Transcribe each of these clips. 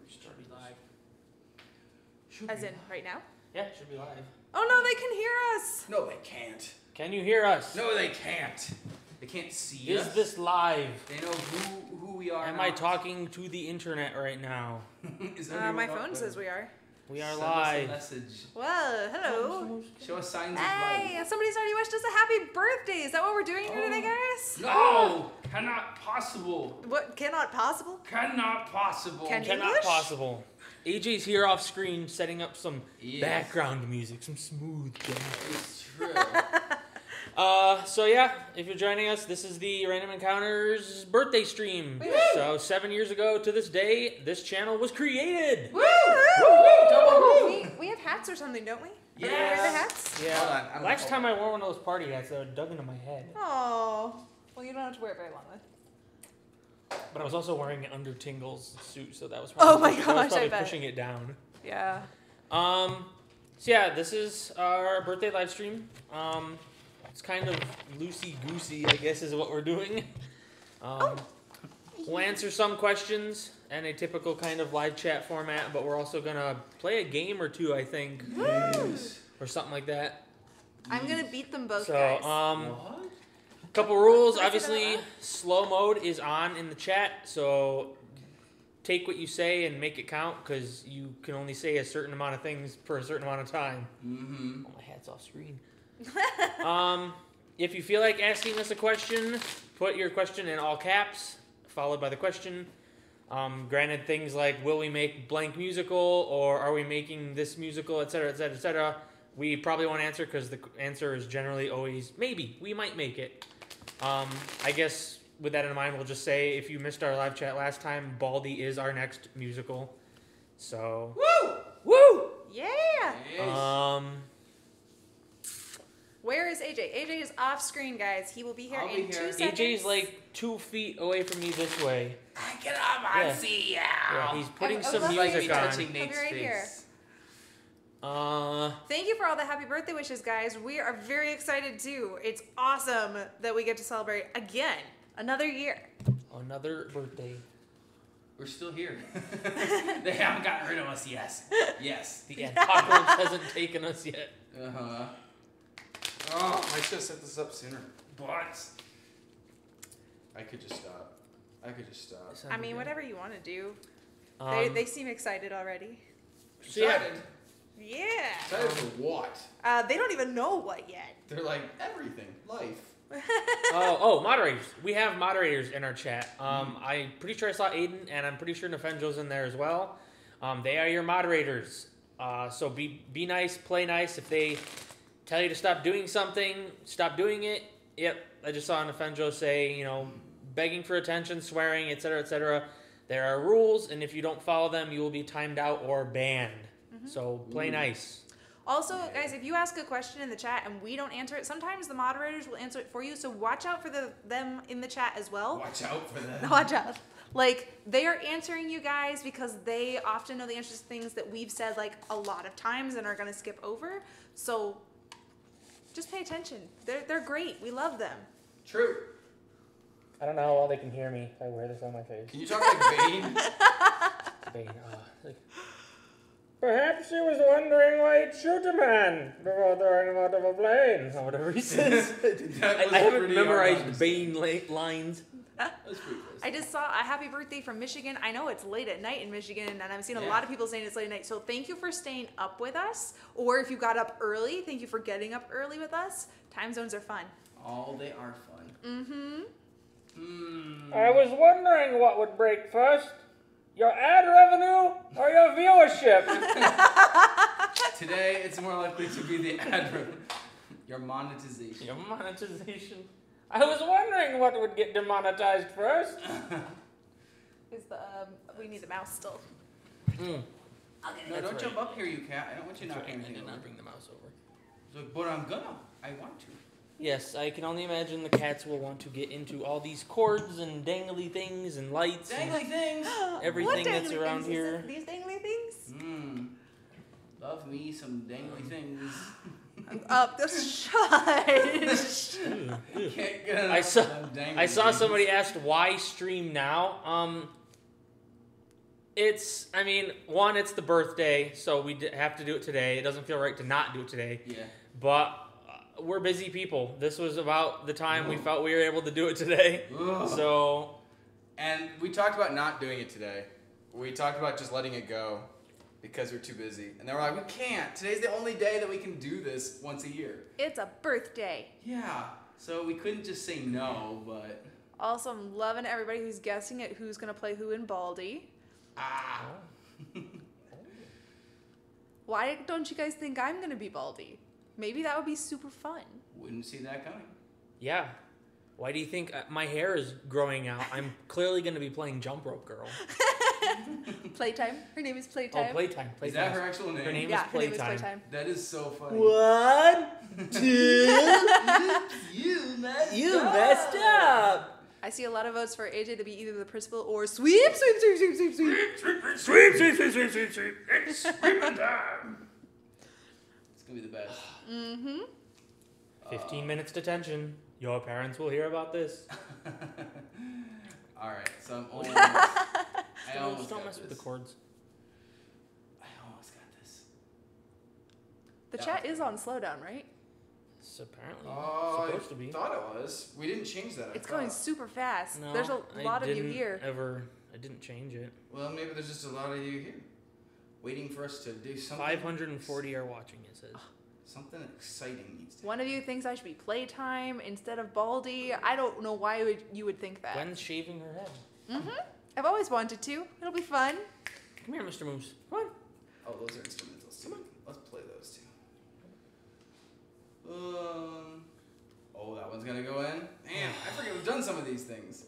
Should be live. As in, right now? Yeah, it should be live. Oh no, they can hear us! No, they can't. Can you hear us? No, they can't. They can't see us. Is this live? They know who we are. Am I talking to the internet right now? Is My phone says we are. We are Send live. us a message. Well, hello. Show us signs Hey, of life. somebody's already wished us a happy birthday. Is that what we're doing here today, guys? No! Cannot possible. What, cannot possible? Cannot possible. Can you? Cannot English? possible. AJ's here off screen setting up some Yes. background music, some smooth jazz. It's true. So yeah, if you're joining us, this is the Random Encounters birthday stream. Woo! So 7 years ago to this day, this channel was created. Woo! We have hats or something, don't we? Yes. Are we wear the hats? Yeah. Hold on, I'm Last gonna- time I wore one of those party hats, they were dug into my head. Oh. Well, you don't have to wear it very long then. But I was also wearing an under Tingles suit, so that was Oh probably, my that was gosh, probably I bet. pushing it down. Yeah. So yeah, this is our birthday live stream. It's kind of loosey-goosey, I guess, is what we're doing. We'll answer some questions in a typical kind of live chat format, but we're also gonna play a game or two, I think, Yes. or something like that. I'm gonna beat them both, So, guys. What? couple rules. Can I say that Obviously, out loud? slow mode is on in the chat, so take what you say and make it count, because you can only say a certain amount of things for a certain amount of time. Mm-hmm. Oh, my hat's off screen. If you feel like asking us a question, put your question in all caps, followed by the question. Granted, things like, will we make blank musical, or are we making this musical, etc., etc., etc., we probably won't answer, because the answer is generally always, maybe, we might make it. I guess with that in mind, we'll just say, if you missed our live chat last time, Baldy is our next musical. So, Woo! woo! Yeah. Yes. Where is AJ? AJ is off screen, guys. He will be here I'll in be 2 here. seconds. AJ's like 2 feet away from me this way. Get up, I Yeah. see ya. Yeah, he's putting I some was Like me music on. touching Nate's I'll be right here. face. Thank you for all the happy birthday wishes, guys. We are very excited too. It's awesome that we get to celebrate again another year. Another birthday. We're still here. They haven't gotten rid of us yet. Yes. The apocalypse hasn't taken us yet. Uh-huh. Oh, I should have set this up sooner. But I could just stop. I mean, whatever you want to do. They seem excited already. So yeah, Excited? Yeah. Excited for what? They don't even know what yet. They're like, everything. Life. moderators. We have moderators in our chat. I'm pretty sure I saw Aiden, and I'm pretty sure Nefenjo's in there as well. They are your moderators. So be nice, play nice. If they tell you to stop doing something, stop doing it. Yep, I just saw Nefenjo say, begging for attention, swearing, etc., etc. There are rules, and if you don't follow them, you will be timed out or banned. So play nice. Also, guys, if you ask a question in the chat and we don't answer it, sometimes the moderators will answer it for you. So watch out for them in the chat as well. Watch out for that. Watch out. Like, they are answering you guys because they often know the answers to things that we've said like a lot of times and are going to skip over. So just pay attention. They're great. We love them. True. I don't know how well they can hear me if I wear this on my face. Can you talk like Bane? Bane, perhaps he was wondering why he'd shoot a man before throwing him out of a plane, or whatever he says. I haven't memorized Bane lines. That was pretty close. I just saw a happy birthday from Michigan. I know it's late at night in Michigan, and I've seen a lot of people saying it's late at night. So thank you for staying up with us. Or if you got up early, thank you for getting up early with us. Time zones are fun. Oh, they are fun. Mm-hmm. I was wondering what would break first, your ad revenue or your viewership? Today, it's more likely to be the ad revenue. Your monetization. Your monetization. I was wondering what would get demonetized first. Is the we need the mouse still. No, That's don't right. jump up here, you cat. I don't want you knocking I anything did over. not bring the mouse over. It's like, but I'm gonna. I want to. Yes, I can only imagine the cats will want to get into all these cords and dangly things and lights Dangly things. and everything What that's dangly around things? here. These dangly things? Love me some dangly things. Up the shush. Can't get enough I saw- of them dangly I saw things. somebody asked why stream now. I mean, one, it's the birthday, so we have to do it today. It doesn't feel right to not do it today. Yeah. But we're busy people. This was about the time we felt we were able to do it today. Ugh. So, And we talked about not doing it today. We talked about just letting it go because we're too busy. And they were like, we can't. Today's the only day that we can do this once a year. It's a birthday. Yeah. So we couldn't just say no, but... Also, I'm loving everybody who's guessing at who's going to play who in Baldy. Ah. Why don't you guys think I'm going to be Baldy? Maybe that would be super fun. Wouldn't see that coming. yeah. Why do you think my hair is growing out? I'm clearly going to be playing Jump Rope Girl. Playtime. Her name is Oh, Playtime. Playtime. Is that her actual name? Her name Yeah, is her name is Playtime. Playtime. That is so funny. 1, 2. You messed You messed up. I see a lot of votes for AJ to be either the principal or sweep, sweep, sweep, sweep, sweep, sweep. Sweep, sweep, sweep, sweep, sweep, sweep. It's sweeping time. It's going to be the best. Mm-hmm. 15 minutes detention. Your parents will hear about this. Alright, so I'm almost... I almost Just don't got mess with this. the cords. I almost got this. The chat is on slowdown, right? It's apparently Oh, supposed to be. I thought it was. We didn't change that. I It's going thought. super fast. No, There's a I lot of you didn't here. I didn't change it. Well, maybe there's just a lot of you here. Waiting for us to do something. 540 are watching, it says. Something exciting needs to One of you thinks I should be Playtime instead of Baldy. I don't know why you would think that. Gwen's shaving her head. Mm-hmm. I've always wanted to. It'll be fun. Come here, Mr. Moose. Come on. Oh, those are instrumentals too. Come on. Let's play those two. Oh, that one's gonna go in. Man, I forget we've done some of these things.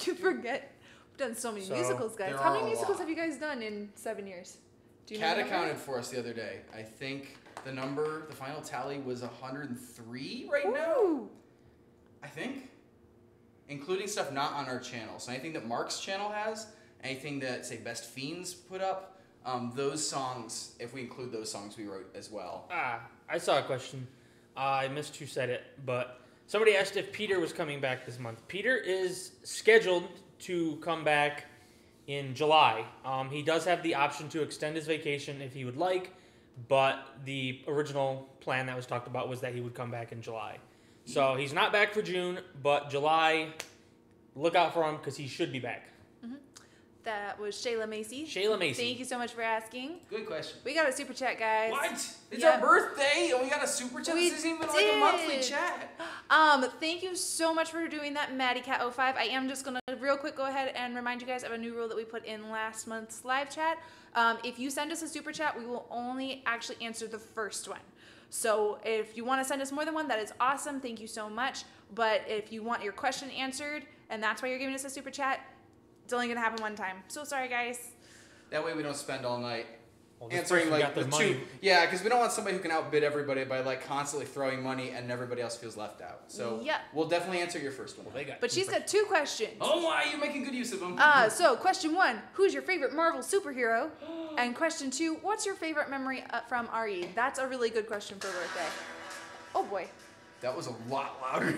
You forget. We've done so many So, musicals, guys. there How are many a musicals lot. have you guys done in 7 years? Do you know Kat the number? accounted for us the other day. I think the final tally was 103 right now. Ooh. I think. Including stuff not on our channel. So anything that Mark's channel has, anything that, say, Best Fiends put up, those songs, if we include those songs, we wrote as well. I saw a question. I missed who said it, but somebody asked if Peter was coming back this month. Peter is scheduled to come back in July. He does have the option to extend his vacation if he would like, but the original plan that was talked about was that he would come back in July. So he's not back for June, but July, look out for him because he should be back. That was Shayla Macy. Shayla Macy. Thank you so much for asking. Good question. We got a super chat, guys. What? It's Yep. our birthday and we got a super chat. We This isn't even like a monthly did. chat. Thank you so much for doing that, MaddieCat05. I am just gonna real quick go ahead and remind you guys of a new rule that we put in last month's live chat. If you send us a super chat, we will only actually answer the first one. So if you want to send us more than one, that is awesome. Thank you so much. But if you want your question answered, and that's why you're giving us a super chat, it's only gonna happen one time. So sorry, guys. That way we don't spend all night Well, this answering person like got the their two. money. Yeah, because we don't want somebody who can outbid everybody by like constantly throwing money and everybody else feels left out. So Yep. we'll definitely answer your first one. Well, they got But two she's got 2 questions. Oh, why are you making good use of them? So question 1, who's your favorite Marvel superhero? And question 2, what's your favorite memory from RE? That's a really good question for a birthday. Oh boy. That was a lot louder.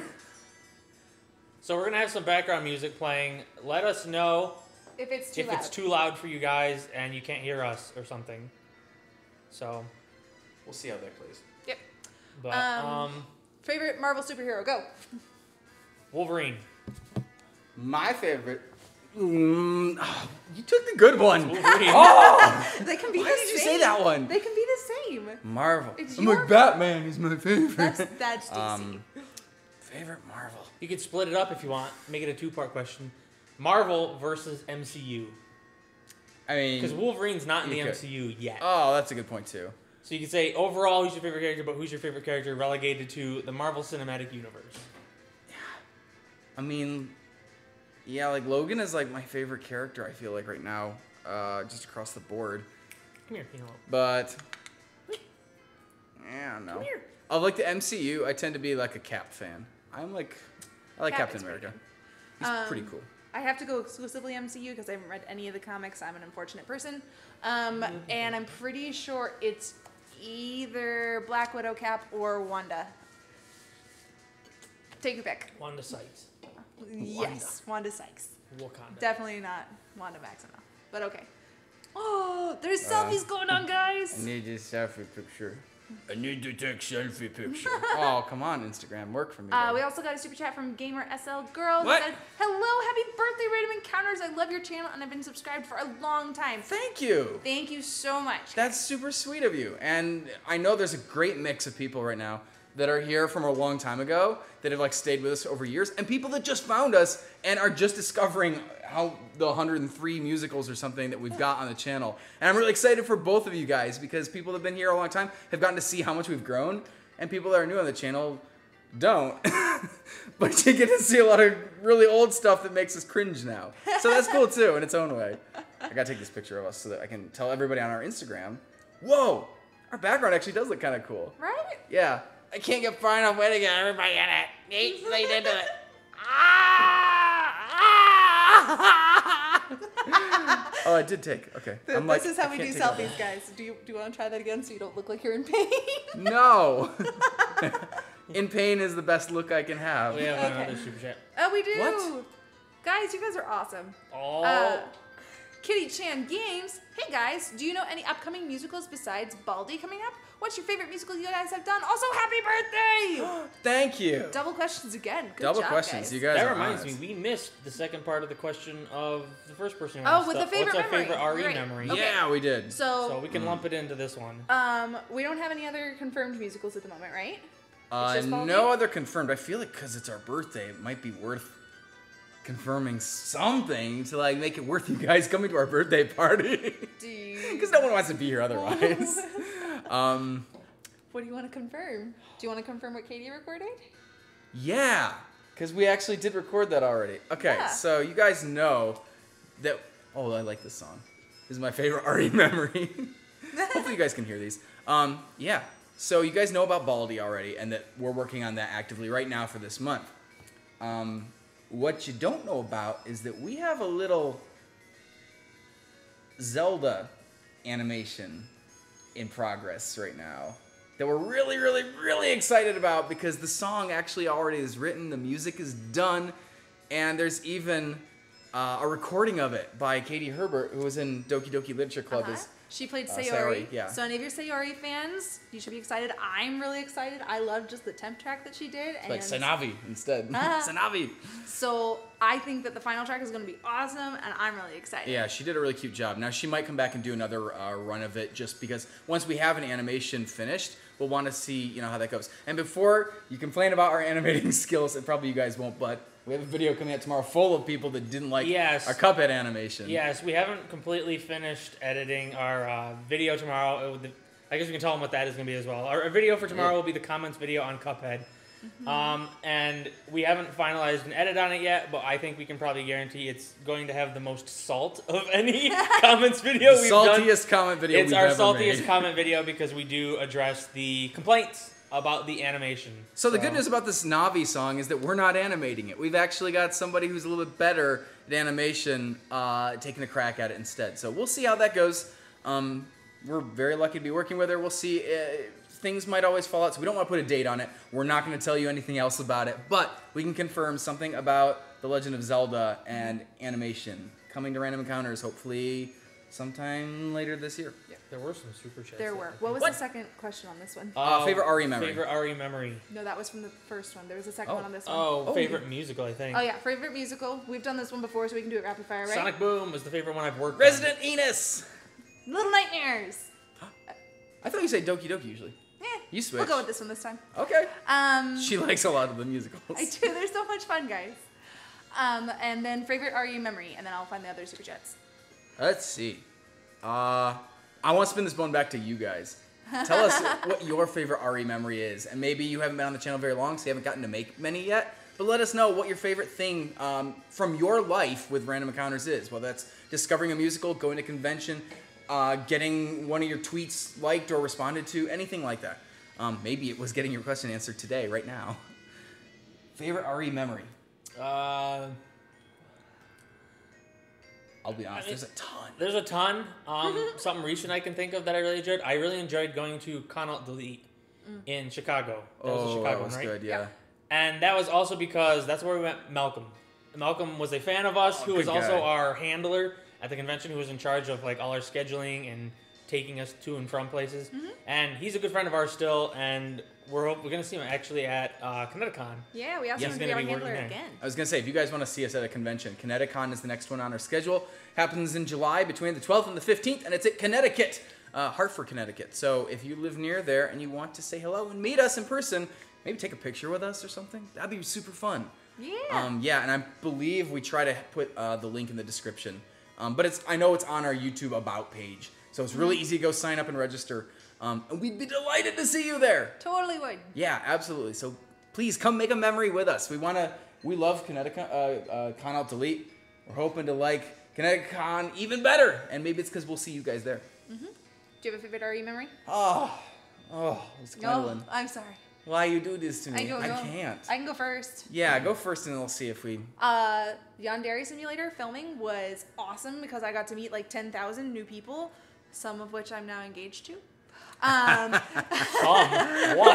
So we're gonna have some background music playing. Let us know If it's too if loud. it's too loud for you guys and you can't hear us or something. So, We'll see how that plays. Yep. but Favorite Marvel superhero, go. Wolverine. My favorite. You took the good one. Wolverine. Oh, They can be why the did you same. say that one? They can be the same. Marvel. It's I'm your like Batman. He's my favorite. That's DC. Favorite Marvel. You could split it up if you want. Make it a 2-part question. Marvel versus MCU. I mean, Because Wolverine's not in the you could. MCU yet. Oh, that's a good point too. So you could say overall who's your favorite character, but who's your favorite character relegated to the Marvel Cinematic Universe? I mean, yeah, like Logan is like my favorite character. I feel like right now, just across the board. Come here, Penelope. But yeah, no. Come here. Of like the MCU, I tend to be like a Cap fan. I like Cap Captain is pretty America. He's pretty cool. I have to go exclusively MCU because I haven't read any of the comics. I'm an unfortunate person. And I'm pretty sure it's either Black Widow, Cap, or Wanda. Take your pick. Wanda Sykes. Yes, Wanda Sykes. Wakanda. Definitely not Wanda Maximoff. But okay. Oh, there's selfies going on, guys. I need this selfie picture. I need to take selfie picture. Oh, come on, Instagram. Work for me. We also got a super chat from Gamer SL Girl. What? Who said, hello, happy birthday, Random Encounters. I love your channel and I've been subscribed for a long time. Thank you. Thank you so much. That's super sweet of you. And I know there's a great mix of people right now that are here from a long time ago, that have like stayed with us over years, and people that just found us and are just discovering how the 103 musicals or something that we've got on the channel. And I'm really excited for both of you guys, because people that have been here a long time have gotten to see how much we've grown, and people that are new on the channel don't. But you get to see a lot of really old stuff that makes us cringe now. So that's cool too, in its own way. I gotta take this picture of us so that I can tell everybody on our Instagram, whoa, our background actually does look kind of cool. Right? Yeah. I can't get far enough away to get everybody in it. They did it. Oh, I did take. Okay. This is how we do selfies, guys. Do you want to try that again so you don't look like you're in pain? No. In pain is the best look I can have. We have Okay. another super chat. Oh, we do. What? Guys, you guys are awesome. Oh. Kitty Chan Games. Hey guys, do you know any upcoming musicals besides Baldy coming up? What's your favorite musical you guys have done? Also, happy birthday! Thank you. Double questions again. Good Double job, questions. guys. You guys That are reminds honest. me, we missed the second part of the question of the first person who Oh, asked with the what's favorite our memory. favorite RE Right. memory. Okay. Yeah, we did. So we can lump it into this one. We don't have any other confirmed musicals at the moment, right? It's just Baldy? No other confirmed. I feel like because it's our birthday, it might be worth confirming something to like make it worth you guys coming to our birthday party. Do you? Because no one wants to be here otherwise. What do you want to confirm? Do you want to confirm what Katie recorded? Yeah, because we actually did record that already. Okay, Yeah. so you guys know that. Oh, I like this song. This is my favorite RE memory. Hopefully, you guys can hear these. Yeah. So you guys know about Baldy already, and that we're working on that actively right now for this month. What you don't know about is that we have a little Zelda animation in progress right now that we're really, really, really excited about, because the song actually already is written, the music is done, and there's even a recording of it by Katie Herbert, who was in Doki Doki Literature Club. Is She played Sayori, Sayori. yeah. So any of your Sayori fans, you should be excited. I'm really excited. I love just the temp track that she did. And like Sanavi instead. Ah. Sanavi. so I think that the final track is going to be awesome, and I'm really excited. Yeah, she did a really cute job. Now, she might come back and do another run of it, just because once we have an animation finished, we'll want to see, how that goes. And before you complain about our animating skills, and probably you guys won't, but we have a video coming out tomorrow full of people that didn't like Yes. our Cuphead animation. Yes, we haven't completely finished editing our video tomorrow. I guess we can tell them what that is going to be as well. Our video for tomorrow will be the comments video on Cuphead. And we haven't finalized an edit on it yet, but I think we can probably guarantee it's going to have the most salt of any comments video The we've done. saltiest comment video It's we've our ever saltiest made. comment video because we do address the complaints about the animation. So the good news about this Navi song is that we're not animating it. We've actually got somebody who's a little bit better at animation taking a crack at it instead. So we'll see how that goes. We're very lucky to be working with her. We'll see. Things might always fall out, so we don't want to put a date on it. We're not going to tell you anything else about it, but we can confirm something about The Legend of Zelda and animation coming to Random Encounters, hopefully sometime later this year. There were some super chats. There were. What was the second question on this one? Favorite RE memory. Favorite RE memory. No, that was from the first one. There was a second one on this one. Oh, favorite musical, I think. Oh, yeah, favorite musical. We've done this one before, so we can do it rapid fire, right? Sonic Boom was the favorite one I've worked Resident Enos! Little Nightmares. I thought you said Doki Doki usually. Eh, You switch. we'll go with this one this time. Okay. I She likes a lot of the musicals. do. They're so much fun, guys. And then favorite RE memory, and then I'll find the other super chats. Let's see. I want to spin this bone back to you guys. Tell us what your favorite RE memory is. And maybe you haven't been on the channel very long, so you haven't gotten to make many yet. But let us know what your favorite thing from your life with Random Encounters is. Whether that's discovering a musical, going to convention, getting one of your tweets liked or responded to, anything like that. Maybe it was getting your question answered today, right now. Favorite RE memory? I'll be honest, there's a ton. There's a ton. Something recent I can think of that I really enjoyed. I really enjoyed going to Connaught Delete in Chicago. That was the Chicago that was one, right? good, yeah. And that was also because that's where we met Malcolm. Malcolm was a fan of us, who good was also guy. our handler at the convention, who was in charge of like all our scheduling and taking us to and from places. And he's a good friend of ours still, and we're gonna see him actually at Kineticon. Yeah, we asked He's him to be gonna our be handler working there. again. I was going to say, if you guys want to see us at a convention, Kineticon is the next one on our schedule. Happens in July between the 12th and the 15th, and it's at Connecticut, Hartford, Connecticut. So if you live near there and you want to say hello and meet us in person, maybe take a picture with us or something. That'd be super fun. Yeah. And I believe we try to put the link in the description. But I know it's on our YouTube About page. So it's really easy to go sign up and register. And we'd be delighted to see you there. Totally would. Yeah, absolutely. So please come make a memory with us. We love Kineticon, Con Alt Delete. We're hoping to like Kineticon even better. And maybe it's because we'll see you guys there. Do you have a favorite RE memory? It's No, I'm sorry. Why you do this to me? I don't I know. can't. I can go first. Yeah, go first and we'll see if we... Yandere Simulator filming was awesome because I got to meet like 10,000 new people, some of which I'm now engaged to. One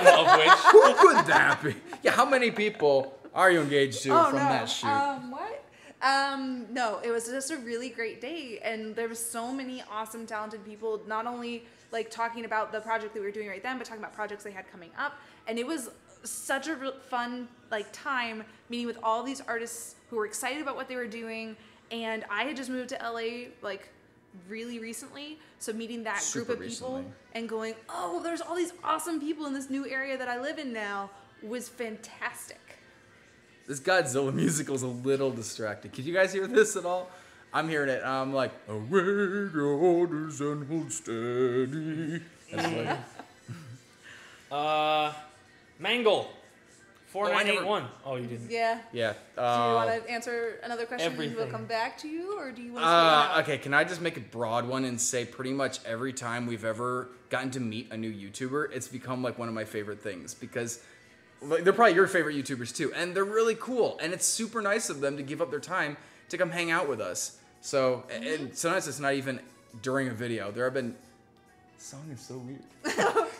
of which. Who could that be? Yeah, how many people are you engaged to from that shoot? What? No, it was just a really great day, and there was so many awesome, talented people, not only like talking about the project that we were doing right then, but talking about projects they had coming up. And it was such a fun like time meeting with all these artists who were excited about what they were doing. And I had just moved to LA like really recently, so meeting that Super group of people recently. and going, oh, there's all these awesome people in this new area that I live in now was fantastic. This Godzilla musical's a little distracting. Could you guys hear this at all? I'm hearing it. I'm like, await your orders and hold steady. That's like, Mangle. 4981. Oh, you didn't. Yeah. yeah. Do you want to answer another question and we'll everything. come back to you, or do you want to Okay, can I just make a broad one and say pretty much every time we've ever gotten to meet a new YouTuber, it's become like one of my favorite things because like, they're probably your favorite YouTubers too, and they're really cool, and it's super nice of them to give up their time to come hang out with us. So, and sometimes it's not even during a video. There have been... This song is so weird.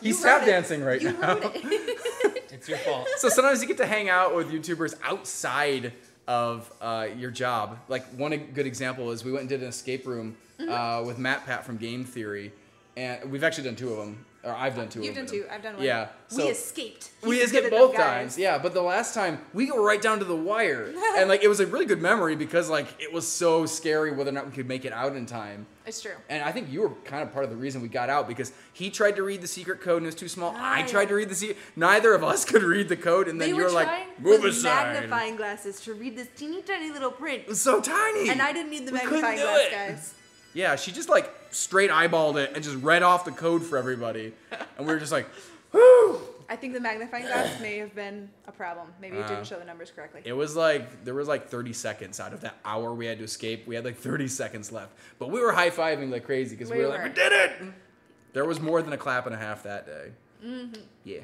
He's tap dancing right You now. wrote it. It's your fault. So sometimes you get to hang out with YouTubers outside of your job. Like one good example is we went and did an escape room with Matt Pat from Game Theory, and we've actually done two of them. Or I've done two. You've done of them. two. I've done one. Yeah. We So escaped. we He's escaped good at both them, guys. times. Yeah, but the last time we go right down to the wire, and like it was a really good memory because like it was so scary whether or not we could make it out in time. It's true. And I think you were kind of part of the reason we got out because he tried to read the secret code and it was too small. I tried to read the secret. Neither of us could read the code, and then They you were were like, trying "Move with aside." magnifying glasses to read this teeny tiny little print, It was so tiny. and I didn't need the We couldn't magnifying do glass, it. guys. Yeah, she just like straight eyeballed it and just read off the code for everybody, and we were just like, "Whoo!" I think the magnifying glass may have been a problem. Maybe it didn't show the numbers correctly. It was like there was like 30 seconds out of that hour we had to escape. We had like 30 seconds left, but we were high fiving like crazy because we We were like, were. "We did it!" There was more than a clap and a half that day. Yeah.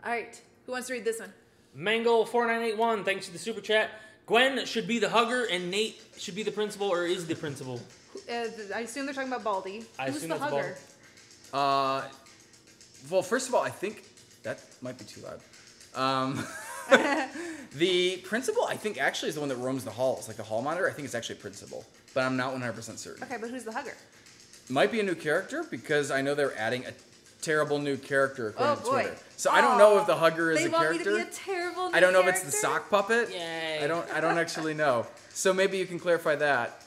All right, who wants to read this one? Mangle 4981. Thanks to the super chat. Gwen should be the hugger and Nate should be the principal or is the principal. I assume they're talking about Baldy. I Who's assume the that's hugger? Well, first of all, I think that might be too loud. The principal, I think, actually is the one that roams the halls, like the hall monitor. I think it's actually principal, but I'm not 100% certain. Okay, but who's the hugger? Might be a new character because I know they're adding a terrible new character according Oh, to boy. Twitter. So I don't know if the hugger is They a want character. me to be a terrible new I don't know if it's the character? sock puppet. Yay. I don't actually know. So maybe you can clarify that.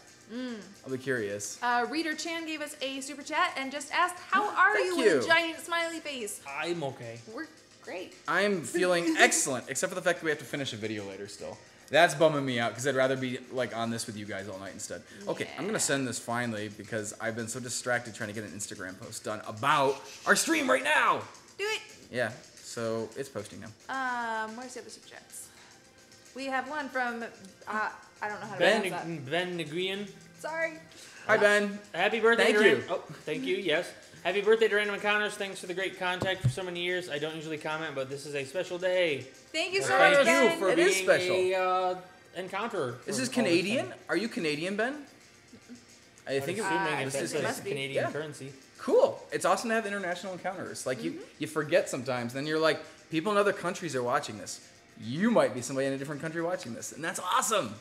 I'll be curious. Reader Chan gave us a super chat and just asked, "How are Thank you?" you. with a giant smiley face. I'm okay. We're great. I'm feeling excellent, except for the fact that we have to finish a video later still. That's bumming me out because I'd rather be like on this with you guys all night instead. Okay, I'm gonna send this finally because I've been so distracted trying to get an Instagram post done about our stream right now. Do it. Yeah, so it's posting now. Where's the other super chats? We have one from I don't know how to Ben pronounce that. Ben Nguyen. Sorry. Hi Ben. Happy birthday Thank to you. Oh, thank you. Yes. Happy birthday to Random Encounters. Thanks for the great contact for so many years. I don't usually comment, but this is a special day. Thank you so Thank much, you Ben. for being It is special. a encounterer. This for is all Canadian. time. Are you Canadian, Ben? I think I'm it's assuming I if think that's it a must be. Canadian Yeah. currency. cool. It's awesome to have international encounters. Like you forget sometimes. Then you're like, people in other countries are watching this. You might be somebody in a different country watching this, and that's awesome.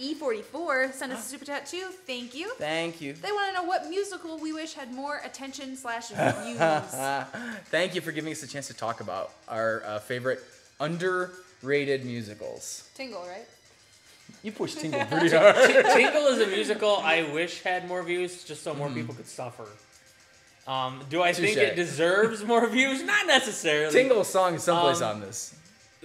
E44 sent us a super chat too. Thank you. Thank you. They want to know what musical we wish had more attention / views. Thank you for giving us a chance to talk about our favorite underrated musicals. Tingle, right? You pushed Tingle pretty hard. Tingle is a musical I wish had more views, just so more people could suffer. Do I think Touche. it deserves more views? Not necessarily. Tingle's song is someplace on this.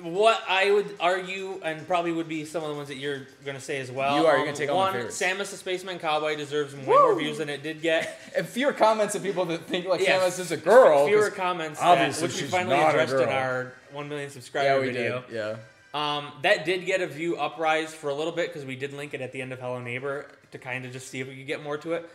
What I would argue, and probably would be some of the ones that you're going to say as well. You are. You're gonna take all my one, favorites. Samus the Spaceman Cowboy deserves way more views than it did get. And fewer comments of people that think like Yeah, Samus is a girl. Fewer 'cause comments, obviously which we she's finally not a addressed in girl. our 1 million subscriber Yeah, we video. did. Yeah. That did get a view uprise for a little bit because we did link it at the end of Hello Neighbor to kind of just see if we could get more to it.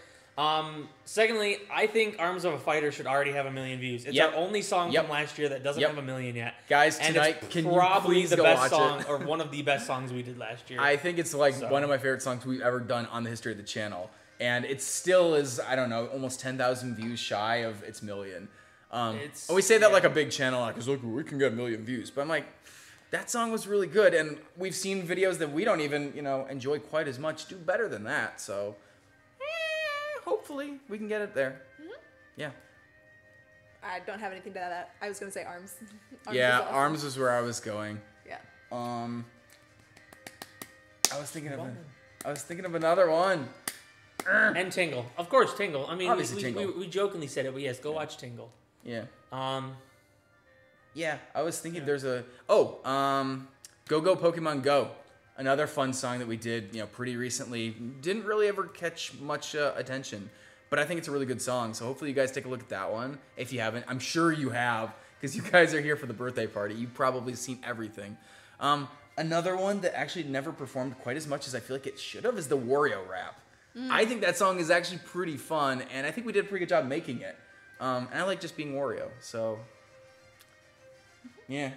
Secondly, I think Arms of a Fighter should already have 1 million views. It's Yep. our only song Yep. from last year that doesn't Yep. have 1 million yet. Guys, And tonight, it's can you probably please the go best watch song it? or one of the best songs we did last year. I think it's like So. one of my favorite songs we've ever done on the history of the channel. And it still is, I don't know, almost 10,000 views shy of its million. And we say that yeah. like a big channel, because look, we can get 1 million views. But I'm like, that song was really good. And we've seen videos that we don't even, enjoy quite as much do better than that. So hopefully we can get it there. Yeah. I don't have anything to that. I was going to say Arms. Yeah, is awesome. Arms is where I was going. Yeah. I was thinking of another one. And Tingle. Of course, Tingle. I mean, Obviously Tingle. we jokingly said it, but yes, go watch Tingle. Yeah. Um, Yeah, I was thinking there's a Go Go Pokemon Go, another fun song that we did pretty recently. Didn't really ever catch much attention, but I think it's a really good song. So hopefully you guys take a look at that one. If you haven't, I'm sure you have because you guys are here for the birthday party. You've probably seen everything. Another one that actually never performed quite as much as I feel like it should have is the Wario rap. I think that song is actually pretty fun, and I think we did a pretty good job making it. And I like just being Wario, so. Yeah.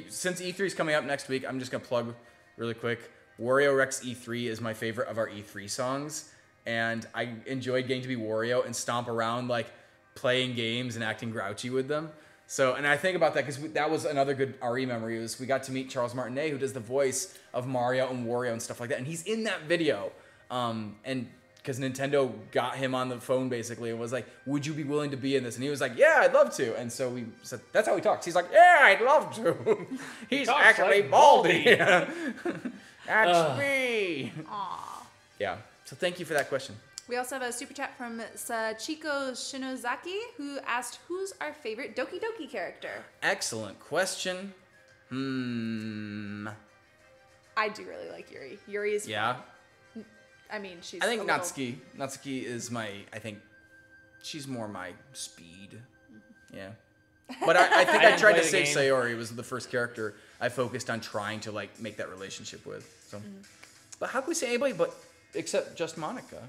Since E3 is coming up next week, I'm just gonna plug really quick. Wario Rex E3 is my favorite of our E3 songs, and I enjoyed getting to be Wario and stomp around like playing games and acting grouchy with them. So, and I think about that because that was another good RE memory. Was we got to meet Charles Martinet, who does the voice of Mario and Wario and stuff like that, and he's in that video. And because Nintendo got him on the phone basically and was like, "Would you be willing to be in this?" And he was like, "Yeah, I'd love to." And so we said, "That's how he talks." He's like, "Yeah, I'd love to." He's talks actually like Baldy. Baldi. That's me. Aw. Yeah. So thank you for that question. We also have a super chat from Sachiko Shinozaki, who asked, "Who's our favorite Doki Doki character?" Excellent question. I do really like Yuri. Yuri is Yeah. fun. I mean, she's. I think a little- Natsuki. Natsuki is she's more my speed. Yeah. But I think I didn't tried play to the save game. Sayori was the first character I focused on trying to like make that relationship with. So, but how can we say anybody but except just Monica?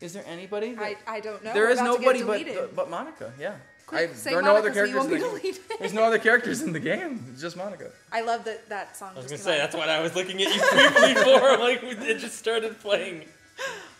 Is there anybody? That, I don't know. there We're is about to nobody get deleted. but Monica. Yeah. Quick, say there are no other Monica so you characters in won't the be game. deleted. There's no other characters in the game. It's just Monica. I love that song. I was just gonna came say out. that's what I was looking at you briefly for. I'm like, it just started playing.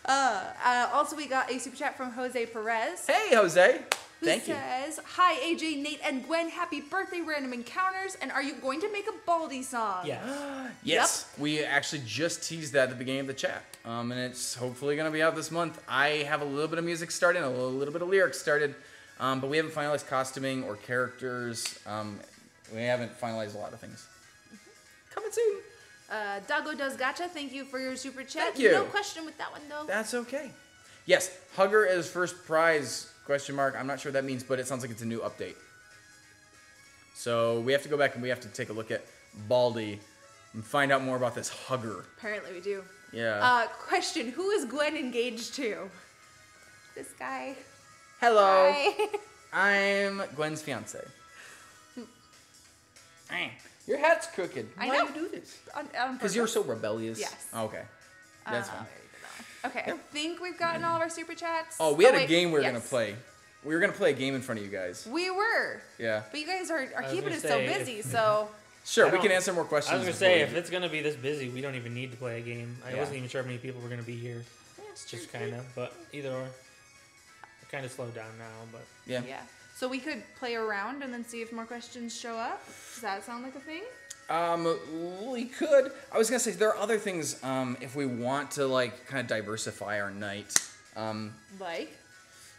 Also, we got a super chat from Jose Perez. Hey, Jose. Who Thank you. says, "Hi AJ, Nate, and Gwen. Happy birthday, Random Encounters. And are you going to make a Baldy song?" Yes. Yes, we actually just teased that at the beginning of the chat, and it's hopefully going to be out this month. I have a little bit of music started, a little bit of lyrics started, but we haven't finalized costuming or characters. We haven't finalized a lot of things. Coming soon. Dago Does Gacha, thank you for your super chat. Thank you. No question with that one, though. That's okay. Yes, Hugger is first prize, ? I'm not sure what that means, but it sounds like it's a new update. So we have to go back and we have to take a look at Baldy and find out more about this Hugger. Apparently we do. Yeah. Question, who is Gwen engaged to? This guy. Hello. Hi. I'm Gwen's fiance. Your hat's crooked. I Why know. do you do this? On Because you're purpose. so rebellious. Yes. Okay. That's fine. There you go. Okay, I think we've gotten all of our super chats. Oh, we had a wait, game we were yes. gonna play. We were gonna play a game in front of you guys. We were. Yeah. But you guys are was keeping gonna us so say, busy, so Sure, I we can don't- answer more questions. I was gonna before say we- if it's gonna be this busy, we don't even need to play a game. I Yeah. wasn't even sure how many people were gonna be here. Just kind of, but either or. Kind of slowed down now, but Yeah. yeah. So we could play around and then see if more questions show up. Does that sound like a thing? We could. I was gonna say there are other things. If we want to like kind of diversify our night. Like?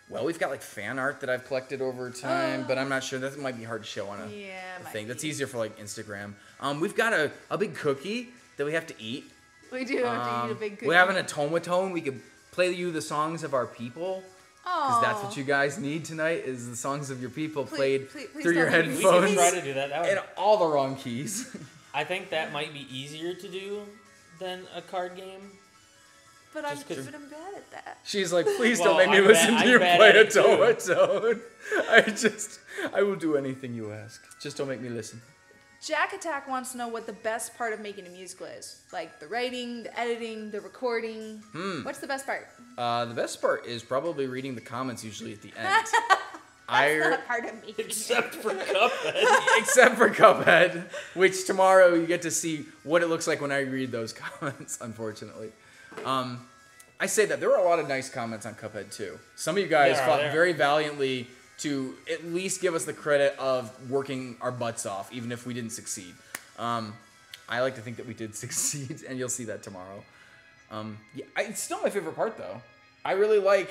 Well, we've got like fan art that I've collected over time, but I'm not sure that might be hard to show on a might thing. That's be. easier for like Instagram. We've got a big cookie that we have to eat. We do have to eat a big cookie. We have an automaton. We could play you the songs of our people. Because that's what you guys need tonight is the songs of your people played please through your don't. We We headphones can try to do that. That in would, all the wrong keys. I think that might be easier to do than a card game. But I'm Just 'cause- bad at that. She's like, please Well, don't make me I'm listen bad- to you I'm bad play at a it too. automaton. I will do anything you ask. Just don't make me listen. Jack Attack wants to know what the best part of making a musical is. Like the writing, the editing, the recording. What's the best part? The best part is probably reading the comments usually at the end. That's not a part of making Except for Cuphead. Except for Cuphead, which tomorrow you get to see what it looks like when I read those comments, unfortunately. I say that there were a lot of nice comments on Cuphead too. Some of you guys There are, fought there are. very valiantly to at least give us the credit of working our butts off, even if we didn't succeed. I like to think that we did succeed, and you'll see that tomorrow. It's still my favorite part, though. I really like,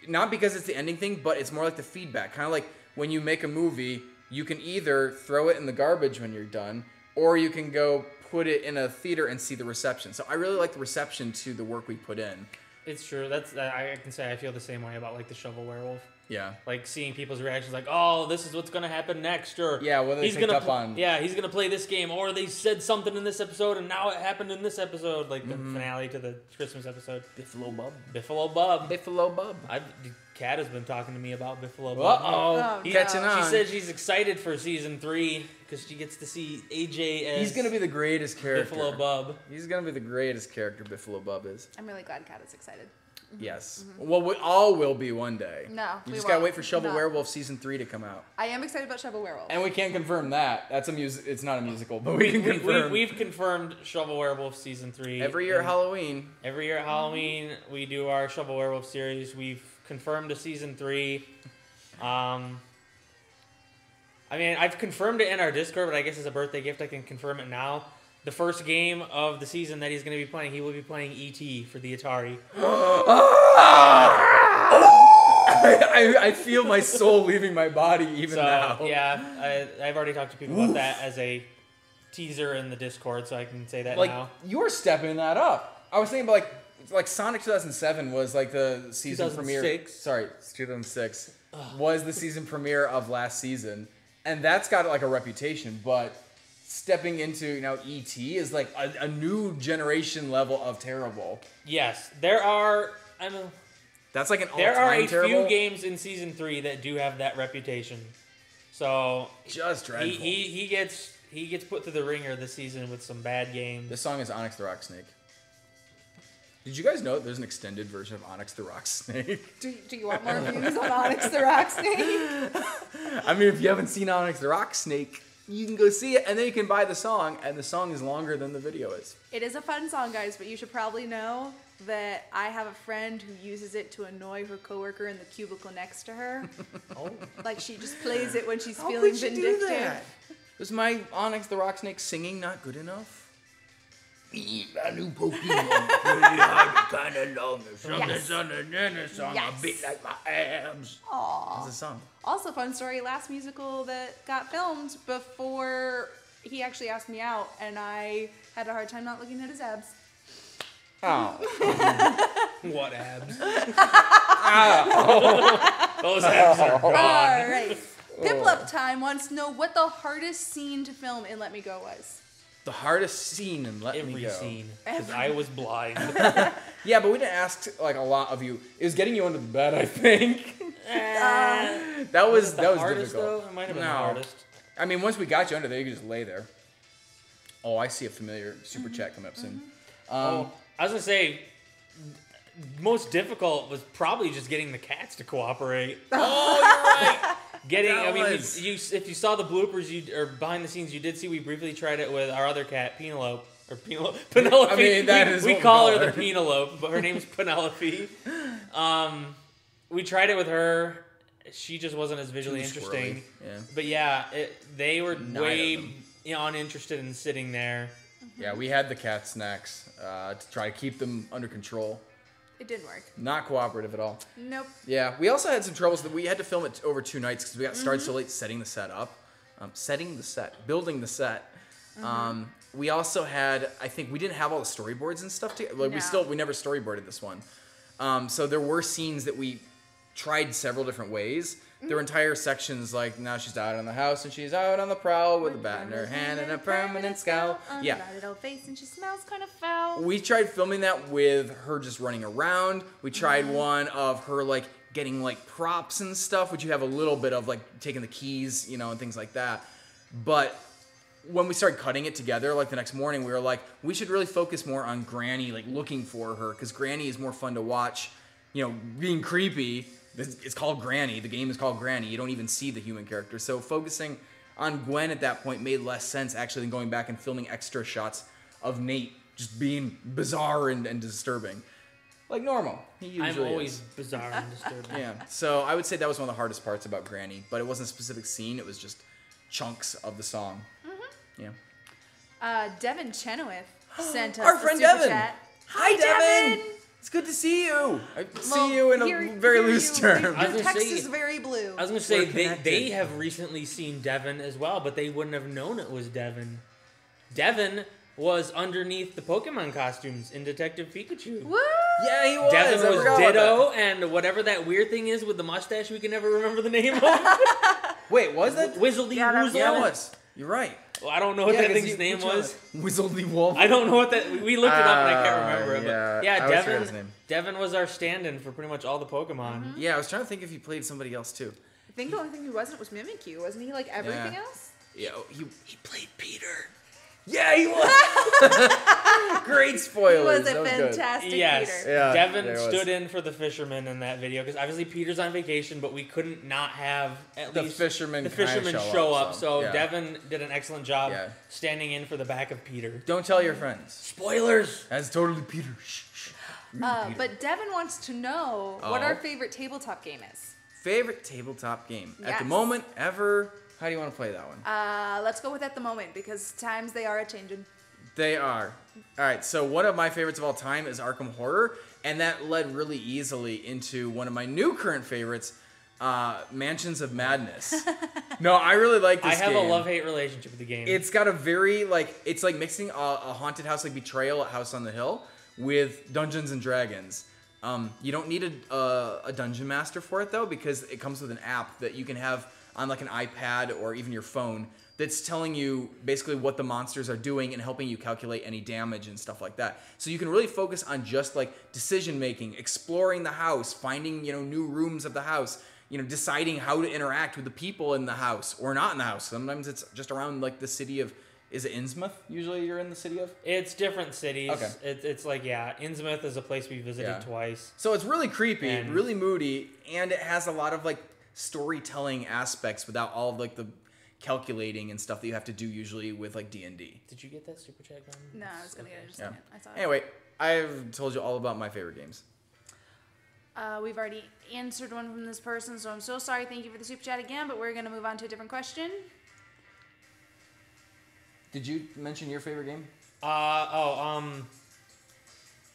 not because it's the ending thing, but it's more like the feedback. Kind of like when you make a movie, you can either throw it in the garbage when you're done, or you can go put it in a theater and see the reception. So I really like the reception to the work we put in. It's true. I can say I feel the same way about like the Shovel Werewolf. Yeah. Like seeing people's reactions, like, "Oh, this is what's gonna happen next," or Yeah, whether they he's picked gonna up on- yeah, he's gonna play this game, or they said something in this episode, and now it happened in this episode, like the finale to the Christmas episode. Biffalo Bub. Biffalo Bub. Biffalo Bub. Kat has been talking to me about Biffalo Bub. Oh, Uh-oh. Catching no. on. She said she's excited for season 3 because she gets to see AJ as He's going to be the greatest character. Biffalo Bub. He's going to be the greatest character Biffalo Bub is. I'm really glad Kat is excited. Yes. Well, we all will be one day. No, You we just got to won't. wait for Shovel No. Werewolf season 3 to come out. I am excited about Shovel Werewolf. And we can't confirm that. That's a music. It's not a musical, but we can confirm. We've confirmed Shovel Werewolf season 3. Every year at and Halloween. Every year at Halloween, we do our Shovel Werewolf series. We've confirmed a season 3. I mean, I've confirmed it in our Discord, but I guess as a birthday gift, I can confirm it now. The first game of the season that he's going to be playing, he will be playing E.T. for the Atari. I feel my soul leaving my body even now. yeah, I've already talked to people about that as a teaser in the Discord, so I can say that Like, now. you're stepping that up. I was thinking about, like Sonic 2007 was like the season premiere. 2006. Sorry, it's 2006. Was the season premiere of last season. And that's got like a reputation, but stepping into, E.T. is like a new generation level of terrible. Yes, there are. That's like an There are all-time a terrible. few games in season 3 that do have that reputation. So Just dreadful. he gets put through the ringer this season with some bad games. This song is Onyx the Rock Snake. Did you guys know that there's an extended version of Onyx the Rock Snake? Do you want more views on Onyx the Rock Snake? I mean, if you haven't seen Onyx the Rock Snake, you can go see it, and then you can buy the song, and the song is longer than the video is. It is a fun song, guys, but you should probably know that I have a friend who uses it to annoy her coworker in the cubicle next to her. Oh, Like she just plays it when she's How feeling could you do vindictive. that? Was my Onyx the Rock Snake singing not good enough? A new Pokemon, kind of long, Yes. on a song, Yes. a bit like my abs. Aww. That's a song. Also, fun story, last musical that got filmed before he actually asked me out, and I had a hard time not looking at his abs. Oh. what abs? Those abs are gone. Alright. Piplup Time wants to know what the hardest scene to film in Let Me Go was. The hardest scene in Let Me Every Go. scene. Because Every- I was blind. Yeah, but we didn't ask like a lot of you. It was getting you under the bed, I think. That was the hardest, difficult. though? It might have been No. the hardest. I mean, once we got you under there, you could just lay there. Oh, I see a familiar super chat coming up soon. I was going to say, most difficult was probably just getting the cats to cooperate. Oh, you're right. Getting, That was- if you saw the bloopers or behind the scenes, you did see we briefly tried it with our other cat, Penelope. Or Penelope. I mean, that is we what we call call her her. the Penelope, but her name's Penelope. We tried it with her. She just wasn't as visually Too interesting. squirrely, yeah. But yeah, they were Neither way of them. uninterested in sitting there. Yeah, we had the cat snacks to try to keep them under control. It didn't work. Not cooperative at all. Nope. Yeah, we also had some troubles that we had to film it over 2 nights because we got started so late setting the set up, building the set. We also had, I think we didn't have all the storyboards and stuff. We never storyboarded this one. So there were scenes that we tried several different ways. There were entire sections like now she's out on the house and she's out on the prowl with a bat in her hand and a permanent scowl. Yeah. Undivided old face and she smells kind of foul. We tried filming that with her just running around. We tried one of her like getting like props and stuff, which you have a little bit of like taking the keys, and things like that. But when we started cutting it together, like the next morning, we were like, we should really focus more on Granny, like looking for her, because Granny is more fun to watch, being creepy. It's called Granny. The game is called Granny. You don't even see the human character. So focusing on Gwen at that point made less sense actually than going back and filming extra shots of Nate just being bizarre and disturbing. Like normal. He usually I'm always is. bizarre and disturbing. Yeah. So I would say that was one of the hardest parts about Granny, but it wasn't a specific scene. It was just chunks of the song. Yeah. Devin Chenoweth sent us Our a friend super Devin. chat. Hi, Devin. It's good to see you. I see you in a very loose term. I was Your gonna text say- is very blue. I was gonna say We're they connected. have recently seen Devin as well, but they wouldn't have known it was Devin. Devin was underneath the Pokemon costumes in Detective Pikachu. Woo! Yeah, he was. Devin I was forgot about Ditto, and whatever that weird thing is with the mustache, we can never remember the name of. that. Wait, was that? Wizzly Yeah, that's- Woozle. Yeah, it was. You're right. Well, I don't know what Yeah, that 'cause thing's name which one? was. Wizzly Wolf. I don't know what that. We looked it up and I can't remember it. yeah, But yeah, I always forget his Devin. name. Devin was our stand-in for pretty much all the Pokemon. Yeah, I was trying to think if he played somebody else too. I think the only thing he wasn't was Mimikyu. Wasn't he like everything Yeah. else? Yeah, he played Peter. Yeah, he was. Great He spoilers. was a That was good. fantastic Yes, Peter. Yeah, Devin there it was. stood in for the fisherman in that video because obviously Peter's on vacation, but we couldn't not have at The least fisherman the kinda fisherman show show up, up. so, So yeah. Devin did an excellent job Yeah. standing in for the back of Peter. Don't tell your friends. Spoilers. That's totally Peter. Shh, shh. But Devin wants to know what Oh. our favorite tabletop game is. Favorite tabletop game at the Yes. moment ever. How do you want to play that one? Let's go with at the moment because times they are a changing. They are. All right, so one of my favorites of all time is Arkham Horror, and that led really easily into one of my new current favorites, Mansions of Madness. No, I really like this I have game. a love-hate relationship with the game. It's got a very, it's like mixing a haunted house like Betrayal at House on the Hill with Dungeons and Dragons. You don't need a dungeon master for it, though, because it comes with an app that you can have on like an iPad or even your phone that's telling you basically what the monsters are doing and helping you calculate any damage and stuff like that. So you can really focus on just like decision making, exploring the house, finding, new rooms of the house, deciding how to interact with the people in the house or not in the house. Sometimes it's just around like the city of, is it Innsmouth usually you're in the city of? It's different cities. Okay. It's like, yeah, Innsmouth is a place we visited Yeah. twice. So it's really creepy, And- really moody, and it has a lot of like storytelling aspects without all of like the calculating and stuff that you have to do usually with like D&D. Did you get that super chat going? No, I was gonna get it in just a Yeah. second. I saw it. Anyway, I've told you all about my favorite games. We've already answered one from this person, so I'm so sorry. Thank you for the super chat again, but we're gonna move on to a different question. Did you mention your favorite game?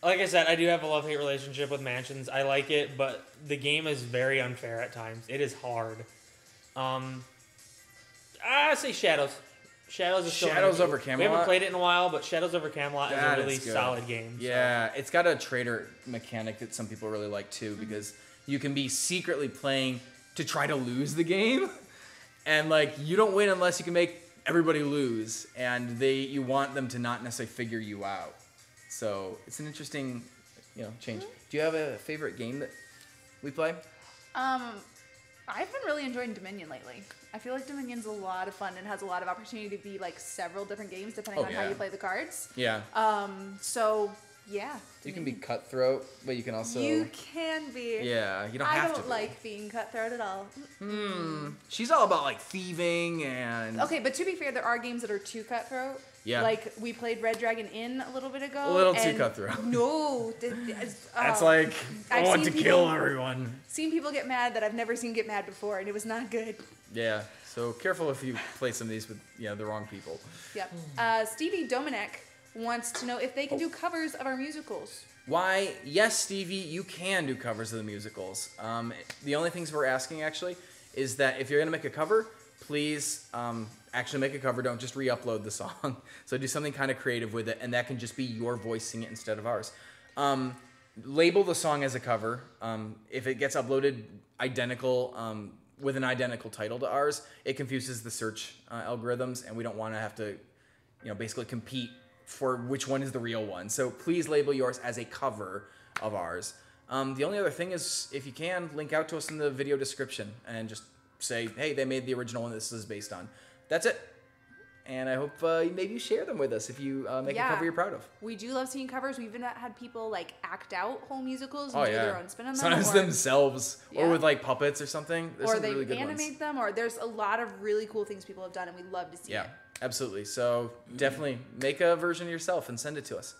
Like I said, I do have a love-hate relationship with Mansions. I like it, but the game is very unfair at times. It is hard. I say Shadows. Shadows is still Shadows my- over We Camelot? haven't played it in a while, but Shadows over Camelot That is a really is good. solid game. so. Yeah, it's got a trader mechanic that some people really like too, Mm-hmm. because you can be secretly playing to try to lose the game, and like you don't win unless you can make everybody lose, and you want them to not necessarily figure you out. So it's an interesting, change. Mm-hmm. Do you have a favorite game that we play? I've been really enjoying Dominion lately. I feel like Dominion's a lot of fun and has a lot of opportunity to be like several different games depending Oh, on how yeah. you play the cards. Yeah, So yeah. you can be cutthroat, but you can also You can be. yeah, you don't I have don't to. be. like being cutthroat at all. She's all about like thieving and Okay, but to be fair, there are games that are too cutthroat. Yeah. Like, we played Red Dragon Inn a little bit ago. A little too and cutthroat. No. That's like, I I've want to seen kill people- everyone. Seen people get mad that I've never seen get mad before, and it was not good. Yeah, so careful if you play some of these with the wrong people. Yep. Stevie Domenech wants to know if they can do covers of our musicals. Why, yes, Stevie, you can do covers of the musicals. The only things we're asking, actually, is that if you're going to make a cover, please actually make a cover. Don't just re-upload the song. So do something kind of creative with it, and that can just be your voice singing it instead of ours. Label the song as a cover. If it gets uploaded identical, with an identical title to ours, it confuses the search algorithms, and we don't want to have to, basically compete for which one is the real one. So please label yours as a cover of ours. The only other thing is, if you can, link out to us in the video description and just say, hey, they made the original one this is based on. That's it. And I hope maybe you share them with us if you make a cover you're proud of. We do love seeing covers. We've even had people like act out whole musicals and Oh, do yeah. their own spin on them. Sometimes or, themselves, or Yeah. with like puppets or something. There's or some they really good animate ones. them, or there's a lot of really cool things people have done, and we love to see Yeah, it. absolutely. So definitely make a version yourself and send it to us.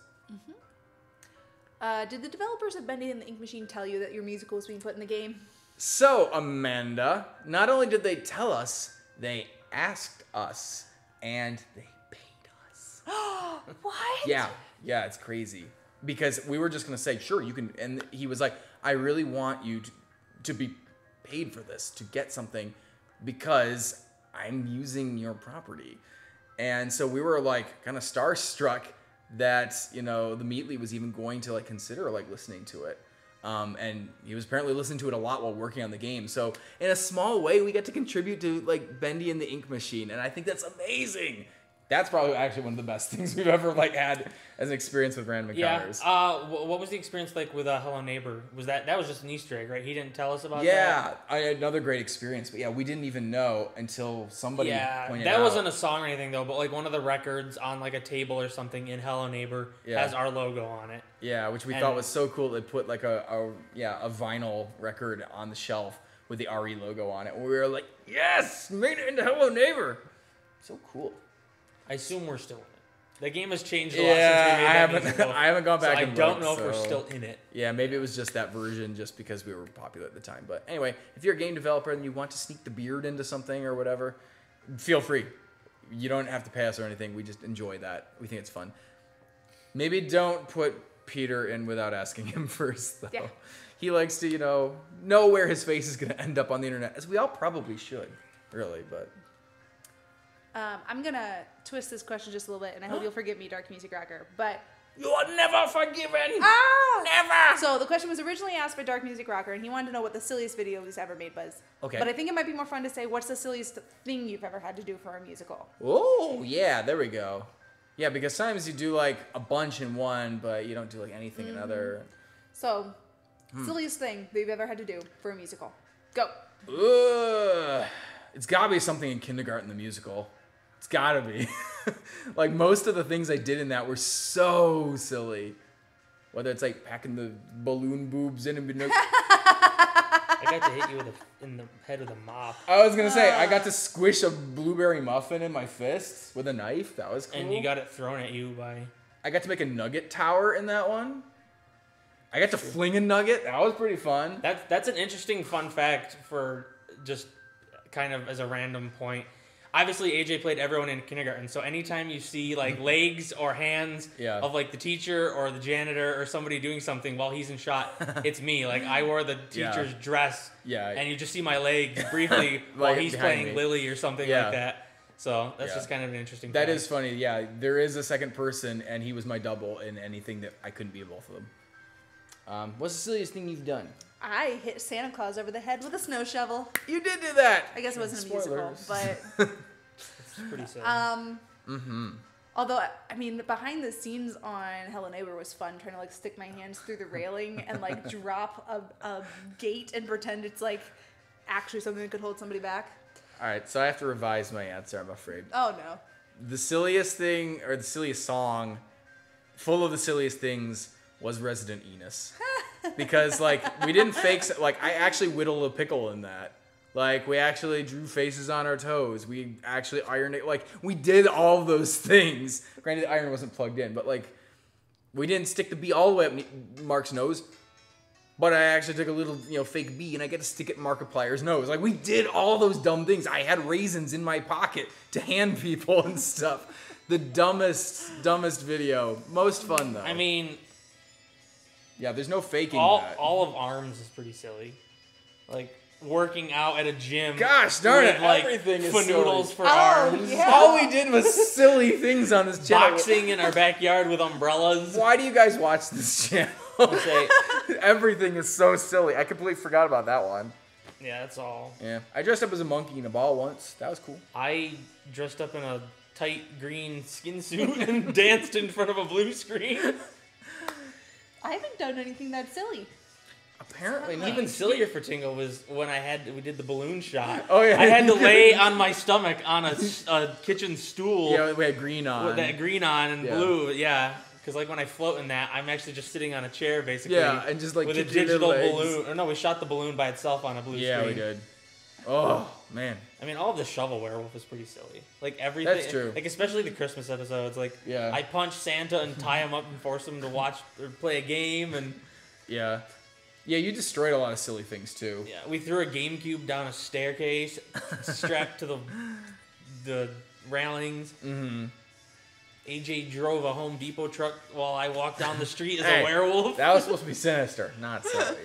Did the developers of Bendy and the Ink Machine tell you that your musical was being put in the game? So, Amanda, not only did they tell us, they asked us, and they paid us. What? Yeah, it's crazy. Because we were just going to say, sure, you can. And he was like, I really want you to be paid for this, to get something, because I'm using your property. And so we were like kind of starstruck that, the Meatly was even going to like consider like listening to it. And he was apparently listening to it a lot while working on the game. So in a small way, we get to contribute to like Bendy and the Ink Machine. And I think that's amazing. That's probably actually one of the best things we've ever like had as an experience with Random Encounters. Yeah. What was the experience like with Hello Neighbor? Was that was just an Easter egg, right? He didn't tell us about that. Yeah, I had another great experience. But yeah, we didn't even know until somebody pointed out. That wasn't a song or anything though, but like one of the records on like a table or something in Hello Neighbor has our logo on it. Yeah, which we thought was so cool. They put like a vinyl record on the shelf with the RE logo on it. And we were like, yes, made it into Hello Neighbor. So cool. I assume we're still in it. The game has changed a lot since we made that musical, I haven't gone back so and I don't looked, know if we're so- still in it. Yeah, maybe it was just that version just because we were popular at the time. But anyway, if you're a game developer and you want to sneak the beard into something or whatever, feel free. You don't have to pay us or anything. We just enjoy that. We think it's fun. Maybe don't put Peter in without asking him first, though. Yeah. He likes to, know where his face is going to end up on the internet, as we all probably should, really, but... I'm going to twist this question just a little bit, and I hope you'll forgive me, Dark Music Rocker, but... You are never forgiven! Ah! Never! So the question was originally asked by Dark Music Rocker, and he wanted to know what the silliest video he's ever made was. Okay. But I think it might be more fun to say, what's the silliest thing you've ever had to do for a musical? Oh, yeah, there we go. Yeah, because sometimes you do like a bunch in one, but you don't do like anything in another. So, silliest thing that you've ever had to do for a musical. Go. Ugh. It's gotta be something in Kindergarten the Musical. It's gotta be. Like most of the things I did in that were so silly. Whether it's like packing the balloon boobs in and I got to hit you in the head with a mop, I was gonna say I got to squish a blueberry muffin in my fist with a knife. That was cool. and you got it thrown at you by. I got to make a nugget tower in that one. I got to fling a nugget. That was pretty fun. That's an interesting fun fact for just kind of as a random point. Obviously, AJ played everyone in kindergarten, so anytime you see like legs or hands Yeah. of like the teacher or the janitor or somebody doing something while he's in shot, it's me. Like I wore the Yeah. teacher's dress, Yeah. and you just see my legs briefly while Like, he's behind playing me. Lily or something Yeah. like that. So that's Yeah. just kind of an interesting. That fact. is funny. Yeah, there is a second person, and he was my double in anything that I couldn't be in both of them. What's the silliest thing you've done? I hit Santa Claus over the head with a snow shovel. You did do that. I guess it wasn't a Spoilers. musical, but It's pretty silly. although I mean, behind the scenes on Hello Neighbor was fun, trying to like stick my hands through the railing and like drop a gate and pretend it's like actually something that could hold somebody back. All right, so I have to revise my answer. I'm afraid. Oh no. The silliest thing, or the silliest song, full of the silliest things, was Resident Enos. Because like we didn't fake. Like I actually whittled a pickle in that. Like, we actually drew faces on our toes. We actually ironed it. Like, we did all those things. Granted, the iron wasn't plugged in, but, like, we didn't stick the bee all the way up Mark's nose. But I actually took a little, fake bee, and I get to stick it in Markiplier's nose. Like, we did all those dumb things. I had raisins in my pocket to hand people and stuff. The dumbest video. Most fun, though. I mean, yeah, there's no faking that. all of ARMS is pretty silly. Like, working out at a gym. Gosh darn it, with, like, everything is Fanoodles silly. for arms. Yeah. All we did was silly things on this channel. Boxing in our backyard with umbrellas. Why do you guys watch this channel? Say, Everything is so silly. I completely forgot about that one. yeah, that's all. Yeah, I dressed up as a monkey in a ball once. That was cool. I dressed up in a tight green skin suit and danced in front of a blue screen. I haven't done anything that silly. Apparently not. Even sillier for Tingle was when we did the balloon shot. Oh, yeah. I had to lay on my stomach on a kitchen stool Yeah, we had green on. with that green on and Yeah. blue. Yeah, because like when I float in that, I'm actually just sitting on a chair basically. Yeah, and just like with a kick your digital legs. balloon. Or no, we shot the balloon by itself on a blue Yeah, screen. we did. Oh man. I mean, all of the Shovel Werewolf is pretty silly. Like everything. That's true. Like especially the Christmas episodes. Like Yeah. I punch Santa and tie him up and force him to watch or play a game, and Yeah. Yeah, you destroyed a lot of silly things too. yeah, we threw a GameCube down a staircase strapped to the railings. Mm-hmm. AJ drove a Home Depot truck while I walked down the street as Hey, a werewolf. That was supposed to be sinister, not silly.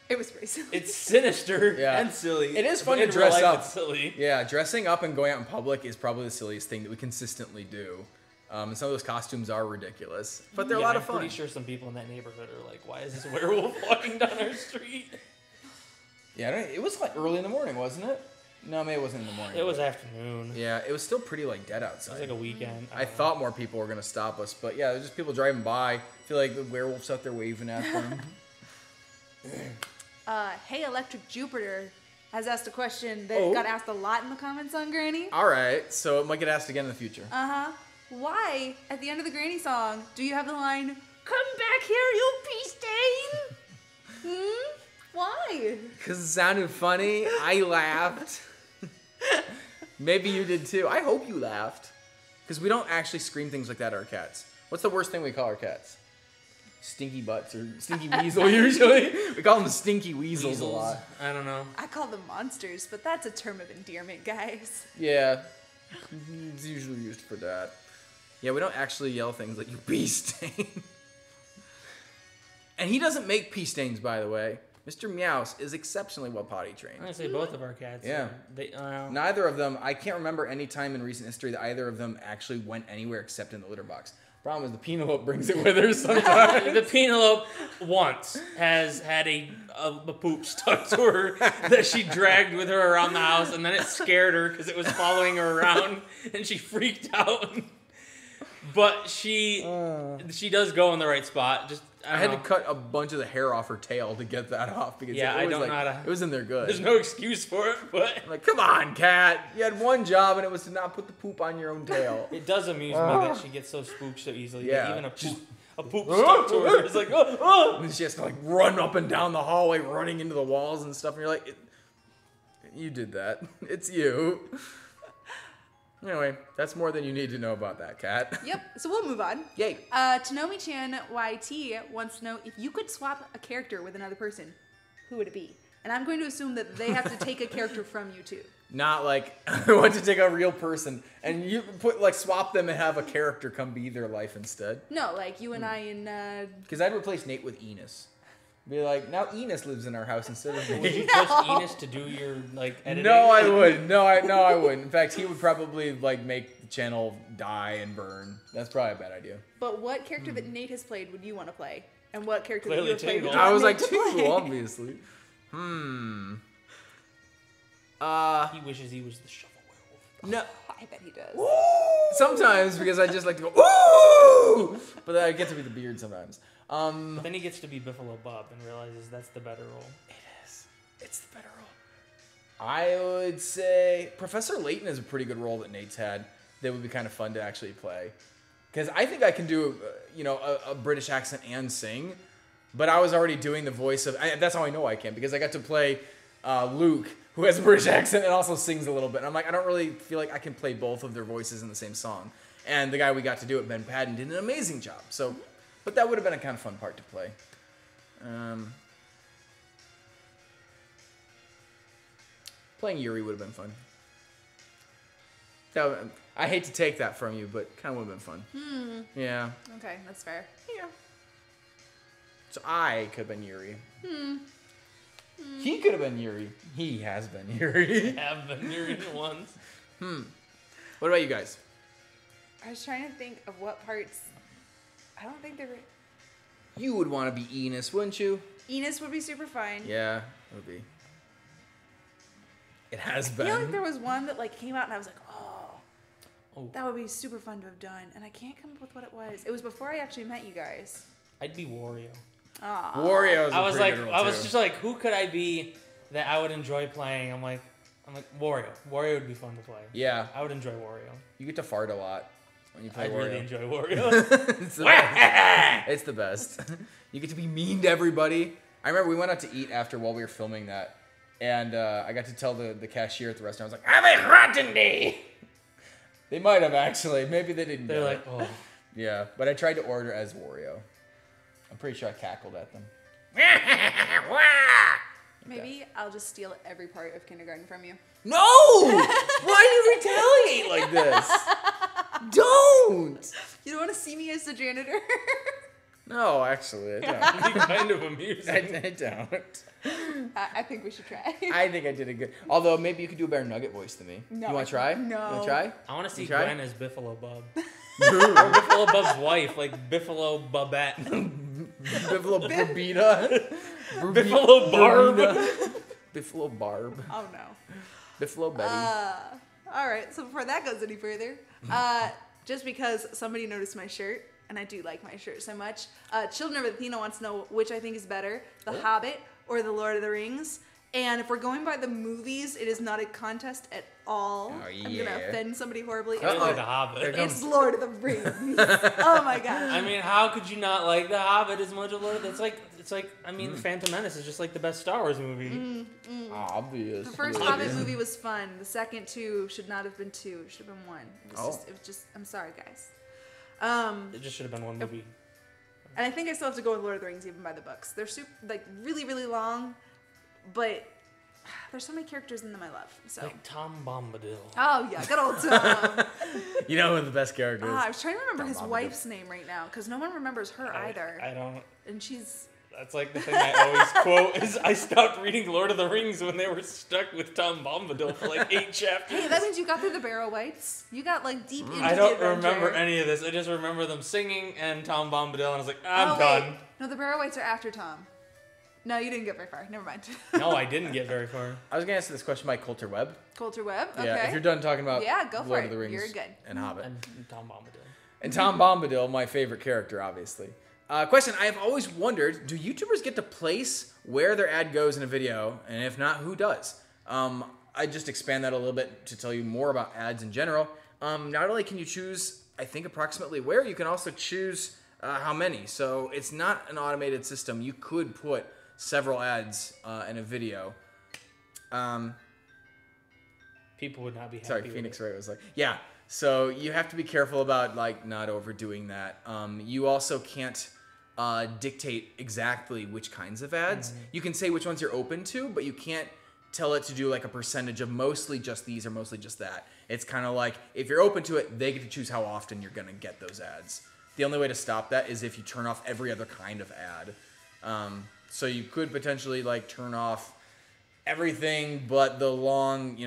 It was pretty silly. It's sinister Yeah. and silly. It is fun but to in real dress life, up. It's silly. Yeah, dressing up and going out in public is probably the silliest thing that we consistently do. And some of those costumes are ridiculous, but they're a lot of fun. I'm pretty sure some people in that neighborhood are like, "Why is this werewolf walking down our street?" Yeah, it was like early in the morning, wasn't it? No, maybe it wasn't in the morning. It was afternoon. Yeah, it was still pretty dead It outside. was like a weekend. I thought more people were gonna stop us, but yeah, there's just people driving by. I feel like the werewolves out there waving at them. Hey, Electric Jupiter has asked a question that Oh. got asked a lot in the comments on Granny. All right, so it might get asked again in the future. Why, at the end of the Granny song, do you have the line, "Come back here, you pea stain"? Why? Because it sounded funny. I laughed. Maybe you did too. I hope you laughed. Because we don't actually scream things like that at our cats. What's the worst thing we call our cats? Stinky butts or stinky weasel usually. We call them stinky weasels a lot. I don't know. I call them monsters, but that's a term of endearment, guys. Yeah. It's usually used for that. Yeah, we don't actually yell things like, "You pea stain." And he doesn't make pea stains, by the way. Mr. Meows is exceptionally well potty trained. I'm gonna say both of our cats. Yeah. They. Neither of them, I can't remember any time in recent history that either of them actually went anywhere except in the litter box. Problem is the Penelope brings it with her sometimes. The Penelope once has had a poop stuck to her that she dragged with her around the house, and then it scared her because it was following her around, and she freaked out. But she does go in the right spot. Just I had to cut a bunch of the hair off her tail to get that off because Yeah, it I was don't know how to- it was in there good. There's no excuse for it, but I'm like, come on, cat. You had one job and it was to not put the poop on your own tail. it does amuse me that she gets so spooked so easily. Yeah. That even a poop stuck to her. It's like, oh. And then she has to run up and down the hallway, running into the walls and stuff. And you're like, you did that. It's you. Anyway, that's more than you need to know about that, cat. Yep, so we'll move on. Yay. Tanomi-chan YT wants to know if you could swap a character with another person, who would it be? And I'm going to assume that they have to take a character from you too. Not like I want to take a real person and you swap them and have a character come be their life instead. No, like you and I and Because I'd replace Nate with Enos. Be like, now Enos lives in our house instead of Would Nate. you trust Enos to do your editing? No, I wouldn't. No, I wouldn't. In fact, he would probably make the channel die and burn. That's probably a bad idea. But what character that Nate has played would you want to play? And what character Clearly that you have played Tingle. would you I want was Nate like, to Tingle, play? obviously. He wishes he was the Shovel Werewolf. No. I bet he does. Sometimes because I just like to go ooh, but I get to be the beard sometimes. But then he gets to be Buffalo Bob and realizes that's the better role. It's the better role. I would say Professor Layton is a pretty good role that Nate's had. That would be kind of fun to actually play. Because I think I can do, a British accent and sing. But I was already doing the voice of. That's how I know I can because I got to play Luke, who has a British accent and also sings a little bit. And I'm like, I don't really feel like I can play both of their voices in the same song. And the guy we got to do it, Ben Padden, did an amazing job. So, but that would have been a kind of fun part to play. Playing Yuri would have been fun. I hate to take that from you, but kind of would have been fun. Yeah. Okay, that's fair. Yeah. So I could have been Yuri. He could have been Yuri. He has been Yuri. Have been Yuri once. What about you guys? I was trying to think of what parts. I don't think there were. You would want to be Enos, wouldn't you? Enos would be super fun. Yeah, it would be. It has I been. feel like there was one that like came out and I was like, Oh. that would be super fun to have done, and I can't come up with what it was. It was before I actually met you guys. I'd be Wario. Aw. Wario's I was like, good one, I was too. just like, who could I be that I would enjoy playing? I'm like Wario. Wario would be fun to play. Yeah, I would enjoy Wario. you get to fart a lot when you play I'd Wario. really enjoy Wario. It's the best. It's the best. You get to be mean to everybody. I remember we went out to eat after while we were filming that, and I got to tell the cashier at the restaurant, I was like, "Have a rotten day." They might have actually. Maybe they didn't. They're get like, it. oh. Yeah, but I tried to order as Wario. I'm pretty sure I cackled at them. Maybe I'll just steal every part of kindergarten from you. No! Why do you retaliate like this? Don't! You don't want to see me as the janitor? No, actually, I don't. It'd be kind of amusing. I don't. I think we should try. I think I did a good. Although maybe you could do a better Nugget voice than me. No, You want to try? no. You want to try? I want to see You try? Gwen as Biffalo Bub. Or Biffalo Bub's wife, like Biffalo Bubette. Biffalo Barbita. Biffalo Barb. Biffalo Barb. Oh no. Biffalo Betty. All right. So before that goes any further, just because somebody noticed my shirt, and I do like my shirt so much, Children of Athena wants to know which I think is better, The Hobbit or The Lord of the Rings. And if we're going by the movies, it is not a contest at all. Oh, I'm yeah. gonna offend somebody horribly. I like The Hobbit. It's Lord of the Rings. Oh my gosh. I mean, how could you not like The Hobbit as much as Lord of the... It's like, I mean, The Phantom Menace is just like the best Star Wars movie. Obvious. The first Hobbit movie was fun. The second two should not have been two. It should have been one. It was just. I'm sorry, guys. It just should have been one movie. And I think I still have to go with Lord of the Rings even by the books. They're really, really long, but there's so many characters in them I love. So. Like Tom Bombadil. Oh yeah, good old Tom. You know who the best character is? I was trying to remember Tom his Bombadil. wife's name right now because no one remembers her either. I don't... And she's. That's like the thing I always quote is I stopped reading Lord of the Rings when they were stuck with Tom Bombadil for like 8 chapters. Hey, that means you got through the Barrow Whites. You got like deep into I the don't adventure. remember any of this. I just remember them singing and Tom Bombadil, and I was like, I'm Oh, done. wait. No, the Barrow Whites are after Tom. No, you didn't get very far. Never mind. No, I didn't get very far. I was going to answer this question by Coulter Webb. Coulter Webb. Okay. Yeah, if you're done talking about Yeah, go for Lord it. of the Rings You're good. and Hobbit. And Tom Bombadil. And Tom Bombadil, my favorite character, obviously. Question, I have always wondered, do YouTubers get to place where their ad goes in a video? And if not, who does? I just expand that a little bit to tell you more about ads in general. Not only can you choose, I think, approximately where, you can also choose how many. So it's not an automated system. You could put several ads in a video. People would not be happy. Sorry, with Phoenix it. Ray was like, yeah. So you have to be careful about like not overdoing that. You also can't dictate exactly which kinds of ads. You can say which ones you're open to, but you can't tell it to do like a percentage of mostly just these or mostly just that. It's kind of like if you're open to it, they get to choose how often you're gonna get those ads. The only way to stop that is if you turn off every other kind of ad. So you could potentially like turn off everything but the long,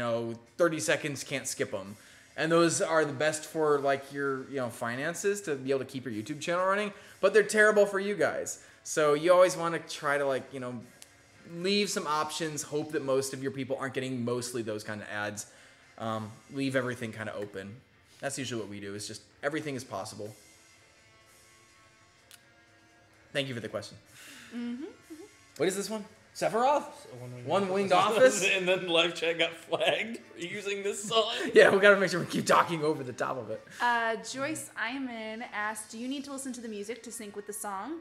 30 seconds, can't skip them. And those are the best for like your, finances to be able to keep your YouTube channel running, but they're terrible for you guys. So you always want to try to like, leave some options, hope that most of your people aren't getting mostly those kind of ads. Leave everything kind of open. That's usually what we do, is just everything is possible. Thank you for the question. What is this one? Sephiroth? One-winged office? And then live chat got flagged for using this song. Yeah, we gotta make sure we keep talking over the top of it. Joyce Iman asked, do you need to listen to the music to sync with the song?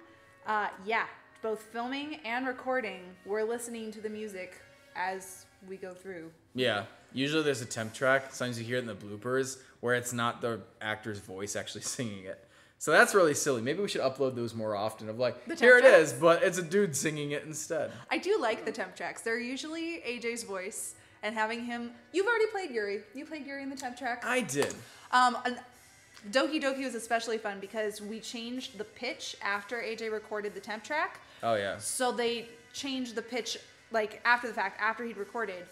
Yeah, both filming and recording, we're listening to the music as we go through. Yeah. Usually there's a temp track. Sometimes you hear it in the bloopers where it's not the actor's voice actually singing it. So that's really silly. Maybe we should upload those more often of like, The temp here it tracks? is, but it's a dude singing it instead. I do like the temp tracks. They're usually AJ's voice and having him. You've already played Yuri. You played Yuri in the temp track. I did. And Doki Doki was especially fun because we changed the pitch after AJ recorded the temp track. Oh, yeah. So they changed the pitch like after the fact, after he'd recorded,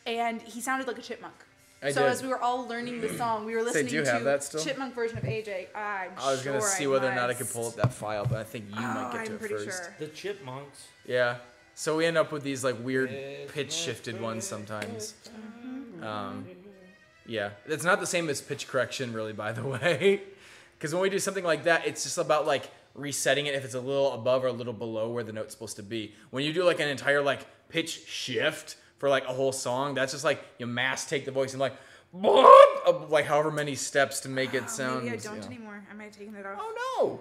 and he sounded like a chipmunk. I So did. as we were all learning the song, we were listening do you to have that still? chipmunk version of AJ. I was going to see whether or not I could pull up that file, but I think you might get to I'm it pretty first. sure. The Chipmunks. Yeah. So we end up with these like weird pitch shifted ones sometimes. Yeah. It's not the same as pitch correction really, by the way. Because when we do something like that, it's just about like resetting it if it's a little above or a little below where the note's supposed to be. When you do like an entire like pitch shift for like a whole song, that's just like you mass take the voice and like like however many steps to make it sound. Maybe I don't you know. anymore. I might have taken it off. Oh no!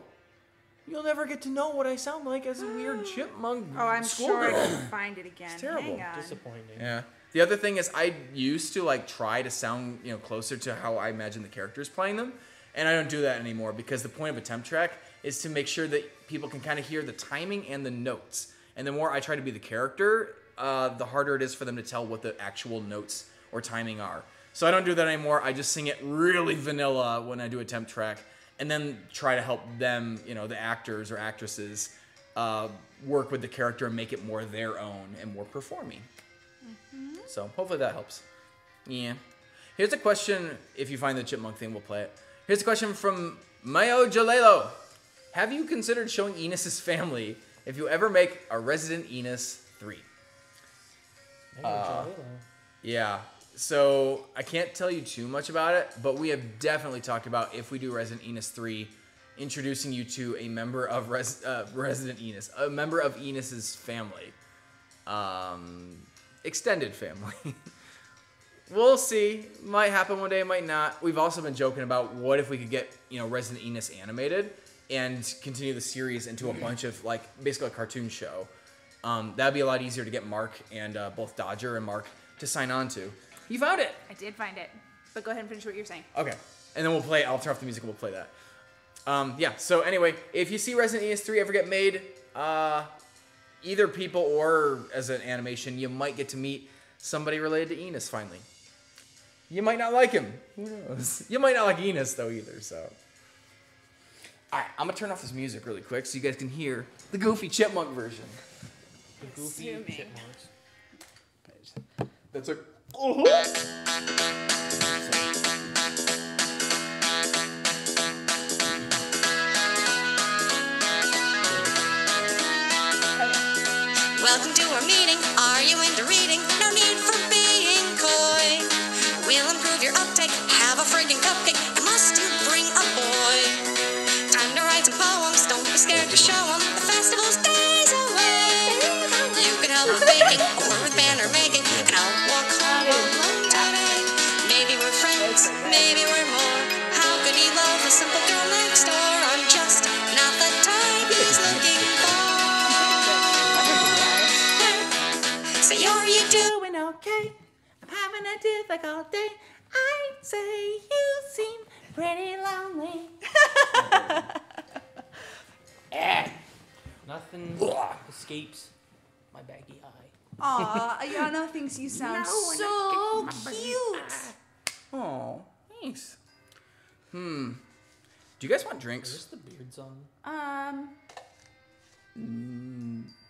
You'll never get to know what I sound like as a weird chipmunk. Oh, I'm sure I schoolgirl. can find it again. It's terrible. Hang on. Disappointing. Yeah. The other thing is I used to like try to sound, closer to how I imagine the characters playing them. And I don't do that anymore because the point of a temp track is to make sure that people can kind of hear the timing and the notes. And the more I try to be the character, the harder it is for them to tell what the actual notes or timing are. So I don't do that anymore. I just sing it really vanilla when I do a temp track and then try to help them, the actors or actresses, work with the character and make it more their own and more performing. So hopefully that helps. Yeah. Here's a question. If you find the chipmunk thing, we'll play it. Here's a question from Mayo Jalelo. Have you considered showing Enos's family if you ever make a Resident Enos 3? Yeah. So I can't tell you too much about it, but we have definitely talked about if we do Resident Enos 3, introducing you to a member of Resident Enos, a member of Enos's family. Extended family. We'll see. Might happen one day, might not. We've also been joking about what if we could get, Resident Enos animated and continue the series into a bunch of, basically a cartoon show. That'd be a lot easier to get Mark and both Dodger and Mark to sign on to. You found it! I did find it. But go ahead and finish what you're saying. Okay. And then we'll play, I'll turn off the music and we'll play that. Yeah, so anyway, if you see Resident Enos 3 ever get made, either people or as an animation, you might get to meet somebody related to Enos finally. You might not like him. Who knows? You might not like Enos though either, so. Alright, I'm gonna turn off this music really quick so you guys can hear the Goofy Chipmunk version. The Goofy Assuming. Chipmunks. That's a. Welcome to our meeting. Are you into reading? No need for being coy. We'll improve your uptake. Have a friggin' cupcake. Must you bring a boy? Time to write some poems. Don't be scared to show 'em. The festival's days away. You could help with baking or with banner making. And I'll walk home alone today. Maybe we're friends. Maybe we're more. How could he love a simple girl next door? I'm just not the type he's looking for. Say, are you doing okay? I'm having a difficult day. I'd say you seem pretty lonely. Nothing escapes my baggy eye. Aw, Ayana thinks you sound so cute. Oh, thanks. Do you guys want Is drinks? this the Beard song?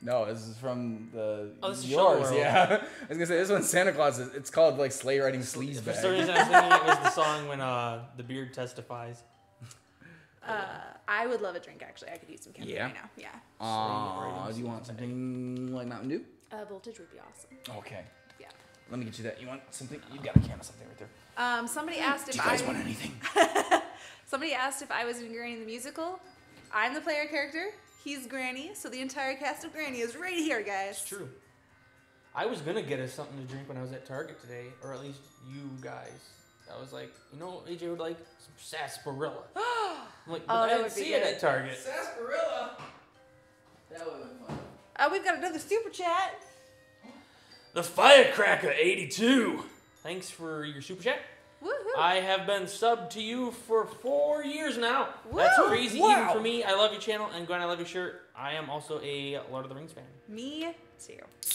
No, this is from the Oh, this is yours. Shovel World. Yeah, I was gonna say this one's Santa Claus. It's called like sleigh riding For sleaze some bag. reason, I was thinking it was the song when the Beard testifies. I would love a drink, actually. I could use some caffeine Yeah? right now. Yeah. Aw, do you want something like Mountain Dew? Voltage would be awesome. Okay, Yeah. let me get you that. You want something? You got a can of something right there. Somebody asked if Do you guys want anything? Somebody asked if I was in Granny the Musical. I'm the player character. He's Granny, so the entire cast of Granny is right here, guys. It's true. I was gonna get us something to drink when I was at Target today, or at least you guys. I was like, AJ would like some sarsaparilla. I'm like, but Oh, I that didn't would be see it good. at Target. Sarsaparilla. That would have been fun. We've got another super chat. The Firecracker 82. Thanks for your super chat. Woohoo. I have been subbed to you for 4 years now. That's Woo! crazy even for me. I love your channel, and Gwen, I love your shirt. I am also a Lord of the Rings fan. Me too.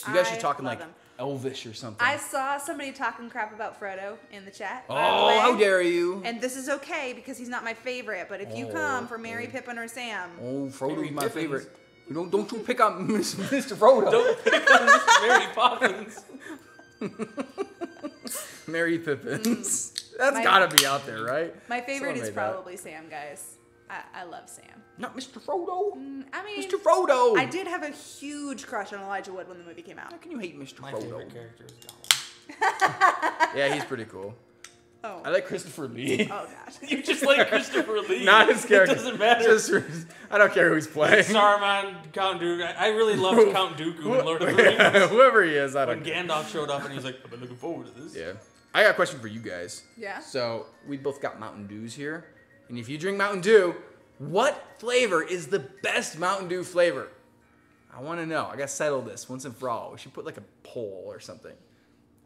You guys should talking love like them. Elvish or something. I saw somebody talking crap about Frodo in the chat. by the Oh, way. how dare you! And this is okay because he's not my favorite. But if you come for Mary, Pippin, or Sam, Oh, Frodo's Mary my Pippins. favorite. Don't you pick on Mr. Frodo. Don't pick on Mr. Mary Poppins. Mary Pippins. That's My- gotta be out there, right? my favorite Someone is made that. probably Sam, guys. I love Sam. Not Mr. Frodo. I mean, Mr. Frodo. I did have a huge crush on Elijah Wood when the movie came out. How can you hate Mr. My Frodo? favorite character is Gollum. Yeah, he's pretty cool. Oh. I like Christopher Lee. Oh God. You just like Christopher Lee. Not his character. It doesn't matter. Just, I don't care who he's playing. Saruman, Count Dooku. I really loved Count Dooku in Lord of the Rings. Yeah, whoever he is, I don't When care. Gandalf showed up and he's like, I've been looking forward to this. Yeah. I got a question for you guys. Yeah. So we both got Mountain Dews here. And if you drink Mountain Dew, what flavor is the best Mountain Dew flavor? I want to know. I got to settle this once and for all. We should put like a poll or something.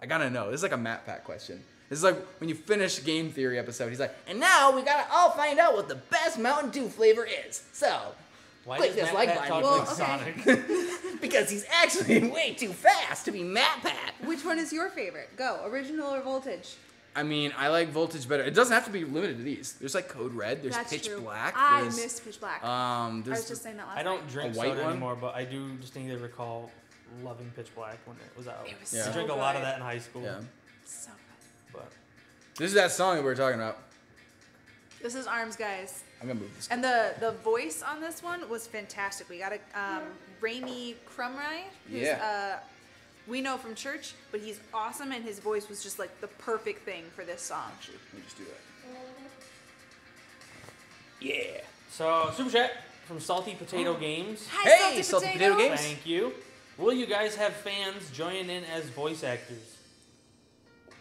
I got to know. This is like a Matt Pat question. This is like when you finish Game Theory episode, he's like, and now we got to all find out what the best Mountain Dew flavor is. So, Why click does this Matt like Pat button. talk Well, like okay. Sonic? because he's actually way too fast to be Matt Pat. Which one is your favorite? Go. Original or Voltage? I mean, I like Voltage better. It doesn't have to be limited to these. There's like Code Red. There's That's Pitch true. Black. I There's, miss Pitch Black. I I was just saying that last I night. don't drink A white soda one? anymore, but I do distinctly recall loving Pitch Black when it was out. It was Yeah. I so drank a lot of good. that in high school. Yeah. So good. But This is that song that we were talking about. This is Arms, guys. I'm gonna move this. And the voice on this one was fantastic. We got a Raimi Crumry, who's Yeah. we know from church, but he's awesome, and his voice was just like the perfect thing for this song. Let me just do that. yeah. So super chat from Salty Potato Games. Hi, Hey, Salty Potato Games. Thank you. Will you guys have fans join in as voice actors?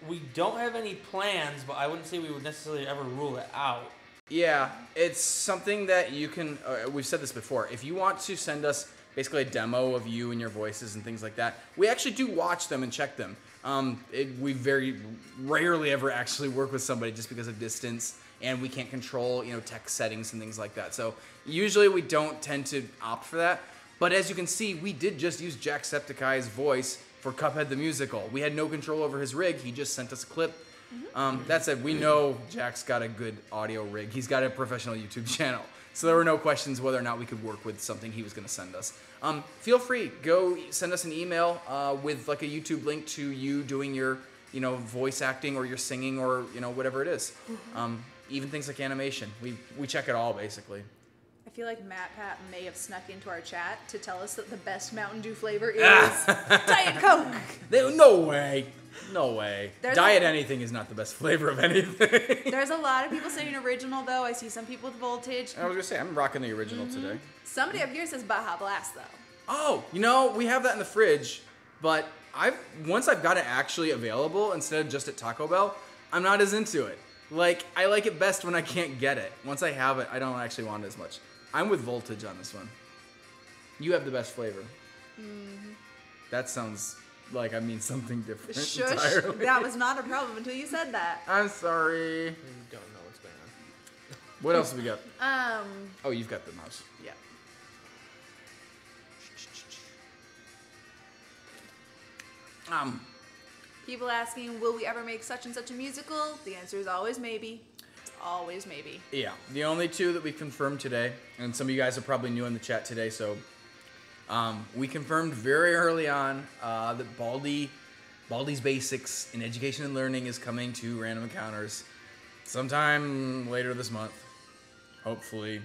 We don't have any plans, but I wouldn't say we would necessarily ever rule it out. Yeah, it's something that you can. We've said this before. If you want to send us basically a demo of you and your voices and things like that, we actually do watch them and check them. We very rarely ever actually work with somebody just because of distance, and we can't control, text settings and things like that. So usually we don't tend to opt for that. But as you can see, we did just use Jacksepticeye's voice for Cuphead the Musical. We had no control over his rig. He just sent us a clip. That said, we know Jack's got a good audio rig. He's got a professional YouTube channel. So there were no questions whether or not we could work with something he was going to send us. Feel free, go send us an email with like a YouTube link to you doing your, voice acting or your singing or, whatever it is. Even things like animation. We check it all basically. I feel like Matt Pat may have snuck into our chat to tell us that the best Mountain Dew flavor is Diet Coke. No way. No way. There's Diet a- anything is not the best flavor of anything. There's a lot of people saying original, though. I see some people with Voltage. I was going to say, I'm rocking the original today. Somebody up here says Baja Blast, though. Oh, we have that in the fridge, but once I've got it actually available instead of just at Taco Bell, I'm not as into it. Like, I like it best when I can't get it. Once I have it, I don't actually want it as much. I'm with Voltage on this one. You have the best flavor. That sounds like I mean something different Shush. entirely. That was not a problem until you said that. I'm sorry. We don't know what's going on. What else have we got? Um, Oh, you've got the mouse. yeah. People asking, will we ever make such and such a musical? The answer is always maybe. Always maybe. Yeah, the only two that we confirmed today, and some of you guys are probably new in the chat today, so we confirmed very early on that Baldi's Basics in Education and Learning is coming to Random Encounters sometime later this month. Hopefully.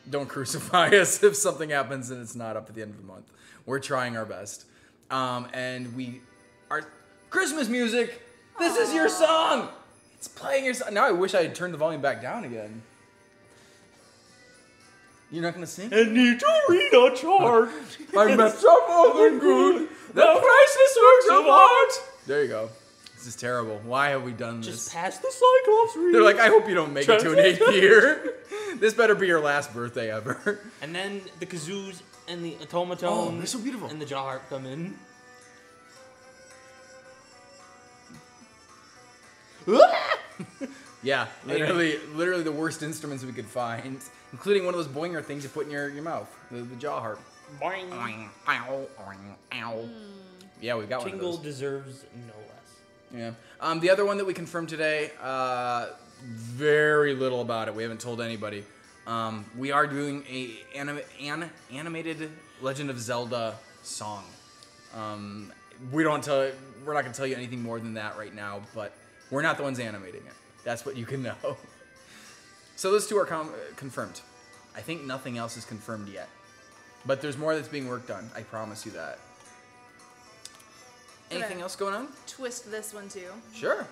Don't crucify us if something happens and it's not up at the end of the month. We're trying our best. And our Christmas music, this is your song! It's playing your song. Now I wish I had turned the volume back down again. You're not gonna sing? I need to read a chart. I messed up all the good, the priceless works of art. There you go. This is terrible. Why have we done Just this? pass the Cyclops read. They're like, I hope you don't make it to an 8th year. This better be your last birthday ever. And then the kazoos and the automaton Oh, they're so beautiful. and the jaw harp come in. Yeah, literally the worst instruments we could find, including one of those boinger things you put in your mouth, the jaw harp. Boing. Yeah, we've got Tingle one of those. deserves no less. Yeah. The other one that we confirmed today, very little about it. We haven't told anybody. We are doing a animated Legend of Zelda song. We're not going to tell you anything more than that right now, but we're not the ones animating it. That's what you can know. So those two are confirmed. I think nothing else is confirmed yet. But there's more that's being worked on. I promise you that. Anything else going on? Twist this one too. Sure.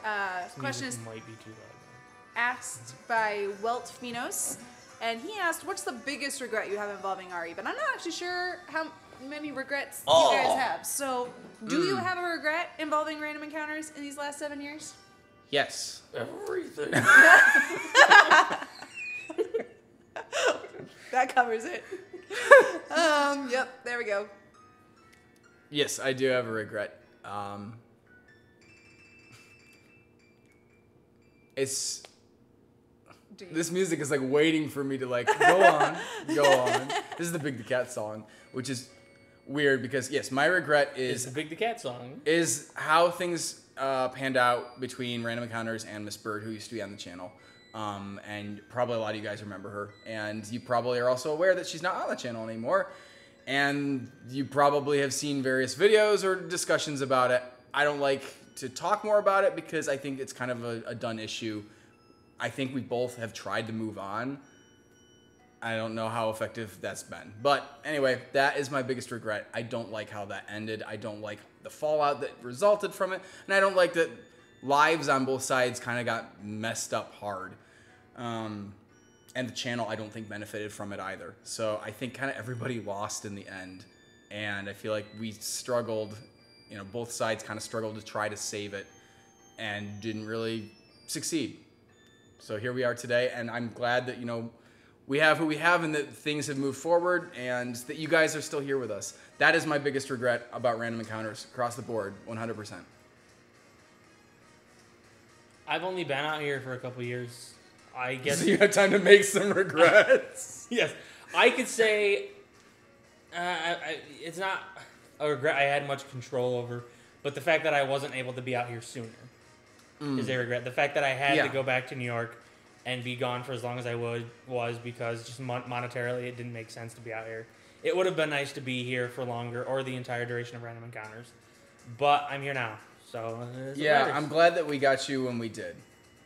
Question is Might be too loud. asked by Welt Finos, and he asked, "What's the biggest regret you have involving Ari?" But I'm not actually sure how many regrets you guys have. So, do you have a regret involving Random Encounters in these last 7 years? Yes. Everything. That covers it. Yep, there we go. Yes, I do have a regret. This music is like waiting for me to like go on. This is the Big the Cat song, which is weird because yes, my regret It's the Big the Cat song. is how things panned out between Random Encounters and Miss Bird, who used to be on the channel. And probably a lot of you guys remember her. And you probably are also aware that she's not on the channel anymore. And you probably have seen various videos or discussions about it. I don't like to talk more about it because I think it's kind of a done issue. I think we both have tried to move on. I don't know how effective that's been. But anyway, that is my biggest regret. I don't like how that ended. I don't like the fallout that resulted from it. And I don't like that lives on both sides kind of got messed up hard. And the channel, I don't think, benefited from it either. So I think kind of everybody lost in the end. And I feel like we struggled, both sides kind of struggled to try to save it and didn't really succeed. So here we are today, and I'm glad that, we have who we have and that things have moved forward and that you guys are still here with us. That is my biggest regret about Random Encounters across the board, 100%. I've only been out here for a couple years. I guess. So you have time to make some regrets. Yes, I could say it's not a regret I had much control over, but the fact that I wasn't able to be out here sooner is a regret. The fact that I had to go back to New York and be gone for as long as I was because just monetarily it didn't make sense to be out here. It would have been nice to be here for longer or the entire duration of Random Encounters, but I'm here now. So yeah, I'm glad that we got you when we did,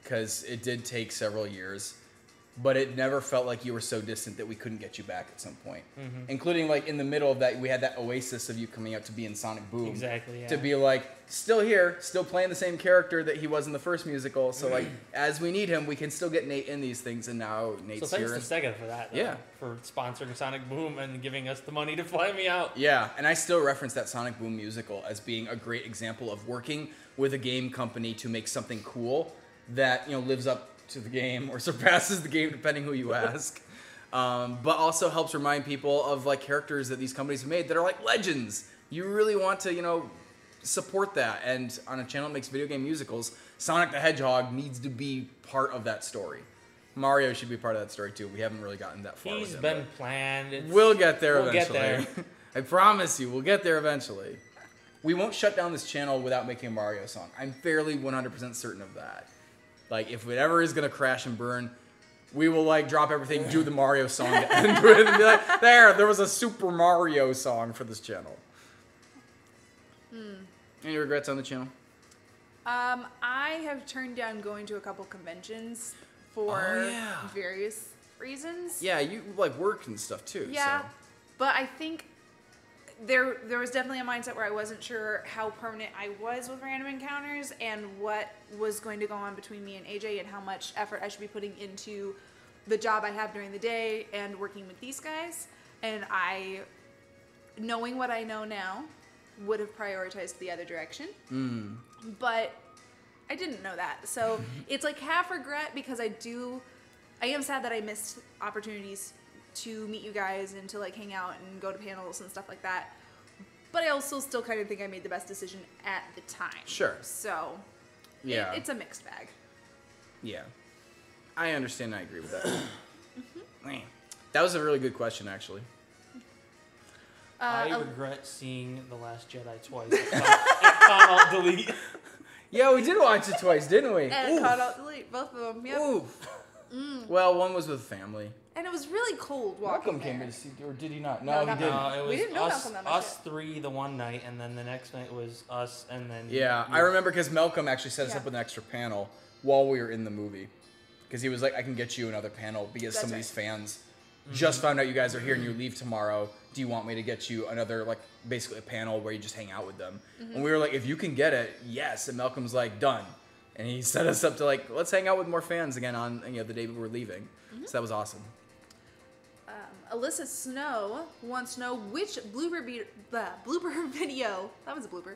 because it did take several years, but it never felt like you were so distant that we couldn't get you back at some point. Mm-hmm. Including like in the middle of that, we had that oasis of you coming up to be in Sonic Boom. Exactly. Yeah. To be like still here, still playing the same character that he was in the first musical. So like as we need him, we can still get Nate in these things, and now Nate's so here. thanks to Sega for that. Yeah. For sponsoring Sonic Boom and giving us the money to fly me out. Yeah, and I still reference that Sonic Boom musical as being a great example of working with a game company to make something cool that lives up to the game or surpasses the game, depending who you ask. But also helps remind people of like characters that these companies have made that are like legends. You really want to support that, and on a channel that makes video game musicals, Sonic the Hedgehog needs to be part of that story. Mario should be part of that story too. We haven't really gotten that far. He's been planned. We'll get there eventually. Get there. I promise you, we'll get there eventually. We won't shut down this channel without making a Mario song. I'm fairly 100% certain of that. Like, if it ever is going to crash and burn, we will, like, drop everything, do the Mario song to end with, and be like, there was a Super Mario song for this channel. Any regrets on the channel? I have turned down going to a couple conventions for various reasons. Yeah, you, like, work and stuff, too. Yeah, so. but I think there was definitely a mindset where I wasn't sure how permanent I was with Random Encounters and what was going to go on between me and AJ and how much effort I should be putting into the job I have during the day and working with these guys. And I, knowing what I know now, would have prioritized the other direction. But I didn't know that. So it's like half regret because I am sad that I missed opportunities to meet you guys and to like hang out and go to panels and stuff like that. But I also still kind of think I made the best decision at the time. Sure. So Yeah. It's a mixed bag. Yeah. I understand. I agree with that. Man. That was a really good question, actually. I regret seeing The Last Jedi twice. Alt delete. Yeah, we did watch it twice, didn't we? And caught out delete, both of them. Yep. Oof. Well, one was with family. And it was really cold walking Malcolm came there. to see, or did he not? No, No, not he didn't. No, it was We didn't know us, Malcolm that much us yet. three the one night, and then the next night was us, and then Yeah, you- I remember because Malcolm actually set us Yeah. up with an extra panel while we were in the movie. Because he was like, I can get you another panel because That's some of right. these fans just found out you guys are here and you leave tomorrow. Do you want me to get you another, like, basically a panel where you just hang out with them? And we were like, if you can get it, yes. And Malcolm's like, done. And he set us up to, like, let's hang out with more fans again on, you know, the day we were leaving. So that was awesome. Alyssa Snow wants to know which blooper video, that was a blooper,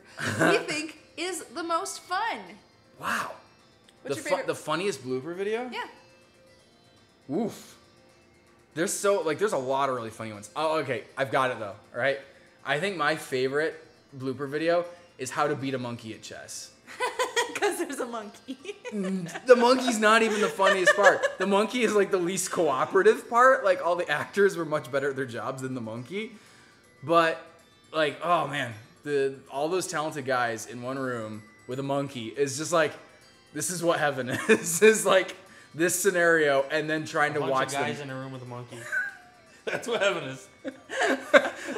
we think is the most fun. Wow. What's your favorite? The funniest blooper video? Yeah. Oof. There's a lot of really funny ones. Oh, okay. I've got it though. All right. I think my favorite blooper video is how to beat a monkey at chess. Because there's a monkey. The monkey's not even the funniest part. The monkey is like the least cooperative part. Like all the actors were much better at their jobs than the monkey. But like, oh man, all those talented guys in one room with a monkey is just like, this is what heaven is. Is like this scenario, and then trying to bunch watch of guys them. in a room with a monkey. That's what heaven is.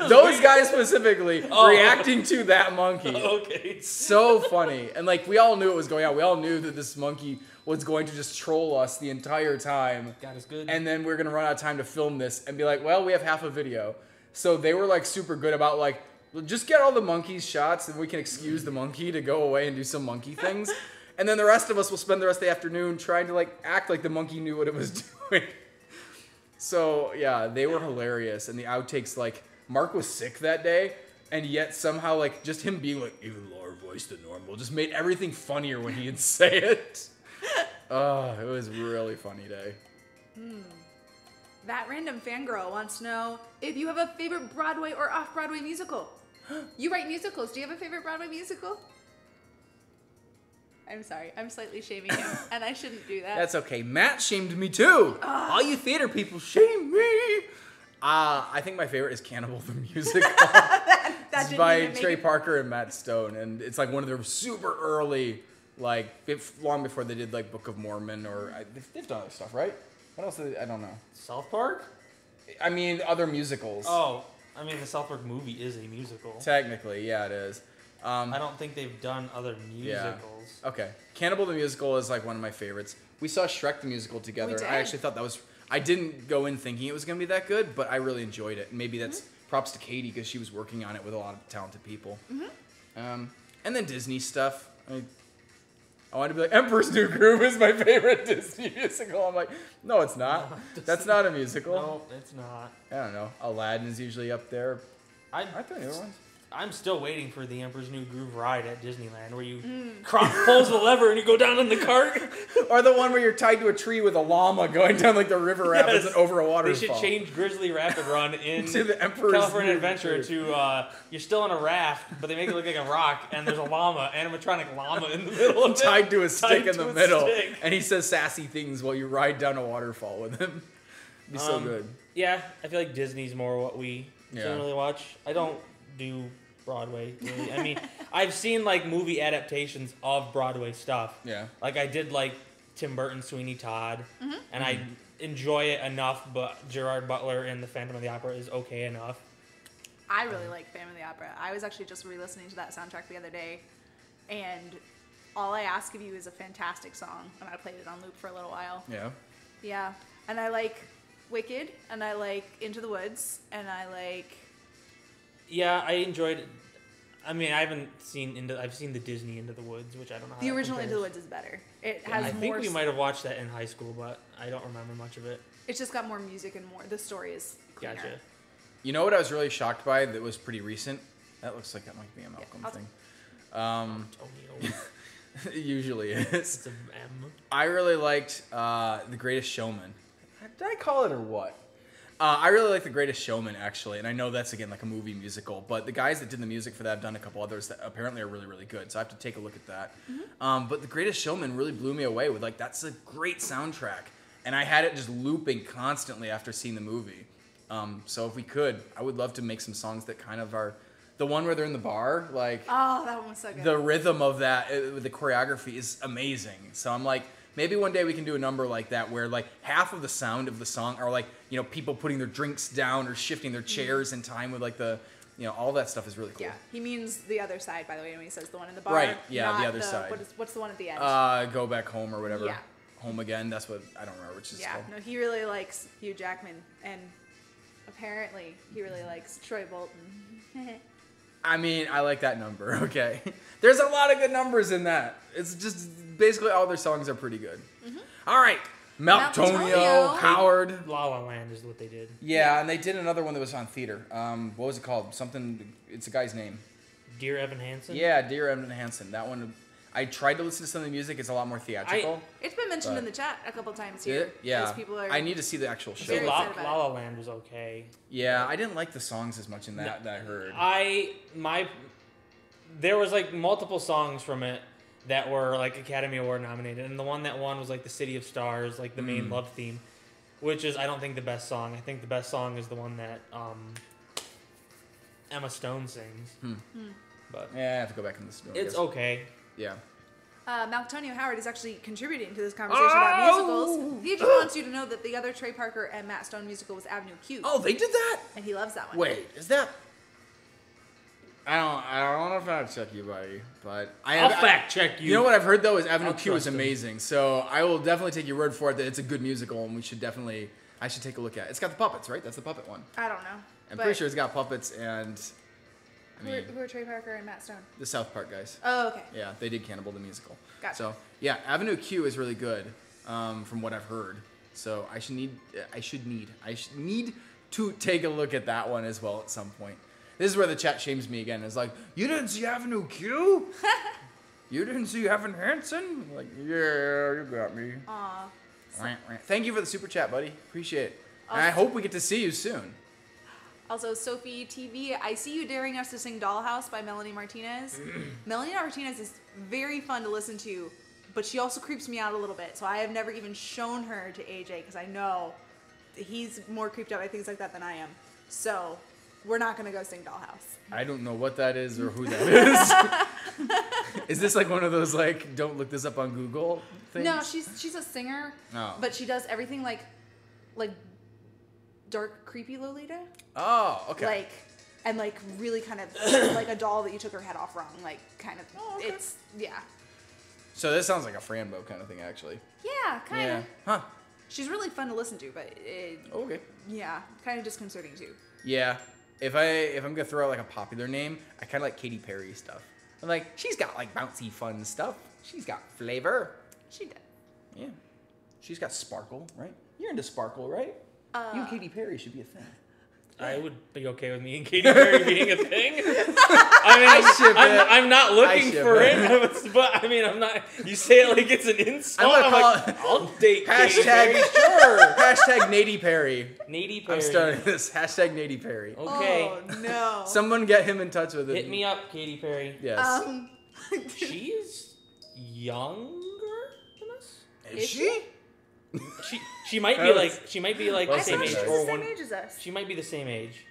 Those guys specifically Oh. reacting to that monkey. Okay. So funny. And like we all knew it was going on. We all knew that this monkey was going to just troll us the entire time. God is good. And then we're gonna run out of time to film this and be like, well, we have half a video. So they were like super good about like, just get all the monkeys shots and we can excuse the monkey to go away and do some monkey things. And then the rest of us will spend the rest of the afternoon trying to like act like the monkey knew what it was doing. So yeah, they were hilarious. And the outtakes, like, Mark was sick that day, and yet somehow like just him being like even lower voice than normal just made everything funnier when he'd say it. Oh, it was a really funny day. That random fangirl wants to know if you have a favorite Broadway or off-Broadway musical. You write musicals. Do you have a favorite Broadway musical? I'm sorry. I'm slightly shaming him, and I shouldn't do that. That's okay. Matt shamed me too. All you theater people shame me. I think my favorite is Cannibal the Musical. that It's didn't by even make Trey it- Parker and Matt Stone, and it's like one of their super early, like long before they did like Book of Mormon or they've done other stuff, right? What else? I don't know. South Park? I mean, other musicals. Oh, I mean the South Park movie is a musical. Technically, yeah, it is. I don't think they've done other musicals. Okay. Cannibal the Musical is like one of my favorites. We saw Shrek the Musical together. We did. I actually thought that was... I didn't go in thinking it was going to be that good, but I really enjoyed it. Maybe that's props to Katie because she was working on it with a lot of talented people. And then Disney stuff. I wanted to be like, Emperor's New Groove is my favorite Disney musical. I'm like, no, it's not. That's not a musical. No, it's not. I don't know. Aladdin is usually up there. I I thought the other ones. I'm still waiting for the Emperor's New Groove ride at Disneyland, where you pulls the lever and you go down in the cart. Or the one where you're tied to a tree with a llama going down like the river rapids and over a They waterfall. should change Grizzly Rapid Run in To the Emperor's California New Adventure Groove. to you're still on a raft, but they make it look like a rock, and there's a llama, animatronic llama in the middle of it. Tied to a stick in to the a middle, stick. and he says sassy things while you ride down a waterfall with him. It'd be so good. Yeah, I feel like Disney's more what we Yeah. generally watch. I don't do Broadway, really. I mean, I've seen like movie adaptations of Broadway stuff. Yeah. Like I did like Tim Burton's Sweeney Todd, and I enjoy it enough, but Gerard Butler in The Phantom of the Opera is okay enough. I really like Phantom of the Opera. I was actually just re-listening to that soundtrack the other day, and All I Ask of You is a fantastic song, and I played it on loop for a little while. Yeah. Yeah, and I like Wicked, and I like Into the Woods, and I like... Yeah, I enjoyed it. I mean, I've seen the Disney Into the Woods, which I don't know how The that original Into the compares. Woods is better. It has I more... think we might have watched that in high school, but I don't remember much of it. It's just got more music and more... The story is cleaner. Gotcha. You know what I was really shocked by that was pretty recent? That looks like that might be a Malcolm I'll- thing. Tonio. It usually is. It's an M. I really liked The Greatest Showman. Did I call it or what? I really like The Greatest Showman, actually, and I know that's, again, like a movie musical, but the guys that did the music for that have done a couple others that apparently are really, really good, so I have to take a look at that. But The Greatest Showman really blew me away with, like, that's a great soundtrack, and I had it just looping constantly after seeing the movie. So if we could, I would love to make some songs that kind of are... The one where they're in the bar, like... Oh, that one was so good. The rhythm of that, with the choreography is amazing. So I'm like... Maybe one day we can do a number like that where like half of the sound of the song are like, you know, people putting their drinks down or shifting their chairs in time with like the, you know, all that stuff is really cool. Yeah, he means the other side, by the way, when he says the one in the bar. Right, yeah, not the other side. What's the one at the end? Go Back Home or whatever. Yeah. Home Again, that's what, I don't remember which is yeah, called. no, he really likes Hugh Jackman, and apparently he really likes Troy Bolton. I mean, I like that number, okay. There's a lot of good numbers in that. It's just, basically all their songs are pretty good. All right, Maltonio, Maltonio. Howard. La La Land is what they did. Yeah, and they did another one that was on theater. What was it called? Something, it's a guy's name. Dear Evan Hansen. Yeah, Dear Evan Hansen. That one, I tried to listen to some of the music. It's a lot more theatrical. It's been mentioned But- in the chat a couple times Did here. it? Yeah. because people are. I need to see the actual show. Very La, excited about La La Land was okay. Yeah, I didn't like the songs as much in that I heard. There was like multiple songs from it that were like Academy Award nominated, and the one that won was like the City of Stars, like the main love theme, which is I don't think the best song. I think the best song is the one that Emma Stone sings. But Yeah, I have to go back and listen to it. I it's guess. okay. Yeah. Maltonio Howard is actually contributing to this conversation about musicals. He just wants you to know that the other Trey Parker and Matt Stone musical was Avenue Q, Oh, they did that? and he loves that one. Wait, is that? I don't know if I'll check you, buddy, but I'll fact check you. You know what I've heard though is Avenue I'll Q is trust him. amazing. So I will definitely take your word for it that it's a good musical, and I should take a look at it. It's got the puppets, right? That's the puppet one. I don't know. I'm but pretty sure it's got puppets and Who are Trey Parker and Matt Stone? the South Park guys. Oh, okay. Yeah, they did Cannibal the musical. Gotcha. So yeah, Avenue Q is really good, from what I've heard. So I should need to take a look at that one as well at some point. This is where the chat shames me again. It's like, you didn't see Avenue Q? You didn't see Evan Hansen? I'm like, yeah, you got me. Aw. Thank you for the super chat, buddy. Appreciate it. And I hope we get to see you soon. Also, Sophie TV, I see you daring us to sing Dollhouse by Melanie Martinez. Melanie Martinez is very fun to listen to, but she also creeps me out a little bit. So I have never even shown her to AJ because I know he's more creeped out by things like that than I am. So we're not going to go sing Dollhouse. I don't know what that is or who that is. Is this like one of those like don't look this up on Google things? No, she's a singer, Oh. but she does everything like dark, creepy Lolita. Oh, okay. Like, and like really kind of like a doll that you took her head off wrong. Like, kind of, okay. it's, yeah. So this sounds like a Franbo kind of thing, actually. Yeah, kind of. Huh. She's really fun to listen to, but Okay. yeah, kind of disconcerting too. Yeah. If I'm gonna throw out like a popular name, I kind of like Katy Perry stuff. I'm like, she's got like bouncy, fun stuff. She's got flavor. She did. Yeah. She's got sparkle, right? You're into sparkle, right? You and Katy Perry should be a thing. I would be okay with me and Katy Perry being a thing. I ship mean, it. I'm not looking ship for it. it, but I mean, I'm not. You say it like it's an insult. I'm I'm gonna like, I'll date Katy Perry. Hashtag sure. Hashtag Nady Perry. Nady Perry. I'm starting this. Hashtag Nady Perry. Okay, Oh no. Someone get him in touch with it. hit me up, Katy Perry. Yes. She's younger than us. Is she? She might be like Well, the same thought age she was or the same one. age as us. She might be the same age.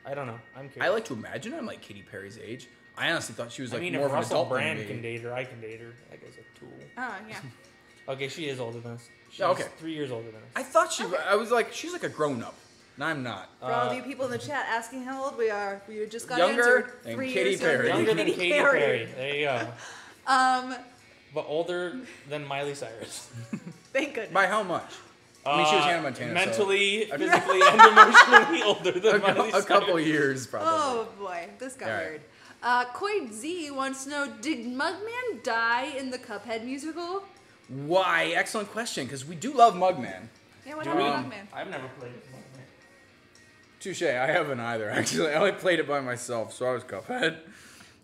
I don't know. I'm curious. I like to imagine I'm like Katy Perry's age. I honestly thought she was like I mean, more if of an Russell adult than Brand me. can date her, I can date her. That guy's a tool. Oh yeah. Okay, she is older than us. She's Yeah, okay. 3 years older than us. I thought she. I was like, she's like a grown up. No, I'm not. For all of you people in the chat asking how old we are, we just got Younger answered. than 3 Katy years Perry. Younger than Katy Perry. There you go. But older than Miley Cyrus. Thank goodness. By how much? I mean, she was Hannah Montana. Mentally, physically, and emotionally older than Miley a Cyrus. couple years probably. Oh boy, this got All right. weird. Coyd Z wants to know: did Mugman die in the Cuphead musical? Why? Excellent question. Because we do love Mugman. Yeah, what Do happened we? to Mugman? I've never played it. Touche. I haven't either. Actually, I only played it by myself, so I was Cuphead.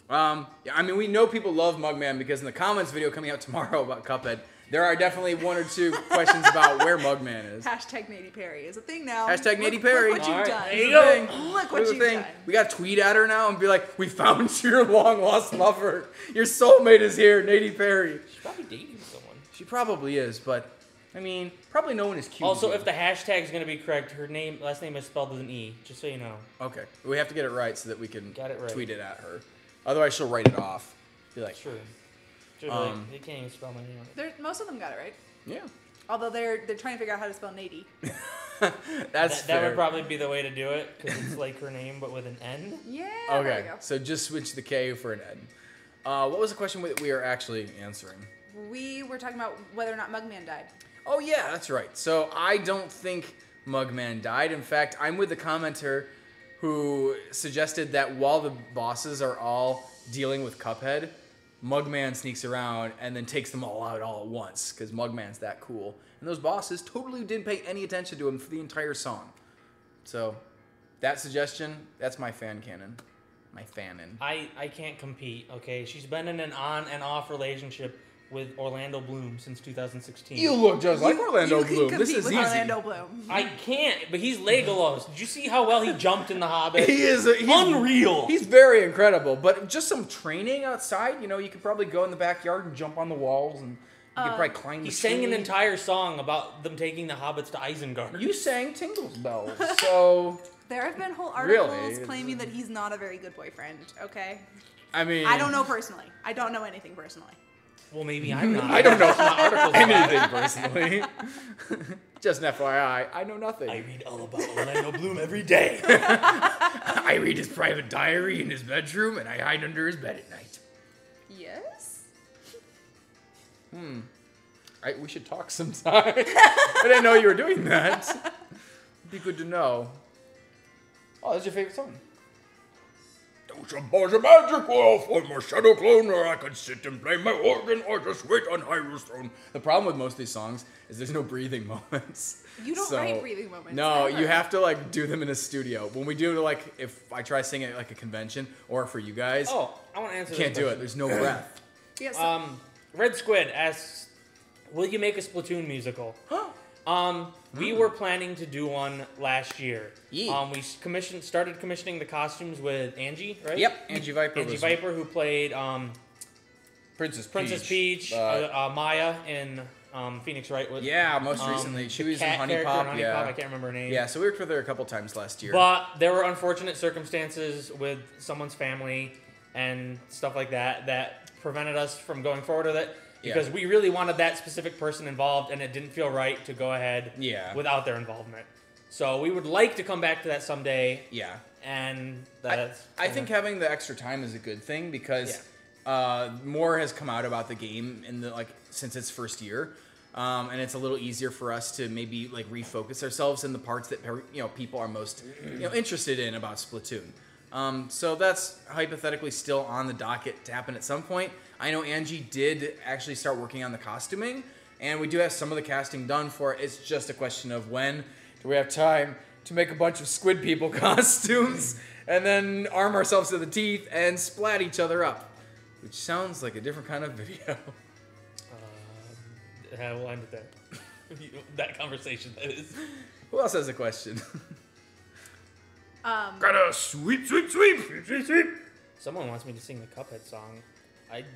Yeah, I mean, we know people love Mugman because in the comments video coming out tomorrow about Cuphead, There are definitely one or two questions about where Mugman is. Hashtag Nady Perry is a thing now. Hashtag Nady Perry. Look what All you've right, done. there you Here's the go. thing. Look what Here's the you've thing. done. We got to tweet at her now and be like, we found your long lost lover. Your soulmate is here, Nady Perry. She's probably dating someone. She probably is, but I mean, probably no one is cute. Also, as if the hashtag is gonna be correct, her last name is spelled with an E. Just so you know. okay, we have to get it right so that we can Got it right. tweet it at her. Otherwise, she'll write it off. Be like, True. They can't even spell my name. Most of them got it right. yeah, Although they're trying to figure out how to spell Nady. that's That fair. would probably be the way to do it because it's like her name but with an N. Yeah. There we Okay, go. so just switch the K for an N. What was the question we are actually answering? We were talking about whether or not Mugman died. Oh yeah, that's right. So I don't think Mugman died. In fact, I'm with the commenter who suggested that while the bosses are all dealing with Cuphead, Mugman sneaks around and then takes them all out all at once because Mugman's that cool. And those bosses totally didn't pay any attention to him for the entire song. So that suggestion, that's my fan canon. My fanon. I can't compete. Okay, she's been in an on and off relationship with Orlando Bloom since 2016. You look just like Orlando you can Bloom. This compete is with easy. Orlando Bloom. I can't, but he's Legolas. Did you see how well he jumped in The Hobbit? He is he's unreal. He's very incredible, but just some training outside, you know, you could probably go in the backyard and jump on the walls, and you could probably climb the He sang an tree. entire song about them taking the hobbits to Isengard. You sang Tingle's Bells, so There have been whole articles Really? claiming that he's not a very good boyfriend. Okay. I mean, I don't know personally. I don't know anything personally. Well, maybe I'm not. I don't know articles about it. anything personally. Just an FYI, I know nothing. I read all about Orlando Bloom every day. I read his private diary in his bedroom, and I hide under his bed at night. Yes. We should talk sometime. I didn't know you were doing that. It'd be good to know. Oh, that's your favorite song. Some bars of magic will find my shadow clone, or I can sit and play my organ, or just wait on Hyrule's throne. The problem with most of these songs is there's no breathing moments. You don't write breathing moments. No, ever. you have to like do them in a studio. When we do like, if I try singing at like a convention or for you guys, Oh, I want to answer. can't this do it. question. There's no breath. Yes. Red Squid asks, "Will you make a Splatoon musical?" We were planning to do one last year. Yeah. We started commissioning the costumes with Angie, right? Yep, Angie Viper. Angie was Viper, who played Princess Peach, Maya in Phoenix Wright. With, yeah, most recently she the was in cat Honey character Pop. Honey Yeah, Pop, I can't remember her name. yeah. So we worked with her a couple times last year. But there were unfortunate circumstances with someone's family and stuff like that prevented us from going forward with it because we really wanted that specific person involved and it didn't feel right to go ahead without their involvement. So we would like to come back to that someday. Yeah. And I think having the extra time is a good thing because more has come out about the game in the since its first year. And it's a little easier for us to maybe refocus ourselves in the parts that people are most interested in about Splatoon. So that's hypothetically still on the docket to happen at some point. I know Angie did actually start working on the costuming, and we do have some of the casting done for it. It's just a question of when do we have time to make a bunch of squid people costumes and then arm ourselves to the teeth and splat each other up, which sounds like a different kind of video. We'll end it there. That conversation, that is. Who else has a question? Got a sweep. Someone wants me to sing the Cuphead song.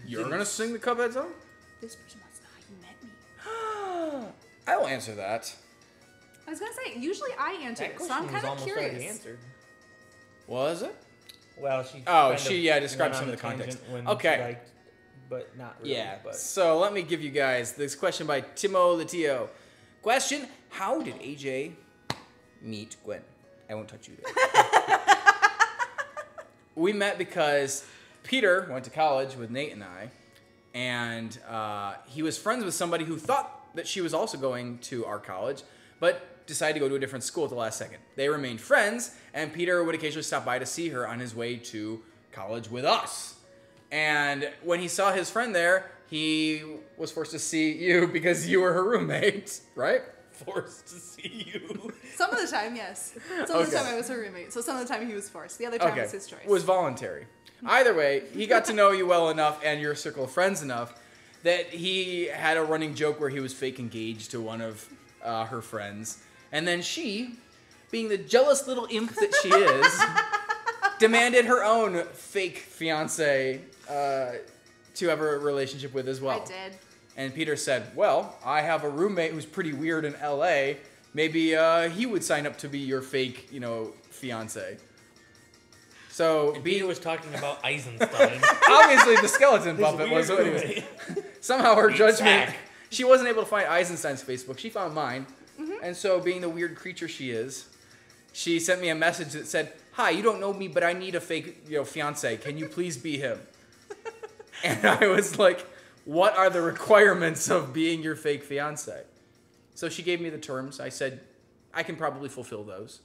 You're gonna sing the Cuphead song? This person wants to know how you met me. I will answer that. I was gonna say, usually I answer That it, so I'm question was kind of almost already curious. answered. Was it? Well, she. Oh, kind she of described went some on of the a tangent context. when Okay. she liked, but not really. Yeah. But So let me give you guys this question by Timo Latio. Question: how did AJ meet Gwen? I won't touch you there. We met because Peter went to college with Nate and I, and he was friends with somebody who thought that she was also going to our college, but decided to go to a different school at the last second. They remained friends, and Peter would occasionally stop by to see her on his way to college with us. And when he saw his friend there, he was forced to see you because you were her roommate, right? forced to see you. Some of the time, yes. Some of the Okay. time I was her roommate, so some of the time he was forced. The other time was his choice. Was voluntary. Either way, he got to know you well enough and your circle of friends enough that he had a running joke where he was fake engaged to one of her friends. And then she, being the jealous little imp that she is, demanded her own fake fiance to have a relationship with as well. I did. And Peter said, well, I have a roommate who's pretty weird in LA. Maybe he would sign up to be your fake, fiance. So Peter was talking about Eisenstein. obviously the skeleton This puppet was weird what he was. roommate. Somehow her judgment, Zach. she wasn't able to find Eisenstein's Facebook. She found mine. Mm-hmm. And so being the weird creature she is, she sent me a message that said, hi, you don't know me, but I need a fake fiance. Can you please be him? And I was like, what are the requirements of being your fake fiance? So she gave me the terms. I said, I can probably fulfill those.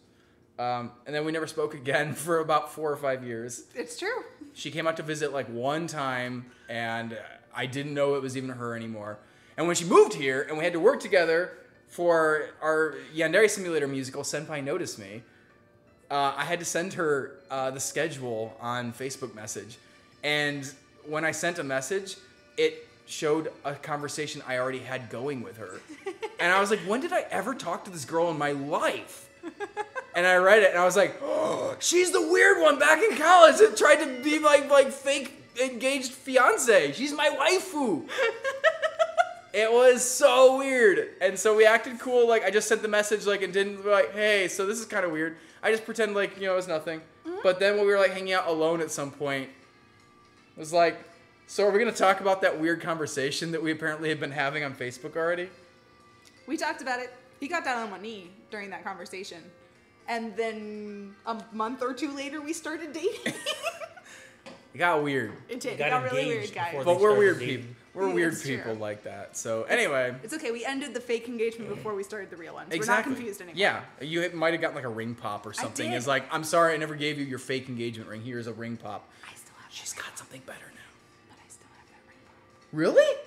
And then we never spoke again for about 4 or 5 years. It's true. She came out to visit like one time, and I didn't know it was even her anymore. And when she moved here, and we had to work together for our Yandere Simulator musical, Senpai Notice Me, I had to send her the schedule on Facebook Message. And when I sent a message, it showed a conversation I already had going with her. And I was like, when did I ever talk to this girl in my life? And I read it, and I was like, oh, she's the weird one back in college that tried to be like fake engaged fiance. She's my waifu. It was so weird. And so we acted cool. Like, I just sent the message, like, and didn't, like, hey, so this is kind of weird. I just pretend like, it was nothing. But then when we were, like, hanging out alone at some point, it was like, so are we going to talk about that weird conversation that we apparently had been having on Facebook already? We talked about it. He got down on one knee during that conversation. And then a month or two later, we started dating. It got weird. It did. It Got got really weird, engaged guys. before But they we're started weird dating. people. We're weird It's true. people like that. So anyway. It's okay. We ended the fake engagement before we started the real ones. Exactly. We're not confused anymore. Yeah, you might have gotten like a ring pop or something. did. It's like, I'm sorry, I never gave you your fake engagement ring. Here's a ring pop. I still have She's got something better now. but I still have that ring pop. Really?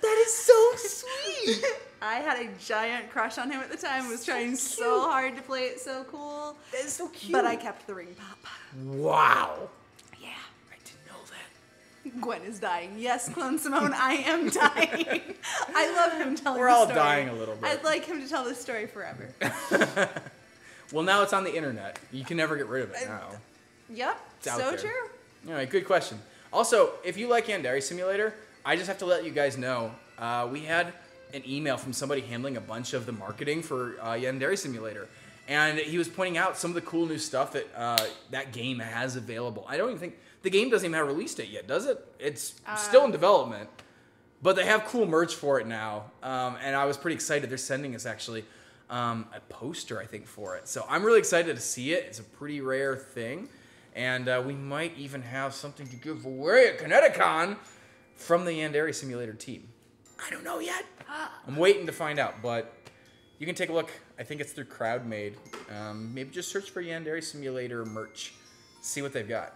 That is so sweet. I had a giant crush on him at the time. Was trying so hard to play it so cool. That is so cute. But I kept the ring pop. Wow. Yeah. I didn't know that. Gwen is dying. Yes, Clone Simone, I am dying. I love him telling We're the all story. dying a little bit. I'd like him to tell this story forever. Well, now it's on the internet. You can never get rid of it now. Yep, It's out so there. true. All right, good question. Also, if you like Yandere Simulator, I just have to let you guys know, we had an email from somebody handling a bunch of the marketing for Yandere Simulator. And he was pointing out some of the cool new stuff that that game has available. I don't even think, the game doesn't even have a release date yet, does it? It's still in development. But they have cool merch for it now. And I was pretty excited. They're sending us actually a poster, I think, for it. So I'm really excited to see it. It's a pretty rare thing. And we might even have something to give away at Kineticon from the Yandere Simulator team. I don't know yet. I'm waiting to find out, but you can take a look. I think it's through CrowdMade. Maybe just search for Yandere Simulator merch. See what they've got.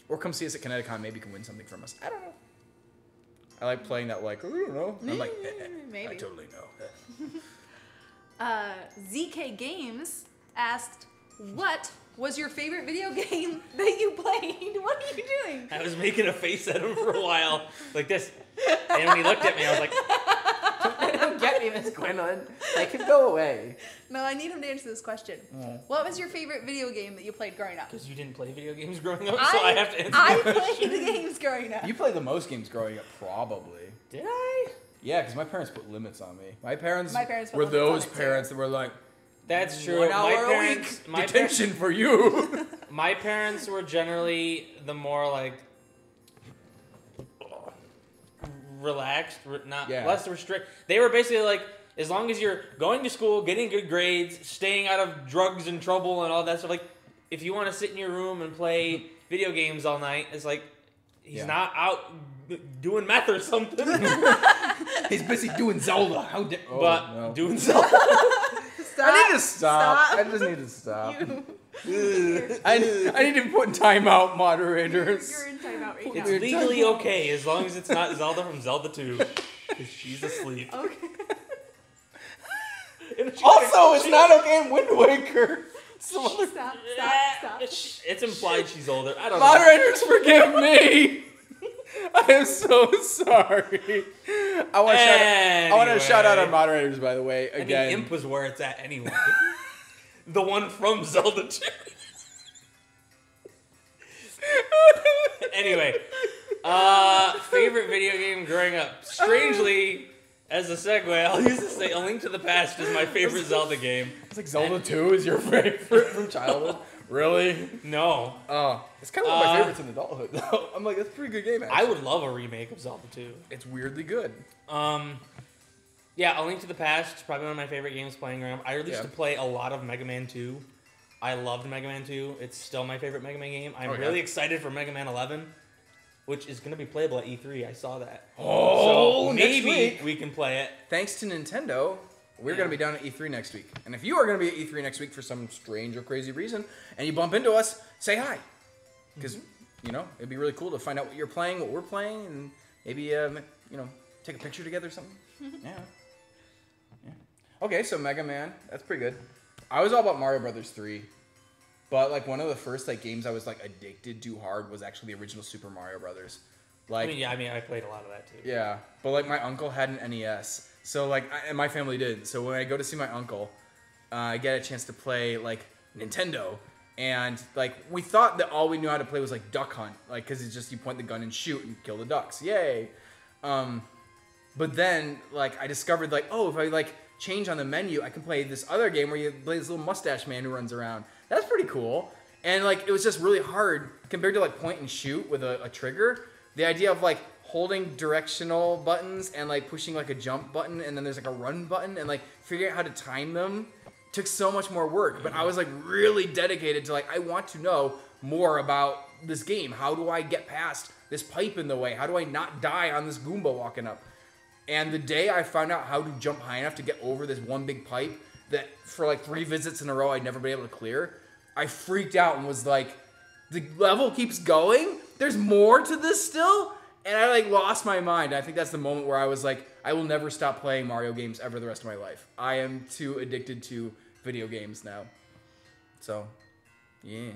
Or come see us at Kineticon. Maybe you can win something from us. I don't know. I like playing that like, I don't know. I'm like, Maybe. I totally know. ZK Games asked, what was your favorite video game that you played? What are you doing? I was making a face at him for a while, like this. And when he looked at me, I was like, Don't get me, Miss Gwendolyn. I can go away. No, I need him to answer this question. What was your favorite video game that you played growing up? because you didn't play video games growing up, so I have to answer I the question. played games growing up. You played the most games growing up, probably. Did I? Yeah, because my parents put limits on me. My parents My parents put were limits on those it, too. parents that were like, That's true. 1 hour My a parents, week, my detention for you. My parents were generally the more like relaxed, less restrict. They were basically like, as long as you're going to school, getting good grades, staying out of drugs and trouble and all that stuff. Like, if you want to sit in your room and play video games all night, it's like he's not out doing meth or something. He's busy doing Zelda. How dare? Oh, but no. doing Zelda. Stop. I need to stop. I just need to stop. I need to put timeout, moderators. You're in timeout right It's now. legally okay as long as it's not Zelda from Zelda 2. Because she's asleep. Okay. Also, it's not okay in Wind Waker. Stop. It's implied she's older. I don't know. Moderators, forgive me. I am so sorry. I want to shout out our moderators, by the way. I mean, Again, Imp was where it's at anyway. The one from Zelda 2. Anyway, favorite video game growing up. Strangely, as a segue, I'll use to say A Link to the Past is my favorite Zelda game. it's like Zelda 2 is your favorite from childhood. Really? No. Oh, it's kind of one of my favorites in adulthood, though. I'm like, that's a pretty good game, actually. I would love a remake of Zelda 2. It's weirdly good. Yeah, A Link to the Past is probably one of my favorite games playing around. I used to play a lot of Mega Man 2. I loved Mega Man 2. It's still my favorite Mega Man game. I'm really excited for Mega Man 11, which is going to be playable at E3. I saw that. Oh, so next maybe week. we can play it. Thanks to Nintendo, we're going to be down at E3 next week. And if you are going to be at E3 next week for some strange or crazy reason, and you bump into us, say hi. Because, you know, it'd be really cool to find out what you're playing, what we're playing, and maybe, you know, take a picture together or something. Yeah. Okay, so Mega Man, that's pretty good. I was all about Mario Brothers 3. But, like, one of the first, like, games I was, like, addicted to hard was actually the original Super Mario Brothers. Like, I mean, I played a lot of that too. yeah, but like my uncle had an NES, so like, and my family did. So when I go to see my uncle, I get a chance to play like Nintendo, and like we thought that all we knew how to play was like Duck Hunt, like because it's just you point the gun and shoot and kill the ducks, yay. But then like I discovered like, oh, if I like change on the menu, I can play this other game where you play this little mustache man who runs around. That's pretty cool. And like it was just really hard compared to like point and shoot with a trigger. The idea of like holding directional buttons and like pushing like a jump button and then there's like a run button and like figuring out how to time them took so much more work. But I was like really dedicated to like, I want to know more about this game. How do I get past this pipe in the way? How do I not die on this Goomba walking up? And the day I found out how to jump high enough to get over this one big pipe that for like 3 visits in a row I'd never been able to clear, I freaked out and was like, the level keeps going? There's more to this still? And I like lost my mind. I think that's the moment where I was like, I will never stop playing Mario games ever the rest of my life. I am too addicted to video games now. So, yeah.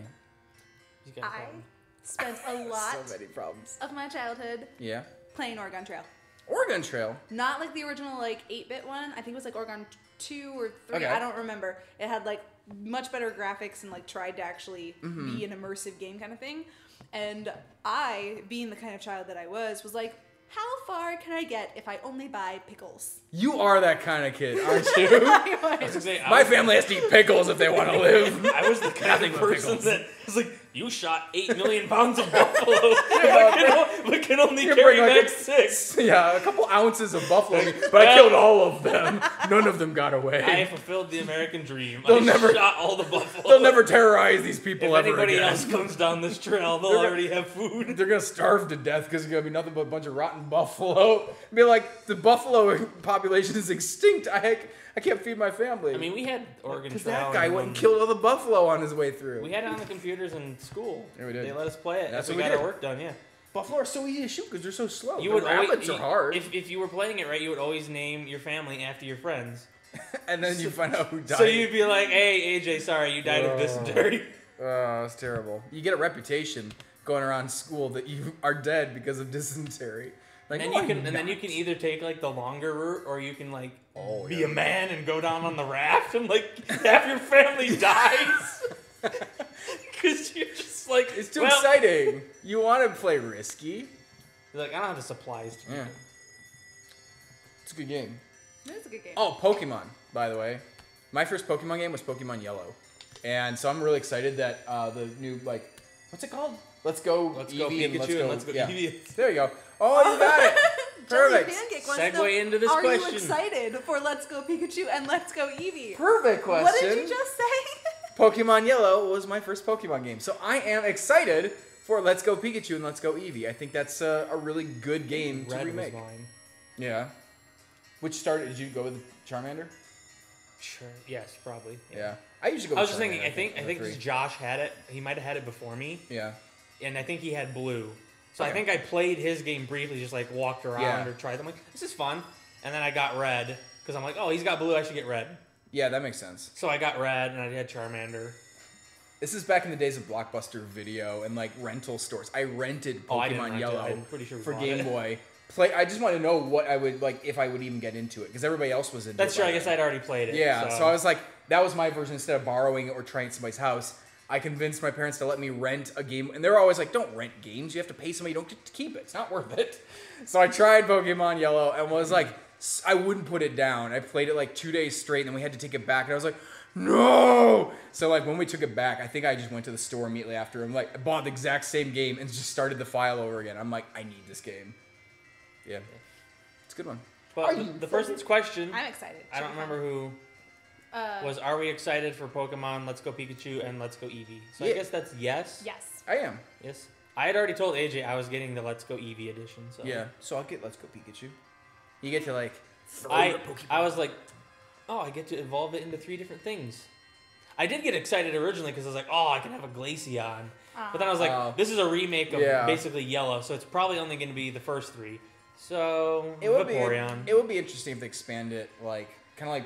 He's got a I problem. spent a lot So many problems. of my childhood Yeah. playing Oregon Trail. Oregon Trail. Not like the original like 8-bit one. I think it was like Oregon 2 or 3. Okay. I don't remember. It had like much better graphics and like tried to actually be an immersive game kind of thing. And I, being the kind of child that I was like, how far can I get if I only buy pickles? You are that kind of kid, aren't you? I I was was. gonna say, My family has to eat pickles if they want to live. I was the kind Nothing of but person pickles. that was like, you shot 8 million pounds of buffalo, but can only You carry bring, like, back 6. Yeah, a couple ounces of buffalo meat, but I killed all of them. None of them got away. I fulfilled the American dream. They'll I never- shot all the buffalo. They'll never terrorize these people If ever anybody again. else comes down this trail, they'll They're already have food. They're gonna starve to death because it's gonna be nothing but a bunch of rotten buffalo. Be like, the buffalo population is extinct. I can't feed my family. I mean, we had Oregon because Trail. that guy went and killed all the buffalo on his way through. We had it on the computers in school. Yeah, we did. They let us play it. That's we what we got did. our work done. Yeah. Buffalo are so easy to shoot because they're so slow. You The would rabbits always, are hard. If you were playing it right, you would always name your family after your friends. And then you find out who died. So you'd be like, "Hey, AJ, sorry, you died of dysentery." Oh, that's terrible. You get a reputation going around school that you are dead because of dysentery. Like, And no, then you I'm can, and then not. you can either take like the longer route, or you can like Oh, be yeah. a man and go down on the raft, and like half your family dies because you're just like It's too well, exciting. You want to play risky. You're like, I don't have the supplies. To Yeah. It's a good game. That's a good game. Oh, Pokemon, by the way. My first Pokemon game was Pokemon Yellow. And so I'm really excited that the new, like, what's it called? Let's go Let's Eevee go Pikachu and let's go yeah. Eevee. There you go. Oh, you got it. Jelly Perfect. Pancake wants Segue to know, into this are question. you excited for Let's Go Pikachu and Let's Go Eevee? Perfect question. What did you just say? Pokemon Yellow was my first Pokemon game. So I am excited for Let's Go Pikachu and Let's Go Eevee. I think that's a really good game to Red remake. was mine. Yeah. Which started, did you go with Charmander? Sure. Yes, probably. Yeah. I usually go I with was just thinking. Charmander, I think of the three. Josh had it. He might have had it before me, Yeah. and I think he had blue. So I Okay. think I played his game briefly, just like walked around Yeah. or tried them. Like, this is fun. And then I got red because I'm like, oh, he's got blue. I should get red. Yeah, that makes sense. So I got red, and I had Charmander. This is back in the days of Blockbuster Video and like rental stores. I rented Oh, I didn't Pokemon rent it. Yellow I'm pretty sure we for bought Game it. Boy. I just want to know what I would like if I would even get into it because everybody else was into it. That's true. by I guess then. I'd already played it. Yeah, so I was like, that was my version. Instead of borrowing it or trying at somebody's house, I convinced my parents to let me rent a game. And they're always like, don't rent games. You have to pay somebody. You don't get to keep it. It's not worth it. So I tried Pokemon Yellow and was like, I wouldn't put it down. I played it like 2 days straight and then we had to take it back. And I was like, no! So like when we took it back, I think I just went to the store immediately after and like bought the exact same game and just started the file over again. I'm like, I need this game. Yeah. It's a good one. But the person's question, I'm excited. I don't remember who was. Are we excited for Pokemon Let's Go Pikachu and Let's Go Eevee? So I Yeah. guess that's yes. Yes. I am. Yes. I had already told AJ I was getting the Let's Go Eevee edition. So Yeah. So I'll get Let's Go Pikachu. You get to like throw I your Pokemon. I was like, oh, I get to evolve it into 3 different things. I did get excited originally because I was like, oh, I can have a Glaceon. But then I was like, Oh. this is a remake of Yeah. basically Yellow, so it's probably only going to be the first 3. So It would Vaporeon. be. It would be interesting if they expand it, like kind of like.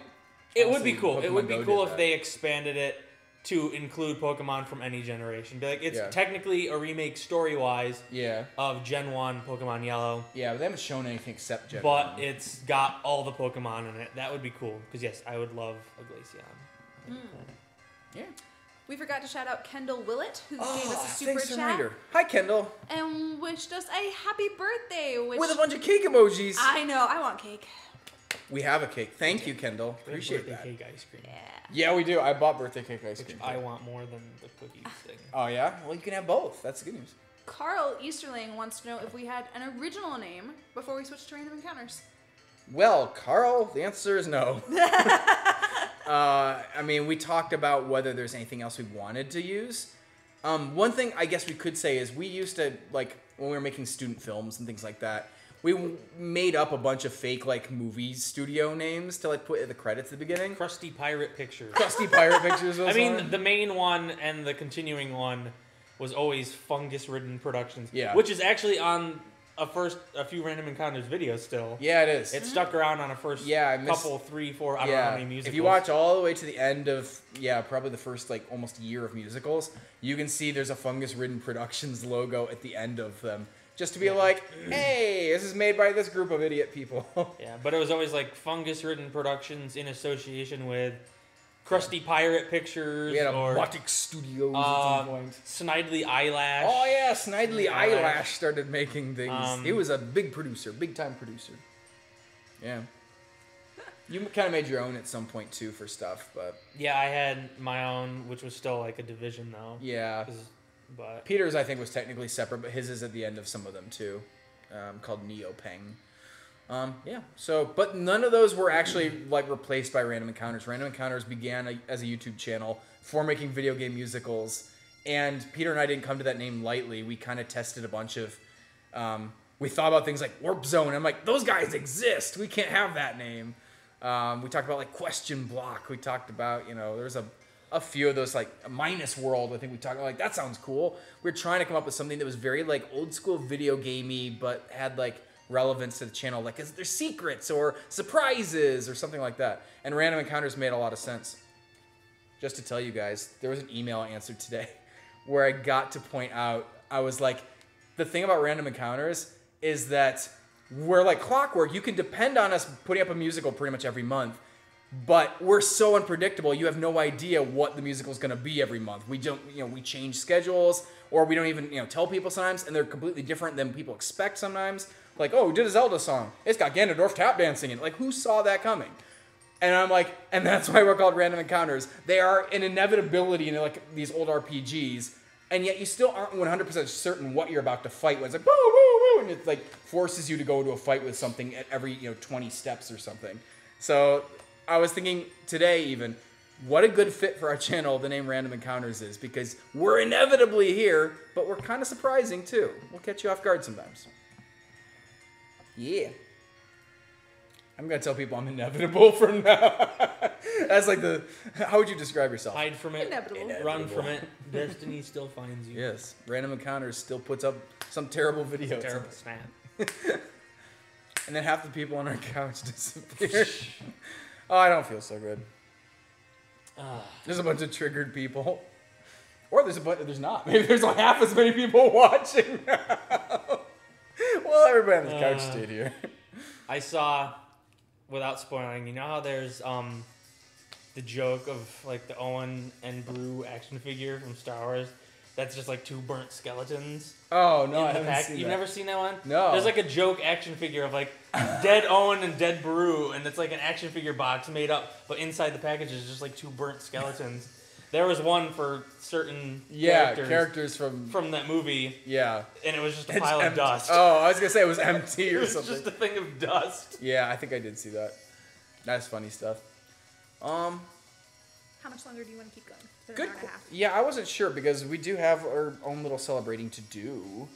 It would be honestly, cool. It Pokemon would be Go cool did if that. they expanded it to include Pokemon from any generation. Be like, it's Yeah. technically a remake story-wise Yeah, of Gen 1 Pokemon Yellow, yeah, but they haven't shown anything except Gen but 1. it's got all the Pokemon in it. That would be cool. Because, yes, I would love a Glaceon. Yeah. We forgot to shout out Kendall Willett, who gave us a super thanks, chat reminder. Hi, Kendall. and wished us a happy birthday. Which With a bunch of cake emojis. I know, I want cake. We have a cake. Thank you, Kendall. We have Appreciate birthday that. cake ice cream. Yeah, we do. I bought birthday cake ice Which cream. I want more than the cookies thing. Oh yeah. Well, you can have both. That's the good news. Carl Easterling wants to know if we had an original name before we switched to random encounters. Well, Carl, the answer is no. I mean, we talked about whether there's anything else we wanted to use. One thing I guess we could say is we used to, like, when we were making student films and things like that, we made up a bunch of fake, like, movie studio names to, like, put at the credits at the beginning. Crusty Pirate Pictures. Crusty Pirate Pictures was I mean, one. the main one and the continuing one was always Fungus Ridden Productions. Yeah. Which is actually on a few Random Encounters videos still. Yeah, it is. It stuck around on a first couple, 3, 4, I don't know how many musicals. If you watch all the way to the end of, probably the first, like, almost year of musicals, you can see there's a Fungus Ridden Productions logo at the end of them. Just to be like, hey, this is made by this group of idiot people. Yeah, but it was always like Fungus Ridden Productions in association with Crusty Pirate Pictures We had a or Botic Studios at some point. Snidely Eyelash. Oh, yeah, Snidely Eyelash. Eyelash started making things. He was a big producer, big-time producer. Yeah. You kind of made your own at some point, too, for stuff, but... Yeah, I had my own, which was still like a division though. Yeah. But Peter's, I think, was technically separate, but his is at the end of some of them, too, called Neopeng. So, but none of those were actually, like, replaced by Random Encounters. Random Encounters began as a YouTube channel for making video game musicals, and Peter and I didn't come to that name lightly. We kind of tested a bunch of, we thought about things like Warp Zone. I'm like, those guys exist. We can't have that name. We talked about, like, Question Block. We talked about, there's a few of those, like Minus World. I think we talked about, like, that sounds cool. We were trying to come up with something that was very, like, old school video gamey, but had, like, relevance to the channel. Like, is there secrets or surprises or something like that? And Random Encounters made a lot of sense. Just to tell you guys, there was an email I answered today where I got to point out, I was like, the thing about Random Encounters is that we're like clockwork. You can depend on us putting up a musical pretty much every month. But we're so unpredictable. You have no idea what the musical is going to be every month. We don't, we change schedules, or we don't even, tell people sometimes, and they're completely different than people expect sometimes. Like, oh, we did a Zelda song. It's got Ganondorf tap dancing in it. Like, who saw that coming? And I'm like, and that's why we're called Random Encounters. They are an inevitability in, like, these old RPGs, and yet you still aren't 100% certain what you're about to fight with. It's like, woo, woo, woo, and it, like, forces you to go into a fight with something at every, 20 steps or something. So I was thinking today even, what a good fit for our channel the name Random Encounters is, because we're inevitably here, but we're kind of surprising too. We'll catch you off guard sometimes. Yeah. I'm going to tell people I'm inevitable from now. That's like how would you describe yourself? hide from it, Inevitable. run from it. Destiny still finds you. Yes. Random Encounters still puts up some terrible videos. Terrible snap. And then half the people on our couch disappear. Oh, I don't feel so good. There's a bunch of triggered people. Or there's not. Maybe there's like half as many people watching now. Well, everybody on this couch stayed here. I saw, without spoiling, you know how there's the joke of like the Owen and Brew action figure from Star Wars that's just like 2 burnt skeletons. Oh, no, in I the haven't pack. seen You've that. never seen that one? No. There's like a joke action figure of like dead Owen and dead Brew, and it's like an action figure box made up, but inside the package is just like 2 burnt skeletons. There was one for certain characters from that movie, Yeah. and it was just a It's pile of empty. dust. Oh, I was going to say it was empty It or was something. just a thing of dust. Yeah, I think I did see that. That's funny stuff. How much longer do you want to keep going? It's been Good. an hour and a half. Yeah, I wasn't sure because we do have our own little celebrating to do.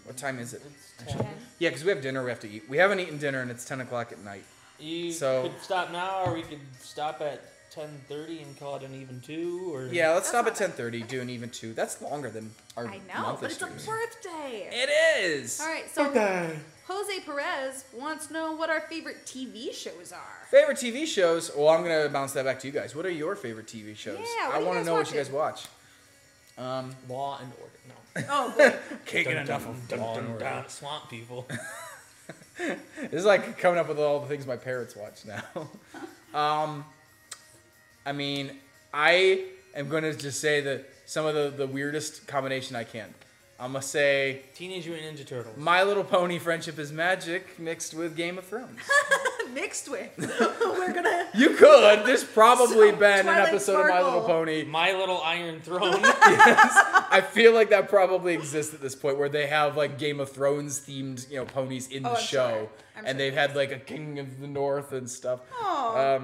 What time is it? It's 10. Yeah, because we have dinner we have to eat. We haven't eaten dinner and it's 10 o'clock at night. You So- could stop now, or we could stop at 10:30 and call it an even 2. Or Yeah, let's That's stop not at 10:30, do an even 2. That's longer than our I know, monthly but it's a streams. birthday. It is! All right, so Jose Perez wants to know what our favorite TV shows are. Favorite TV shows? Well, I'm going to bounce that back to you guys. What are your favorite TV shows? Yeah, what I do you want to guys know what you watching? guys watch. Law and Order. No. Oh boy. Can't get Dun, enough dun, of dun, Law and dun, Order. dun, Swamp People. This is like coming up with all the things my parents watch now. I mean, I am going to just say that some of the weirdest combination I can. I'm going to say Teenage Mutant Ninja Turtles. My Little Pony Friendship is Magic mixed with Game of Thrones. Mixed with. We're gonna. You could. There's probably been an Twilight episode of My Little Sparkle. Pony. My Little Iron Throne. I feel like that probably exists at this point where they have like Game of Thrones themed, ponies in the I'm show. sure. I'm And sure. they've had like a King of the North and stuff. Aw.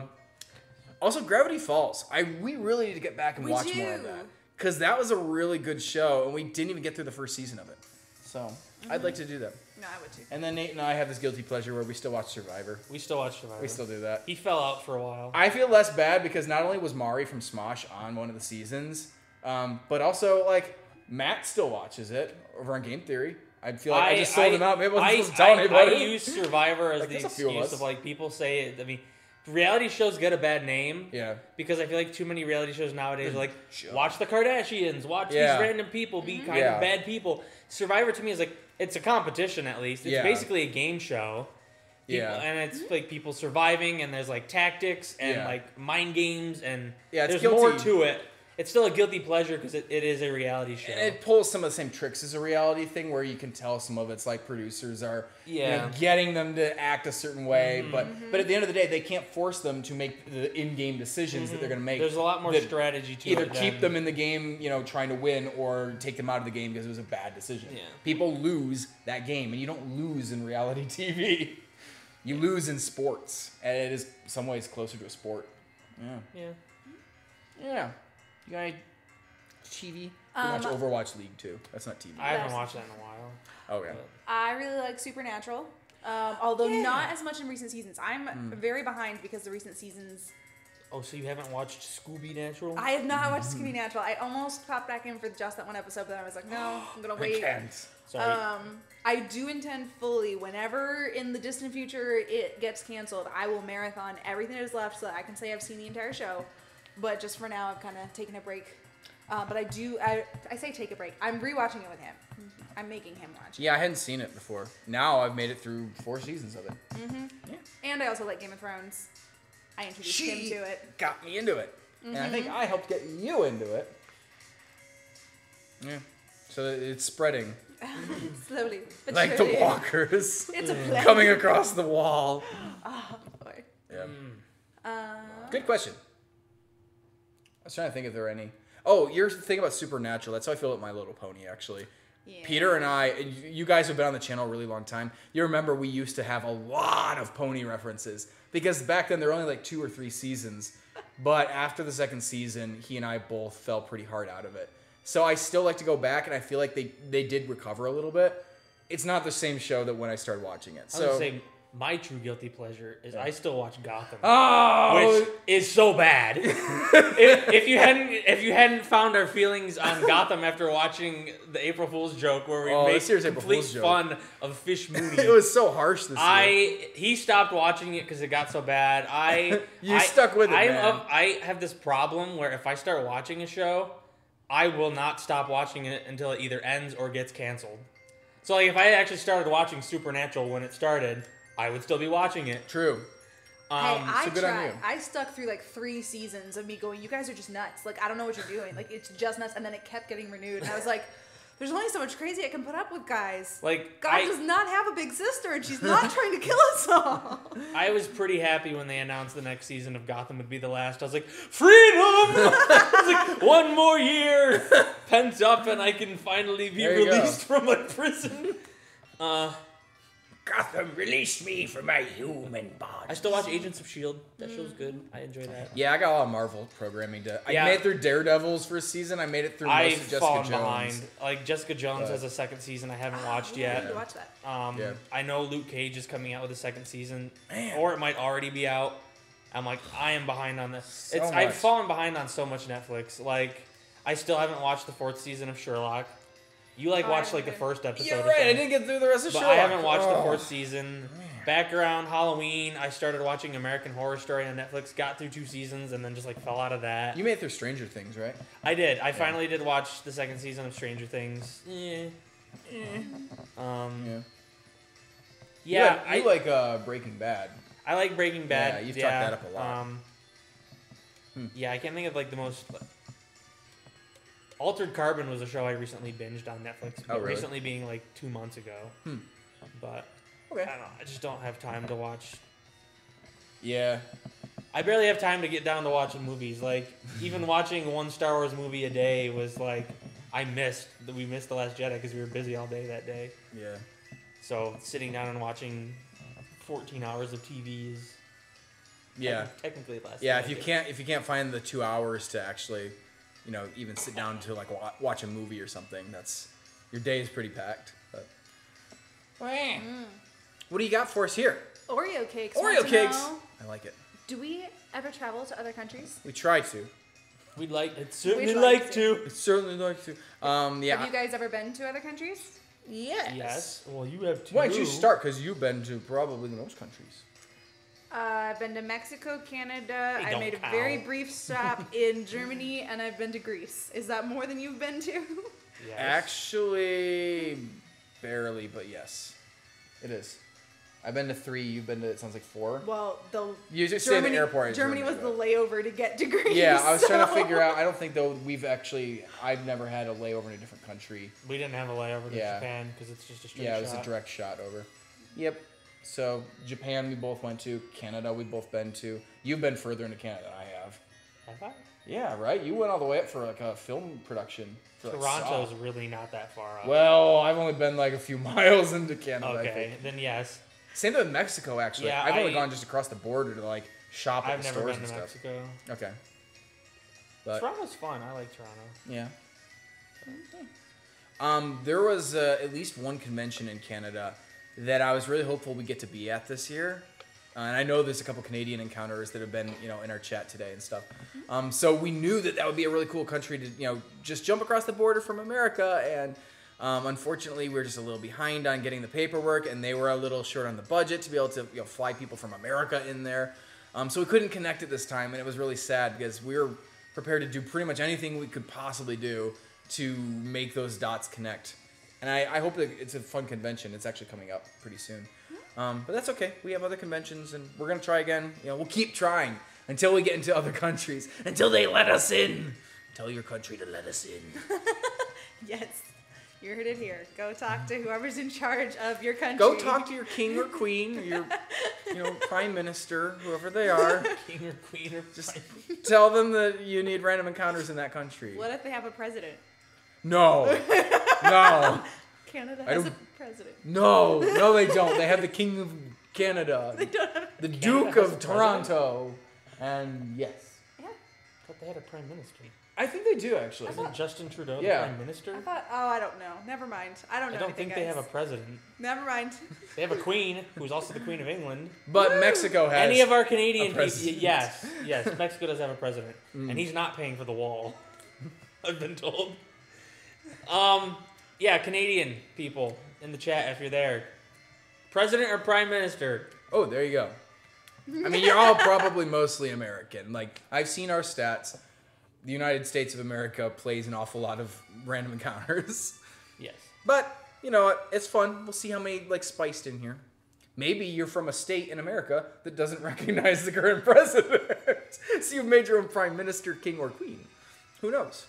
Also, Gravity Falls. We really need to get back and We watch more of do. that. Because that was a really good show, and we didn't even get through the first season of it. So, I'd like to do that. No, I would too. And then Nate and I have this guilty pleasure where we still watch Survivor. We still watch Survivor. We still do that. He fell out for a while. I feel less bad because not only was Mari from Smosh on one of the seasons, but also, like, Matt still watches it over on Game Theory. I feel like I just sold him out. Maybe I wasn't supposed to tell anybody. I use Survivor as Like, the there's a few of excuse us. of like people say it. I mean, reality shows get a bad name. Yeah. Because I feel like too many reality shows nowadays are like, Joke. watch the Kardashians, watch Yeah. these random people be kind Yeah. of bad people. Survivor to me is like, it's a competition at least. It's Yeah. basically a game show. People, Yeah. And it's like people surviving, and there's like tactics and Yeah. like mind games, and Yeah, it's there's more guilty. to it. It's still a guilty pleasure because it is a reality show. And it pulls some of the same tricks as a reality thing where you can tell some of it's like producers are Yeah. getting them to act a certain way, but at the end of the day, they can't force them to make the in-game decisions that they're going to make. There's a lot more that strategy to either it. keep than- them in the game, trying to win, or take them out of the game because it was a bad decision. Yeah. People lose that game, and you don't lose in reality TV. You lose in sports, and it is in some ways closer to a sport. Yeah. Yeah. Yeah. You got any TV? You can watch Overwatch League too. That's not TV. I haven't Yes. watched that in a while. Oh yeah. I really like Supernatural, although not as much in recent seasons. I'm very behind because the recent seasons. Oh, so you haven't watched Scooby Natural? I have not watched Scooby Natural. I almost popped back in for just that one episode, but then I was like, no, I'm gonna wait. I can't. Sorry. I do intend fully, whenever in the distant future it gets canceled, I will marathon everything that is left so that I can say I've seen the entire show. But just for now, I've kind of taken a break. But I say take a break. I'm rewatching it with him. I'm making him watch it. Yeah, I hadn't seen it before. Now I've made it through 4 seasons of it. And I also like Game of Thrones. I introduced him to it. Got me into it, and I think I helped get you into it. Yeah. So it's spreading Slowly. But like the surely. walkers It's a plan. coming across the wall. Oh, boy. Yeah. Good question. I was trying to think if there were any. Oh, you're thinking about Supernatural. That's how I feel with My Little Pony, actually. Yeah. Peter and I, you guys have been on the channel a really long time. You remember we used to have a lot of pony references because back then there were only like 2 or 3 seasons. But after the second season, he and I both fell pretty hard out of it. So I still like to go back, and I feel like they did recover a little bit. It's not the same show that when I started watching it. I was So gonna say my true guilty pleasure is I still watch Gotham. oh, Which is so bad. if you hadn't found our feelings on Gotham after watching the April Fool's joke where we made this year's April complete Fool's joke. fun of Fish Mooney. It was so harsh this year. He stopped watching it because it got so bad. You stuck with it, man. I have this problem where if I start watching a show, I will not stop watching it until it either ends or gets canceled. So like if I actually started watching Supernatural when it started, I would still be watching it. True. Hey, I good on tried. you. I stuck through like 3 seasons of me going, you guys are just nuts. Like, I don't know what you're doing. Like, it's just nuts. And then it kept getting renewed. And I was like, there's only so much crazy I can put up with, guys. Like God does not have a big sister, and she's not trying to kill us all. I was pretty happy when they announced the next season of Gotham would be the last. I was like, freedom! I was like, one more year pent up and I can finally be There you released from my prison. Gotham, release me from my human body. I still watch Agents of S.H.I.E.L.D. That show's good. I enjoy that. Yeah, I got a lot of Marvel programming to. I Yeah. made it through Daredevil's first season. I made it through most I've of Jessica fallen Jones. behind. Like, Jessica Jones But- has a second season I haven't watched I yet. need to watch that. Yeah. I know Luke Cage is coming out with a second season. Man. Or it might already be out. I'm like, I am behind on this. So I've much. fallen behind on so much Netflix. Like, I still haven't watched the 4th season of Sherlock. You I watched like the haven't. first episode. You're or right. I something. didn't get through the rest of But Sherlock. I haven't watched the Oh. 4th season. Background Halloween, I started watching American Horror Story on Netflix, got through 2 seasons, and then just like fell out of that. You made it through Stranger Things, right? I did. I finally did watch the second season of Stranger Things. Yeah, You like Breaking Bad. I like Breaking Bad. Yeah, you've talked that up a lot. Yeah, I can't think of like the most. Altered Carbon was a show I recently binged on Netflix. But really? recently being like 2 months ago. But Okay. I don't know. I just don't have time to watch. Yeah. I barely have time to get down to watching movies. Like even watching one Star Wars movie a day was like we missed The Last Jedi because we were busy all day that day. Yeah. So sitting down and watching 14 hours of TV is Yeah. technically less. Yeah. than If you can't find the 2 hours to actually, even sit down to like watch a movie or something, that's your day is pretty packed. But. What do you got for us here? Oreo cakes. Oreo want to cakes. know, I like it. do we ever travel to other countries? We try to. We'd certainly We'd like like to. It's certainly like to. Yeah. Have you guys ever been to other countries? Yes. Well, you have two. Why don't you start? Because you've been to probably the most countries. I've been to Mexico, Canada. They I don't made a count. very brief stop in Germany, and I've been to Greece. Is that more than you've been to? Yes. Actually, barely, but yes, it is. I've been to 3. You've been to, it sounds like 4. Well, You just stay in the airport. in Germany was the but- layover to get to Greece. Yeah, I was trying to so- figure out. I don't think though I've never had a layover in a different country. We didn't have a layover to Yeah. Japan because it's just a straight Yeah, it was shot. a direct shot over. Yep. So Japan we both went to. Canada we both been to. You've been further into Canada than I have. Have I? Yeah, right. You went all the way up for like a film production. For, like, Toronto's Saw. really not that far up. Well, I've only been like a few miles into Canada. I Okay, think. then yes. Same thing with Mexico, actually. Yeah, I've only I- gone just across the border to like shop at I've the never stores been and to stuff. Mexico. Okay. But Toronto's fun. I like Toronto. yeah. There was at least one convention in Canada that I was really hopeful we get to be at this year. And I know there's a couple Canadian encounters that have been, in our chat today and stuff. So we knew that would be a really cool country to, just jump across the border from America. And unfortunately, we were just a little behind on getting the paperwork, and they were a little short on the budget to be able to, fly people from America in there. So we couldn't connect at this time, and it was really sad because we were prepared to do pretty much anything we could possibly do to make those dots connect. And I hope that it's a fun convention. It's actually coming up pretty soon. But that's okay. We have other conventions, and we're going to try again. We'll keep trying until we get into other countries, until they let us in. Tell your country to let us in. Yes, you heard it here. Go talk to whoever's in charge of your country. Go talk to your king or queen, or your prime minister, whoever they are. King or queen or Just tell them that you need random encounters in that country. What if they have a president? No. No. Canada I has a don't- president. No, they don't. They have the King of Canada, They don't have. the Duke has of a president? Toronto, and yes. Yeah. I thought they had a prime minister. I think they do actually. Isn't Justin Trudeau Yeah. the prime minister? I thought, oh, I don't know. Never mind. I don't know I don't anything, think they guys. have a president. Never mind. They have a queen, who's also the Queen of England. But Mexico has Any of our Canadian people, president. yes, Mexico does have a president, and he's not paying for the wall. I've been told. Yeah, Canadian people in the chat, if you're there, president or prime minister? Oh, there you go. I mean, you're all probably mostly American. Like, I've seen our stats. The United States of America plays an awful lot of random encounters. Yes. But, you know what? It's fun. We'll see how many, like, spiced in here. Maybe you're from a state in America that doesn't recognize the current president. So you've made your own prime minister, king, or queen. Who knows?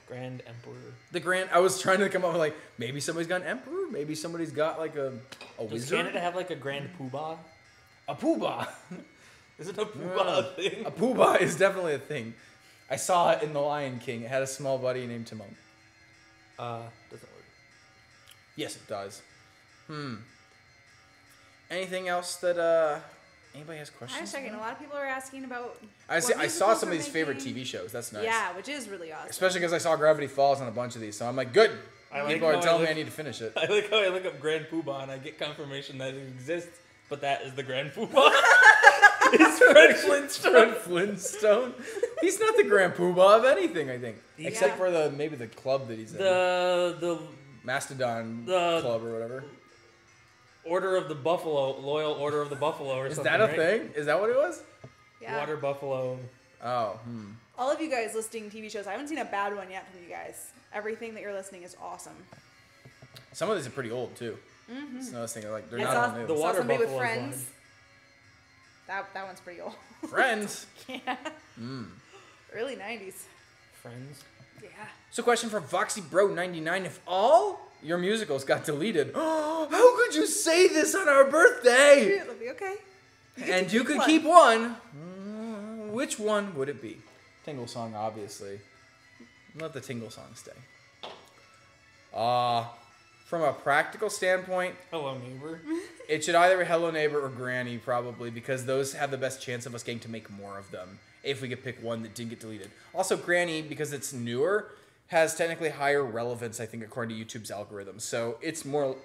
Grand Emperor. I was trying to come up with, like, maybe somebody's got an emperor. Maybe somebody's got, like, a Does wizard. Canada have like a Grand Poobah? A poobah. Is it a Poobah thing? A poobah is definitely a thing. I saw it in The Lion King. It had a small buddy named Timon. Doesn't work. Yes, it does. Anything else that anybody has I questions? was checking. A lot of people are asking about. I what saw musicals some of we're these favorite making. TV shows. That's nice. Yeah, which is really awesome. Especially because I saw Gravity Falls on a bunch of these, so I'm like, good. I like People are how I telling me look- I need to finish it. I like how I look up Grand Poobah and I get confirmation that it exists, but that is the Grand Poobah. It's Fred Flintstone. Fred Flintstone. He's not the Grand Poobah of anything, I think, Yeah. except for maybe the club that he's in, The Mastodon the- Club or whatever. Order of the Buffalo, Loyal Order of the Buffalo, or Is something. that a right? thing? Is that what it was? Yeah. Water Buffalo. Oh, All of you guys listing TV shows. I haven't seen a bad one yet from you guys. Everything that you're listening is awesome. Some of these are pretty old too. So I was thinking like they're I not saw, all new. The saw Water somebody with Buffalo's Friends. That one's pretty old. Friends. Yeah. Early 90s. Friends. Yeah. So question from Foxy Bro 99: if all your musicals got deleted, how could you say this on our birthday? It'll be okay. And you could one. keep one. Which one would it be? Tingle Song, obviously. Let the Tingle Song stay. From a practical standpoint, Hello, neighbor. it should either be Hello Neighbor or Granny, probably, because those have the best chance of us getting to make more of them if we could pick one that didn't get deleted. Also, Granny, because it's newer, has technically higher relevance, I think, according to YouTube's algorithm. So it's more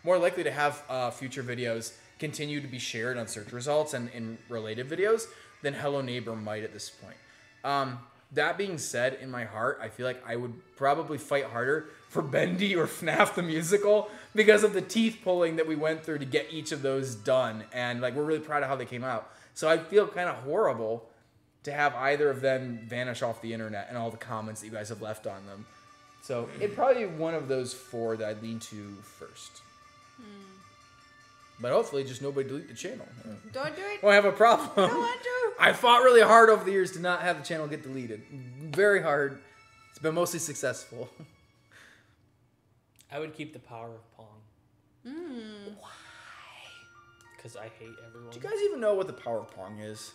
likely to have future videos continue to be shared on search results and in related videos than Hello Neighbor might at this point. That being said, in my heart, I feel like I would probably fight harder for Bendy or FNAF the musical because of the teeth pulling that we went through to get each of those done. And like we're really proud of how they came out. So I feel kind of horrible to have either of them vanish off the internet and all the comments that you guys have left on them. So it'd probably be one of those four that I'd lean to first. But hopefully just nobody delete the channel. Don't do it. Won't have a problem. Don't want to. I fought really hard over the years to not have the channel get deleted. Very hard. It's been mostly successful. I would keep the Power of Pong. Why? Because I hate everyone. Do you guys even know what the Power of Pong is?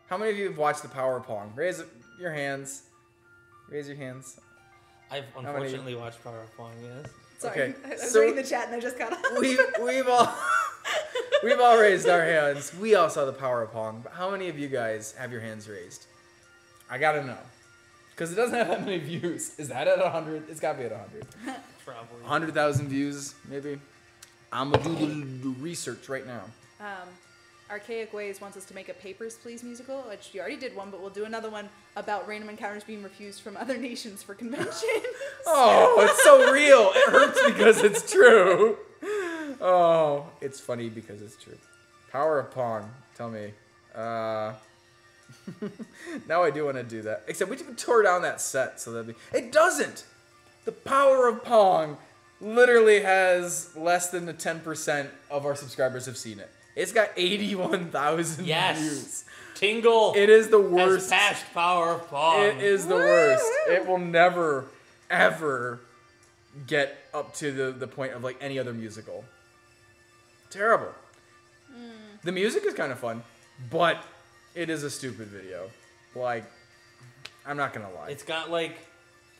How many of you have watched the Power of Pong? Raise your hands. Raise your hands. I've many- unfortunately watched Power of Pong, yes. Sorry. Okay, I was so- reading the chat and I just got We've all raised our hands. We all saw the Power of Pong. But how many of you guys have your hands raised? I gotta know. Because it doesn't have that many views. Is that at 100? It's gotta be at 100. Probably. 100,000 views, maybe. I'm gonna do the research right now. Archaic Ways wants us to make a Papers, Please musical, which you already did one, but we'll do another one about random encounters being refused from other nations for conventions. Oh, it's so real. It hurts because it's true. Oh, it's funny because it's true. Power of Pong. Tell me. Now I do want to do that. Except we tore down that set, so that'd be... It doesn't! The Power of Pong literally has less than the 10% of our subscribers have seen it. It's got 81,000 Yes. views. Tingle It is the has worst. passed Power of Pong. It is the worst. It will never, ever get up to the point of like any other musical. Terrible. The music is kind of fun, but it is a stupid video. Like, I'm not gonna lie. It's got like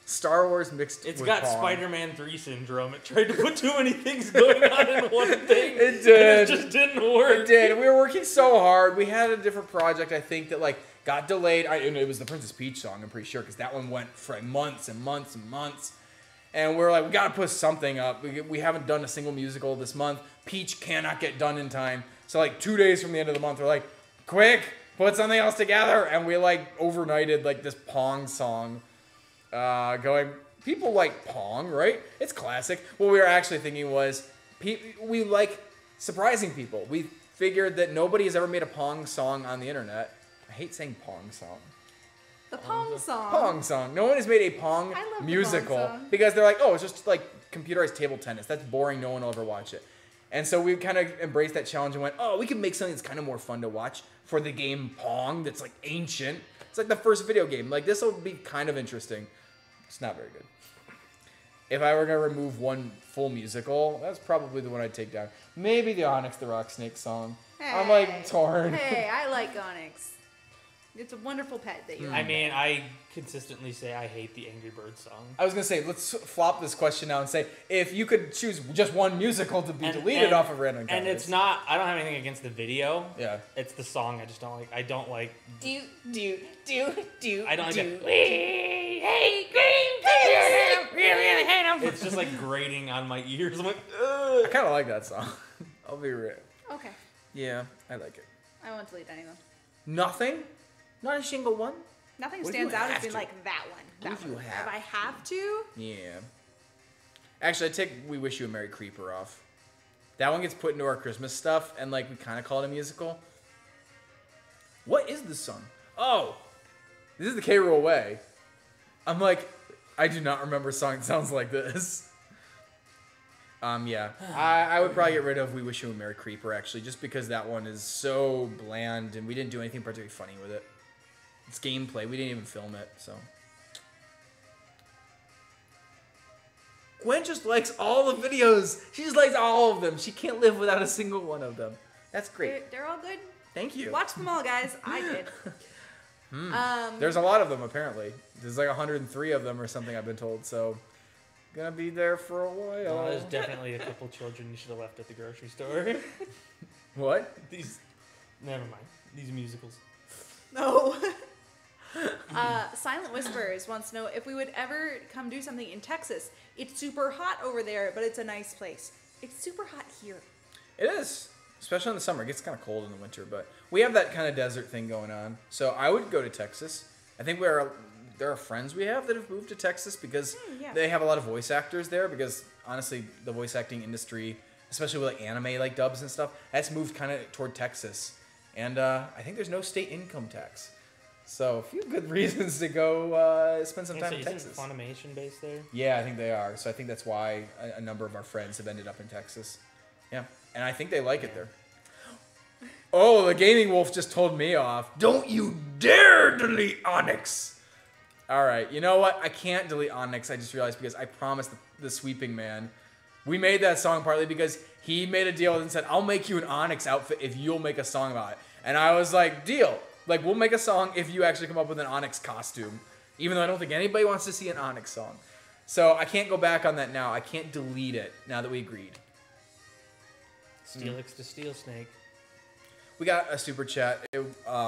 Star Wars mixed It's with got Pong. Spider-Man 3 syndrome. It tried to put too many things going on in one thing. It and did. it just didn't work. It did. We were working so hard. We had a different project, I think, that like got delayed. And it was the Princess Peach song, I'm pretty sure, because that one went for like, months and months and months. And we're like, we gotta put something up. We haven't done a single musical this month. Peach cannot get done in time. So like 2 days from the end of the month, we're like, quick, put something else together. And we like overnighted like this Pong song, going. People like Pong, right? It's classic. What we were actually thinking was, we like surprising people. We figured that nobody has ever made a Pong song on the internet. I hate saying Pong song. The Pong song. Pong song. No one has made a Pong I love the musical Pong song. because they're like, oh, it's just like computerized table tennis. That's boring. No one will ever watch it. And so we kind of embraced that challenge and went, oh, we can make something that's kind of more fun to watch for the game Pong that's like ancient. It's like the first video game. Like this will be kind of interesting. It's not very good. If I were going to remove one full musical, that's probably the one I'd take down. Maybe the Onyx the Rock Snake song. I'm like torn. Hey, I like Onyx. It's a wonderful pet that you I mean, I consistently say I hate the Angry Birds song. I was going to say, let's flop this question now and say, if you could choose just one musical to be deleted off of Random And Encounters. it's not, I don't have anything against the video. Yeah. It's the song I just don't like. I don't like, Do. I don't like do. it. We hate green beans. Really hate them. It's just like grating on my ears. I'm like, ugh. I kind of like that song. I'll be real. Okay. Yeah, I like it. I won't delete any of them. Nothing? Not a single one? Nothing What if stands you out have as being to? like that one. What if That you one. have If I have to, Yeah. Actually, I take We Wish You a Merry Creeper off. That one gets put into our Christmas stuff, and like we kind of call it a musical. What is this song? Oh, this is the K. Rool Way. I'm like, I do not remember a song that sounds like this. Yeah, I would probably get rid of We Wish You a Merry Creeper, actually, just because that one is so bland, and we didn't do anything particularly funny with it. It's gameplay. We didn't even film it, so. Gwen just likes all the videos. She just likes all of them. She can't live without a single one of them. That's great. they're all good. Thank you. Watch them all, guys. I did. There's a lot of them, apparently. There's like 103 of them or something, I've been told, so. Gonna be there for a while. There's definitely a couple children you should have left at the grocery store. What? Never mind. These musicals. No. Silent Whispers wants to know if we would ever come do something in Texas. It's super hot over there, but it's a nice place. It's super hot here. It is. Especially in the summer. It gets kind of cold in the winter, but we have that kind of desert thing going on. So I would go to Texas. I think there are friends we have that have moved to Texas because yeah. they have a lot of voice actors there because honestly, the voice acting industry, especially with like anime like dubs and stuff, that's moved kind of toward Texas. And I think there's no state income tax. So a few good reasons to go spend some time in Texas. Isn't Funimation based there? Yeah, I think they are. So I think that's why a number of our friends have ended up in Texas. Yeah, and I think they like it there. Oh, the gaming wolf just told me off. Don't you dare delete Onyx. All right, you know what? I can't delete Onyx. I just realized because I promised the Sweeping Man. We made that song partly because he made a deal and said, I'll make you an Onyx outfit if you'll make a song about it. And I was like, deal. Like, we'll make a song if you actually come up with an Onyx costume. Even though I don't think anybody wants to see an Onyx song. So I can't go back on that now. I can't delete it now that we agreed. Steelix to Steel Snake. We got a super chat.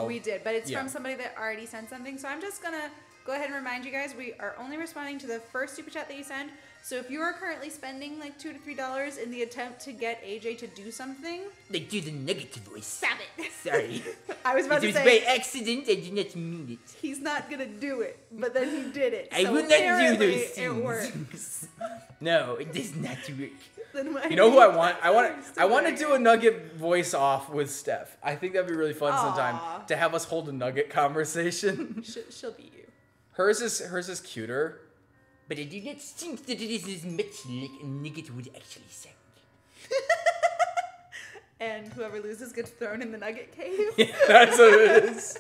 We did, but it's yeah. from somebody that already sent something. So I'm just going to go ahead and remind you guys, we are only responding to the first super chat that you send. So if you are currently spending like $2 to $3 in the attempt to get AJ to do something, Like do the negative voice. stop it. Sorry. I was about It to was say, by accident. I did not mean it. he's not going to do it, but then he did it. I So will not do apparently those things. It works. No, it does not work. Then why You know do who I want? I want still I want to wearing do a it? Nugget voice off with Steph. I think that'd be really fun Aw. sometime to have us hold a Nugget conversation. She'll be you. hers is cuter. But I do not think that it is as much like a nugget would actually sound. And whoever loses gets thrown in the nugget cave. That's what it is.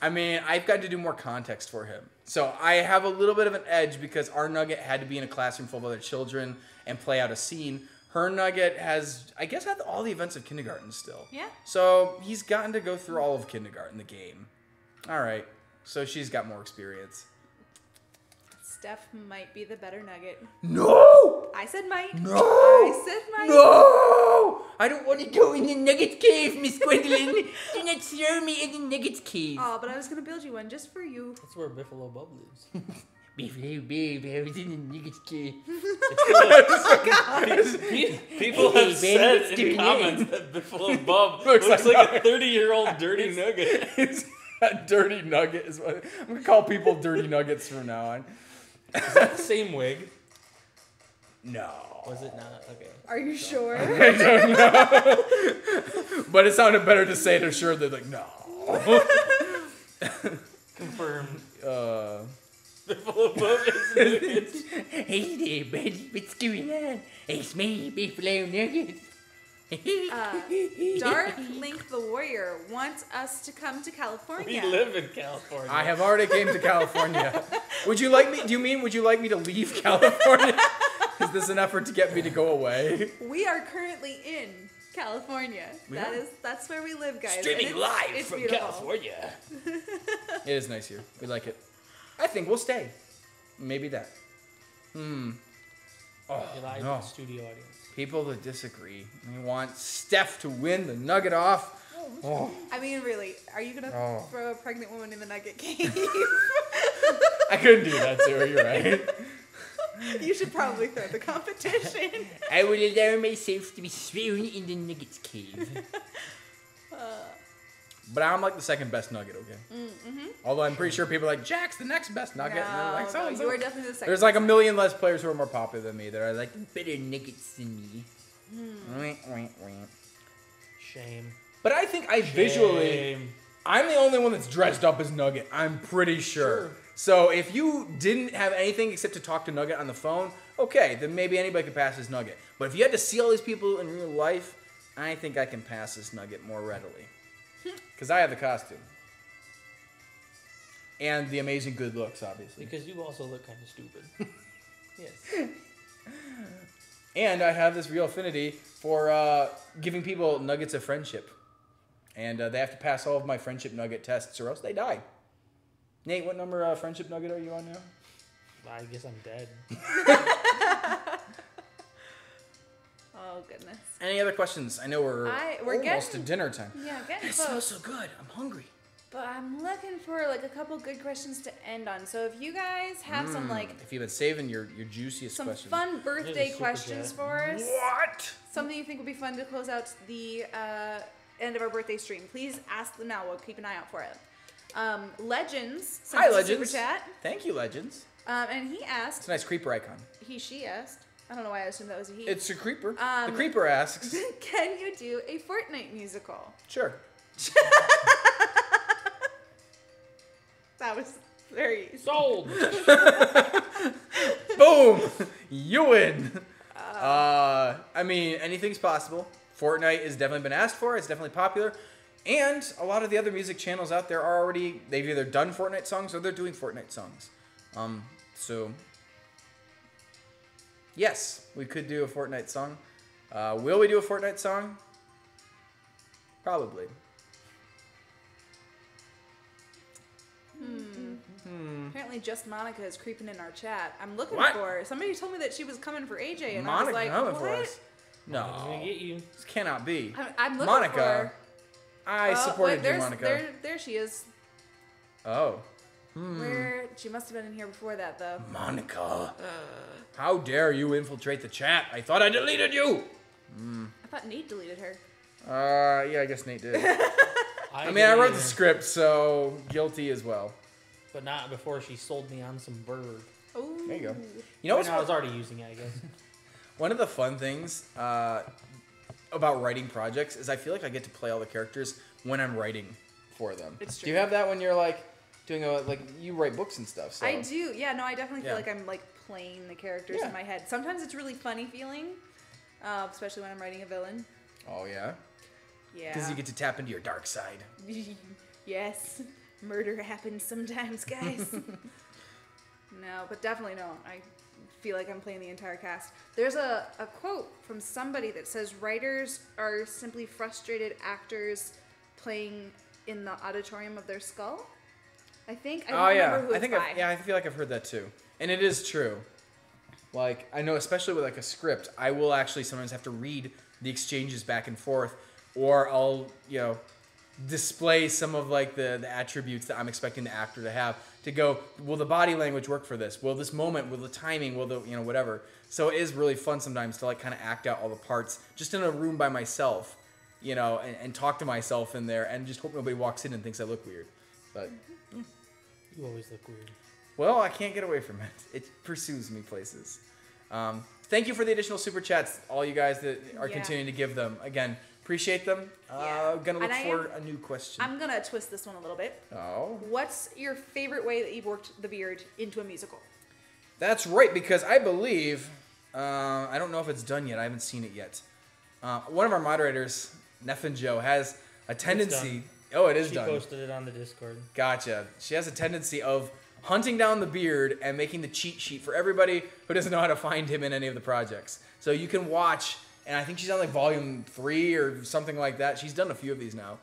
I mean, I've got to do more context for him. So I have a little bit of an edge because our Nugget had to be in a classroom full of other children and play out a scene. Her Nugget has, I guess, had all the events of kindergarten still. Yeah. So he's gotten to go through all of kindergarten, the game. All right. So she's got more experience. Steph might be the better nugget. No! I said might. No! I said might. No! I don't want to go in the nugget cave, Miss Gwendolyn. Do not throw me in the nugget cave. Oh, but I was gonna build you one just for you. That's where Biffalo Bub lives. Buffalo babe, I was in the nugget cave. People Hey, have baby, said what's in your comments name? that Biffalo Bub Looks looks like like a 30-year-old dirty nugget. It's a dirty nugget is what I'm gonna call people dirty nuggets from now on. Is that the same wig? No. Was it not? Okay. Are you sure? I don't know. But it sounded better to say they're sure. They're like, no. Confirmed. Buffalo Bub is nuggets. Hey there, buddy. What's going on? It's me, Buffalo Nuggets. Dark Link the Warrior wants us to come to California. We live in California. I have already came to California. Would you like me? Do you mean would you like me to leave California? Is this an effort to get me to go away? We are currently in California. That's where we live, guys. and Streaming it's- live it's from beautiful. California. It is nice here. We like it. I think we'll stay. Maybe that. You're live no. in the studio audience. People that disagree. They want Steph to win the nugget off. Oh, I mean, really, are you gonna Oh. throw a pregnant woman in the nugget cave? I couldn't do that to her. You're right. You should probably throw the competition. I will allow myself to be thrown in the nugget cave. But I'm like the second best nugget, okay? Although I'm pretty sure people are like, Jack's the next best nugget. And they're like, No, so-and-so. you are definitely the second. There's like a million less players who are more popular than me that are like, Better nuggets than me. Shame. But I think I visually, Shame. I'm the only one that's dressed up as Nugget. I'm pretty sure. Sure. So if you didn't have anything except to talk to Nugget on the phone, okay, then maybe anybody could pass as Nugget. But if you had to see all these people in real life, I think I can pass as Nugget more readily. Because I have the costume. And the amazing good looks, obviously. Because you also look kind of stupid. Yes. And I have this real affinity for giving people nuggets of friendship. And they have to pass all of my friendship nugget tests or else they die. Nate, what number friendship nugget are you on now? I guess I'm dead. Oh goodness. Any other questions? I know we're almost getting- to dinner time. Yeah, getting It smells close. so good. I'm hungry. But I'm looking for like a couple good questions to end on. So if you guys have some like If you've been saving your juiciest some questions. fun birthday There's a super questions chat. for us, What? something you think would be fun to close out the end of our birthday stream, please ask them now. We'll keep an eye out for it. Legends sent Hi, us a Legends. super chat, Thank you, Legends. and he It's asked, a nice creeper icon. she asked, I don't know why I assumed that was a he. It's a creeper. The Um, creeper asks. Can you do a Fortnite musical? Sure. That was very easy. Sold. Boom! You win. I mean, anything's possible. Fortnite has definitely been asked for. It's definitely popular. And a lot of the other music channels out there are already, they've either done Fortnite songs or they're doing Fortnite songs. So, yes, we could do a Fortnite song. Will we do a Fortnite song? Probably. Apparently, just Monica is creeping in our chat. I'm looking What? for. Somebody told me that she was coming for AJ, and Monica I was like, coming what? for us. I'm gonna No, get you. this cannot be. I'm looking Monica, for. I supported you, Monica. There she is. Oh. Where she must have been in here before that, though. Monica. How dare you infiltrate the chat? I thought I deleted you. I thought Nate deleted her. Yeah, I guess Nate did. I mean, I didn't wrote either, the script, so guilty as well. but not before she sold me on some bird. Oh. There you go. You know what's I was already using it, I guess. one of the fun things about writing projects is I feel like I get to play all the characters when I'm writing for them. It's Do you true. have that when you're like doing you write books and stuff? So. I do. Yeah, no, I definitely feel Yeah. like I'm like playing the characters Yeah. in my head. Sometimes it's really funny feeling, especially when I'm writing a villain. Oh yeah. Yeah. Because you get to tap into your dark side. Yes. Murder happens sometimes, guys. No, but definitely no. I feel like I'm playing the entire cast. There's a quote from somebody that says writers are simply frustrated actors playing in the auditorium of their skull. I think. I Oh don't yeah, remember who I it's think by. I feel like I've heard that too, and it is true. Like I know, especially with like a script, I will actually sometimes have to read the exchanges back and forth, or I'll display some of like the attributes that I'm expecting the actor to have to go. Will the body language work for this? Will this moment? Will the timing? Will the whatever? So it is really fun sometimes to like kind of act out all the parts just in a room by myself, and talk to myself in there and just hope nobody walks in and thinks I look weird. But You always look weird. well, I can't get away from it. It pursues me places. Thank you for the additional super chats, all you guys that are Yeah. continuing to give them. Again, appreciate them. Yeah. Gonna look And for a new question. I'm gonna twist this one a little bit. Oh, What's your favorite way that you've worked the beard into a musical? that's right, because I believe, I don't know if it's done yet. I haven't seen it yet. One of our moderators, Neffin Joe, has a tendency. Oh, it is She done. posted it on the Discord. Gotcha. She has a tendency of hunting down the beard and making the cheat sheet for everybody who doesn't know how to find him in any of the projects. So you can watch, and I think she's on like volume 3 or something like that. She's done a few of these now,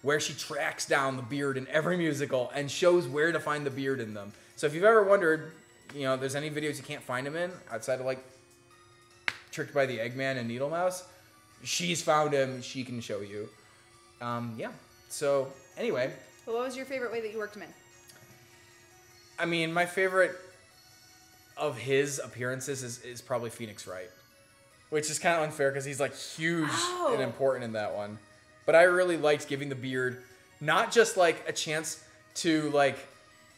where she tracks down the beard in every musical and shows where to find the beard in them. So if you've ever wondered, there's any videos you can't find him in outside of like Tricked by the Eggman and Needle Mouse, she's found him. She can show you. Yeah. So anyway. Well, what was your favorite way that you worked him in? I mean, my favorite of his appearances is probably Phoenix Wright, which is kind of unfair because he's like huge and important in that one. But I really liked giving the beard not just like a chance to like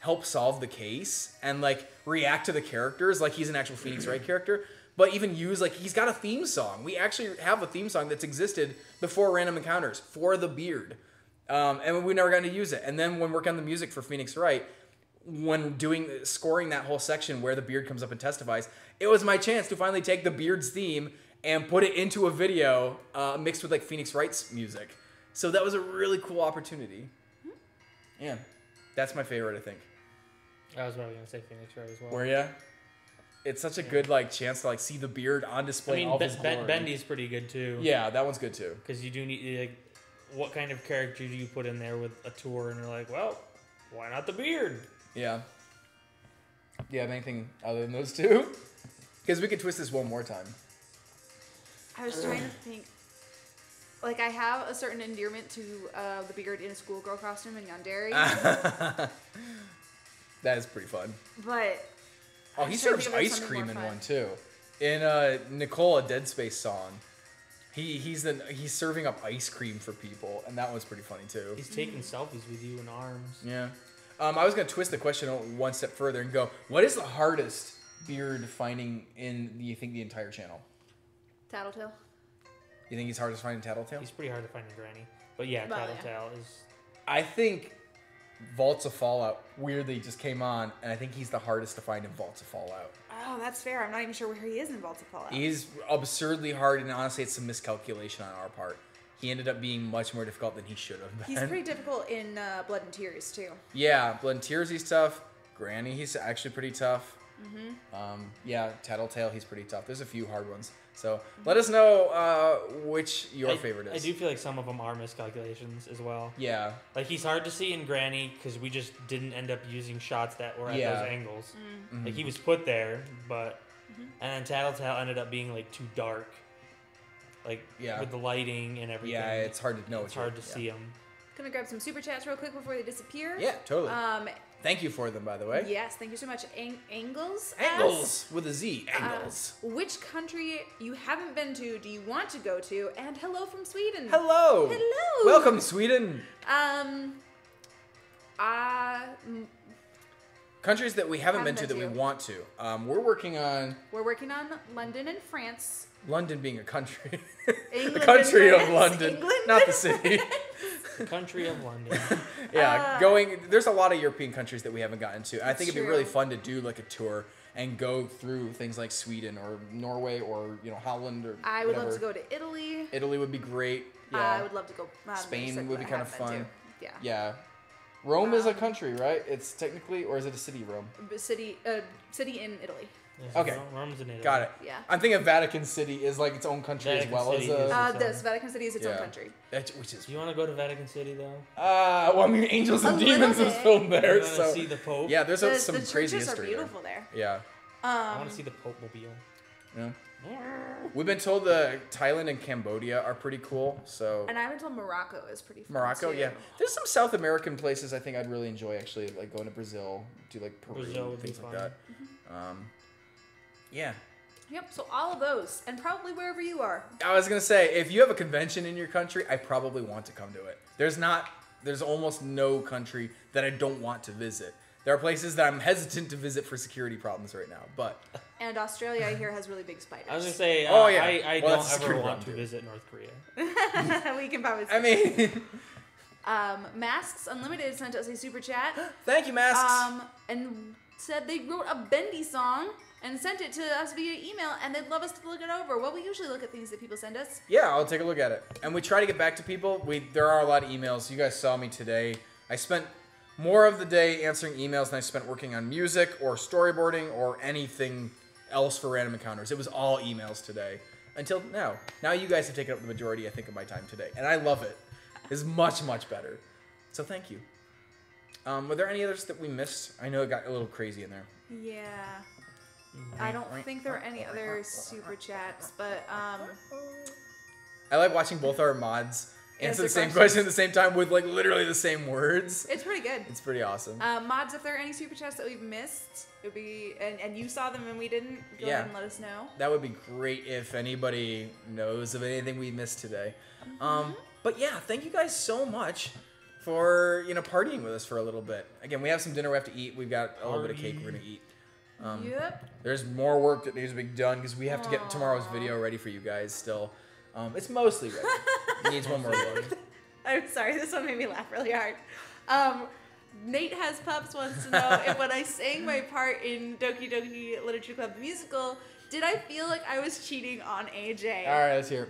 help solve the case and like react to the characters like he's an actual Phoenix Wright character, but even use like he's got a theme song. We actually have a theme song that's existed before Random Encounters for the beard, and we never got to use it. And then when working on the music for Phoenix Wright, when scoring that whole section where the beard comes up and testifies, it was my chance to finally take the beard's theme and put it into a video mixed with like Phoenix Wright's music. So that was a really cool opportunity. Yeah, that's my favorite, I think. I was probably gonna say Phoenix Wright as well. Were ya? It's such a good like chance to like see the beard on display. I mean, in all of his glory. Bendy's pretty good too. Yeah, that one's good too. Because you do need like, what kind of character do you put in there with a tour? And you're like, well, why not the beard? Yeah. Do you have anything other than those two? Because we could twist this one more time. I was trying to think. Like, I have a certain endearment to the beard in a schoolgirl costume in Yandere, That is pretty fun. but Oh, I'm he trying to serves think of ice something cream more in fun. one too. In Nicole, a Dead Space song, he's serving up ice cream for people, and that was pretty funny too. He's taking selfies with you in arms. Yeah. I was gonna twist the question one step further and go, what is the hardest beard finding in the entire channel? Tattletale. You think he's hardest finding Tattletale? He's pretty hard to find in Granny. But yeah, Well, yeah. Tattletale is. I think Vaults of Fallout weirdly just came on, and I think he's the hardest to find in Vaults of Fallout. Oh, that's fair. I'm not even sure where he is in Vaults of Fallout. He's absurdly hard, and honestly, it's some miscalculation on our part. He ended up being much more difficult than he should have been. He's pretty difficult in Blood and Tears, too. Yeah, Blood and Tears, he's tough. Granny, he's actually pretty tough. Yeah, Tattletale, he's pretty tough. There's a few hard ones. So let us know which your favorite is. I do feel like some of them are miscalculations as well. Yeah. Like, he's hard to see in Granny because we just didn't end up using shots that were at Yeah. those angles. Like, he was put there, but... And then Tattletale ended up being, like, too dark. Like, Yeah. with the lighting and everything. Yeah, it's hard to know. It's hard to see them. Gonna grab some super chats real quick before they disappear. Yeah, totally. Thank you for them, by the way. Yes, thank you so much. Angles. Angles with a Z. Angles. Which country you haven't been to do you want to go to? And hello from Sweden. Hello. Hello. Welcome, Sweden. Countries that we haven't been to that we want to. We're working on We're working on London and France. London being a country. England The country and of France. London, England not the and city. The country of London. Yeah, there's a lot of European countries that we haven't gotten to. I think it'd be really true. fun to do like a tour and go through things like Sweden or Norway or Holland or I would love whatever. to go to Italy. Italy would be great. Yeah. I would love to go. Spain there's would be I kind of haven't been fun. to. Yeah. Yeah. Rome is a country, right? It's technically, or is it a city, Rome? City in Italy. Okay. Rome's in Italy. Got it. Yeah. I'm thinking Vatican City is like its own country Vatican as well City as is- a. This Vatican City is its own Yeah. country. Which is. Do you want to go to Vatican City though? Well, I mean, Angels and A little Demons was bit. filmed You there, want to so. see the Pope? Yeah, there's The, some the crazy churches are history beautiful there. there. Yeah. I want to see the Pope mobile. Yeah. We've been told Thailand and Cambodia are pretty cool, so. And I've been told Morocco is pretty fun Morocco, too. yeah. There's some South American places I think I'd really enjoy actually, like going to Brazil, do like Peru, Brazil would be things like fun. that. Yeah. Yep. So all of those, and probably wherever you are. I was gonna say, if you have a convention in your country, I probably want to come to it. There's almost no country that I don't want to visit. There are places that I'm hesitant to visit for security problems right now, but And Australia, I hear, has really big spiders. I was gonna say, Oh, yeah. I Well, don't that's a ever security want to problem, too. visit North Korea. we can probably. I mean, Masks Unlimited sent us a super chat. thank you, masks. And said they wrote a bendy song and sent it to us via email, and they'd love us to look it over. Well, we usually look at things that people send us. Yeah, I'll take a look at it. And we try to get back to people. There are a lot of emails. You guys saw me today. I spent more of the day answering emails than I spent working on music or storyboarding or anything else for Random Encounters. It was all emails today. Until now. Now you guys have taken up the majority, I think, of my time today. And I love it. It's much, much better. So thank you. Were there any others that we missed? I know it got a little crazy in there. Yeah. I don't think there are any other super chats, but I like watching both our mods answer Answer the same questions. question at the same time with like literally the same words. it's pretty good. It's pretty awesome. Mods, if there are any super chats that we've missed, it would be, and you saw them and we didn't, go Yeah. ahead and let us know. That would be great if anybody knows of anything we missed today. But yeah, thank you guys so much for partying with us for a little bit. Again, we have some dinner we have to eat. We've got a little bit of cake we're gonna eat. Yep. There's more work that needs to be done because we have to get tomorrow's video ready for you guys still. It's mostly ready. It needs one more look. I'm sorry, this one made me laugh really hard. Nate Has Pups wants to know if when I sang my part in Doki Doki Literature Club the musical, did I feel like I was cheating on AJ? All right, let's hear it.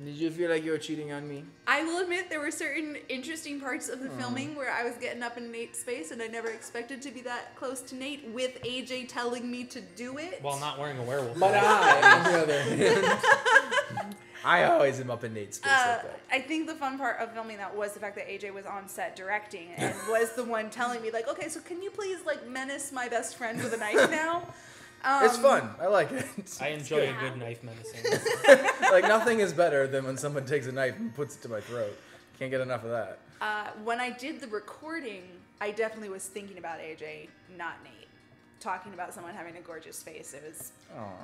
Did you feel like you were cheating on me? I will admit there were certain interesting parts of the filming where I was getting up in Nate's face and I never expected to be that close to Nate with AJ telling me to do it. While not wearing a werewolf. But on the other hand, I always am up in Nate's face like that. I think the fun part of filming that was the fact that AJ was on set directing and was the one telling me, like, okay, so can you please, like, menace my best friend with a knife now? It's fun. I like it. I enjoy a good knife menacing. Like nothing is better than when someone takes a knife and puts it to my throat. Can't get enough of that. When I did the recording, I definitely was thinking about AJ, not Nate. Talking about someone having a gorgeous face. It was,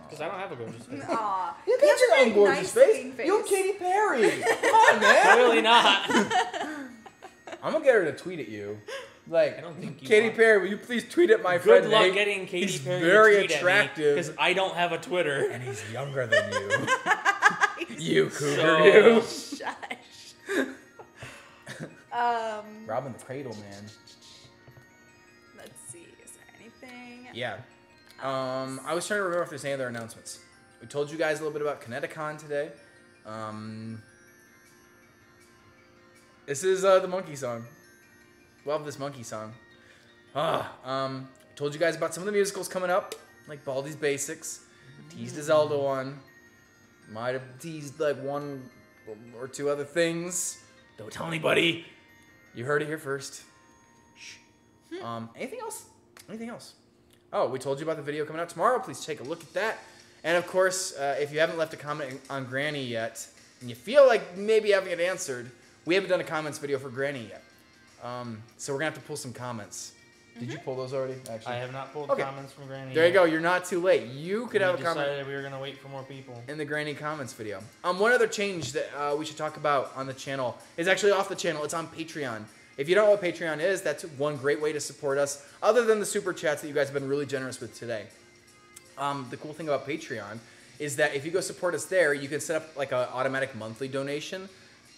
Because I don't have a gorgeous face. aw. You He got has a your very own gorgeous nice-looking face. You're Katy Perry. Come on, man. Clearly not. I'm gonna get her to tweet at you. Like, I don't think you Katy want- Perry, will you please tweet at my Good friend luck Nate? getting Katy He's Perry very to tweet attractive. Because I don't have a Twitter. And he's younger than you. You cougar, So- you. Shush. Robin the Cradle, man. Let's see. Is there anything? Yeah. I was trying to remember if there's any other announcements. We told you guys a little bit about Kineticon today. This is the monkey song. Love this monkey song. Told you guys about some of the musicals coming up, like Baldi's Basics. Teased a Zelda one. Might have teased like one or two other things. Don't tell anybody. You heard it here first. Shh. Anything else? Anything else? Oh, we told you about the video coming out tomorrow. Please take a look at that. And of course, if you haven't left a comment on Granny yet, and you feel like maybe having it answered, we haven't done a comments video for Granny yet. So we're gonna have to pull some comments. Did you pull those already? Actually, I have not pulled Okay. comments from Granny. there you yet. go. You're not too late. You could have a We comment decided we were gonna wait for more people. in the Granny comments video. One other change that we should talk about on the channel is actually off the channel. It's on Patreon. If you don't know what Patreon is, that's one great way to support us, other than the super chats that you guys have been really generous with today. The cool thing about Patreon is that if you go support us there, you can set up like an automatic monthly donation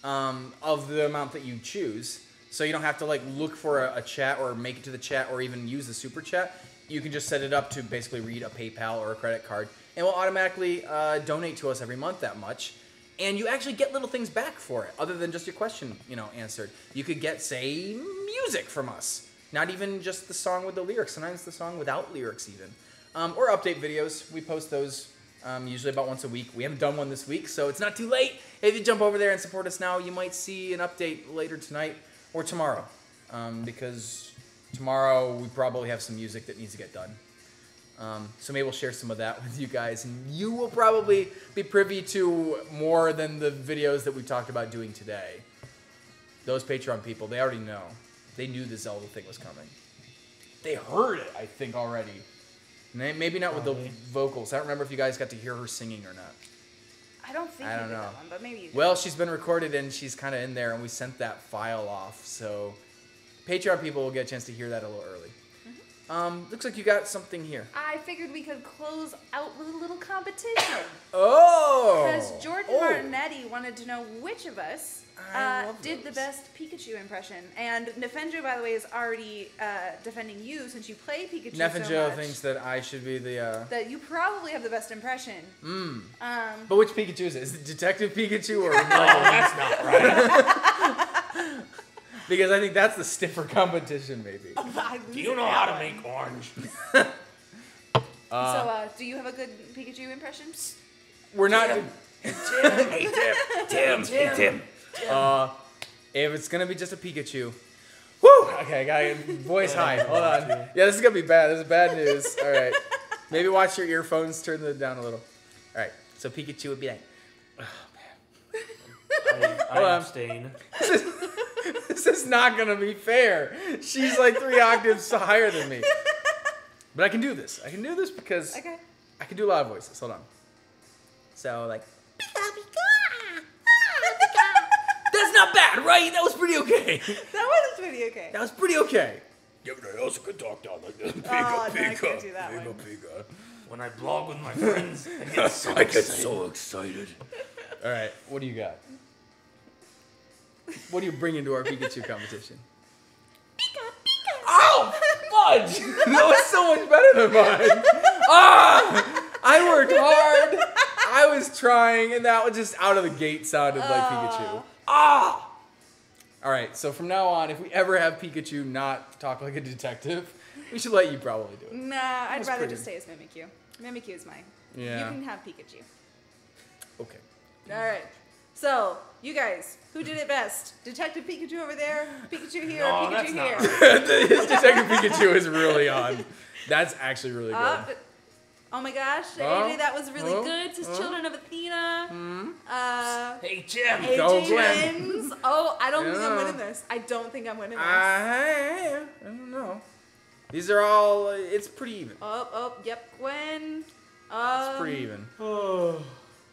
of the amount that you choose. So you don't have to like look for a chat or make it to the chat or even use the super chat. You can just set it up to basically read a PayPal or a credit card, and we'll automatically donate to us every month that much. And you actually get little things back for it, other than just your question, answered. You could get, say, music from us. Not even just the song with the lyrics. Sometimes the song without lyrics, even. or update videos. We post those usually about once a week. We haven't done one this week, so it's not too late. If you jump over there and support us now, you might see an update later tonight or tomorrow, because tomorrow we probably have some music that needs to get done. So maybe we'll share some of that with you guys, and you will probably be privy to more than the videos that we talked about doing today. Those Patreon people, they already know. They knew the Zelda thing was coming. They heard it, I think, already. Maybe not with the vocals. I don't remember if you guys got to hear her singing or not. I don't think I you don't did know. that one, but maybe you did. Well, she's been recorded and she's kind of in there, and we sent that file off. So Patreon people will get a chance to hear that a little early. Looks like you got something here. I figured we could close out with a little competition. Oh! Because Jordan Martinetti wanted to know which of us did the best Pikachu impression. And Nefenjo, by the way, is already defending you since you play Pikachu so Nefenjo much. thinks that I should be the... That you probably have the best impression. But which Pikachu is it? Is it Detective Pikachu or... No, that's not right. Because I think that's the stiffer competition, maybe. Do you know how to make orange? So, do you have a good Pikachu impression? We're not... Tim. If it's gonna be just a Pikachu... Woo! Okay, I gotta get voice high. Hold on. Yeah, this is gonna be bad. This is bad news. All right. Maybe watch your earphones. Turn them down a little. All right. So Pikachu would be like... I abstain. This is not gonna be fair. She's like 3 octaves higher than me. But I can do this. I can do this because Okay. I can do a lot of voices. Hold on. So like... That's not bad, right? That was pretty okay. That was pretty okay. That was pretty okay. Yeah, but I also could talk down like this. Oh, no, I can't do that one. Pika. When I blog with my friends, I get so I get so excited. All right. What do you got? What do you bring into our Pikachu competition? Oh, fudge! That was so much better than mine. I worked hard. I was trying, and that was just out of the gate sounded like Pikachu. All right, so from now on, if we ever have Pikachu not talk like a detective, we should let you probably do it. Nah, I'd That's rather pretty- just stay as Mimikyu. Mimikyu is mine. Yeah. You can have Pikachu. Okay. All right. So, you guys, who did it best? Detective Pikachu over there, Pikachu here, No, Pikachu that's here. not Detective Pikachu is really on. That's actually really good. Oh my gosh, Oh, AJ, that was really oh, good. Says Children of Athena. Hey, Jim. Go, AJ Gwen. wins. Oh, I don't think I'm Yeah. winning this. I don't think I'm winning this. I don't know. These are all, it's pretty even. Yep, Gwen. It's pretty even.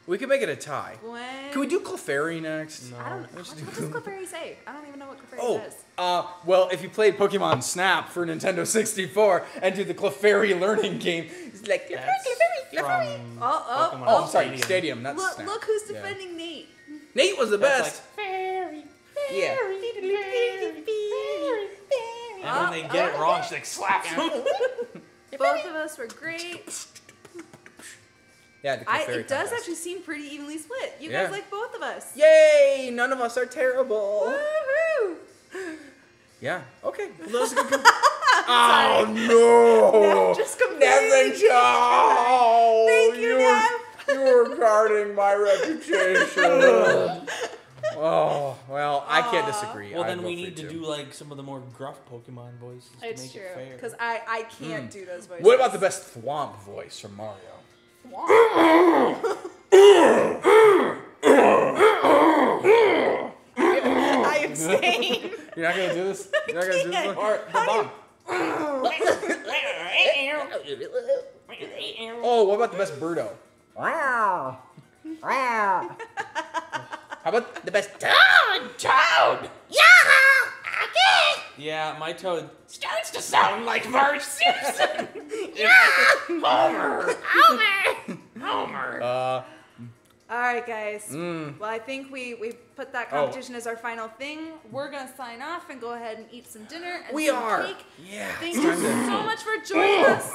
We could make it a tie. Gwen. Can we do Clefairy next? I don't know. What does Clefairy say? I don't even know what Clefairy Oh, says. well, if you played Pokemon Snap for Nintendo 64 and do the Clefairy learning game, it's like Clefairy, That's Clefairy. from Oh, Pokemon Oh, I'm sorry, Stadium. Stadium, not Look, Snap. look who's Yeah. defending Nate. Nate was the That's best. like, Yeah. and when they get it wrong, she like slaps them. Both of us were great. Yeah, the Clefairy It does contest. actually seem pretty evenly split. You Yeah. guys like both of us. Yay! None of us are terrible. Woohoo! Yeah. Okay. Well, those are good. Oh no! Just completely Never Thank you, Nev. You were guarding my reputation. Oh well, I can't disagree. Well, I'd then vote we for need to you. do like some of the more gruff Pokemon voices to It's make true. it fair. Because I can't do those voices. What about the best Thwomp voice from Mario? I abstain. You're not gonna do this. You're not gonna do this. Or the bomb. Oh, what about the best Birdo? How about the best Toad? Yeah, my Toad. Starts to sound like Marge Simpson. Homer. All right, guys. Well, I think we put that Oh. competition as our final thing. We're gonna sign off and go ahead and eat some dinner and We some are. cake. Yeah. Thank you so much for joining us.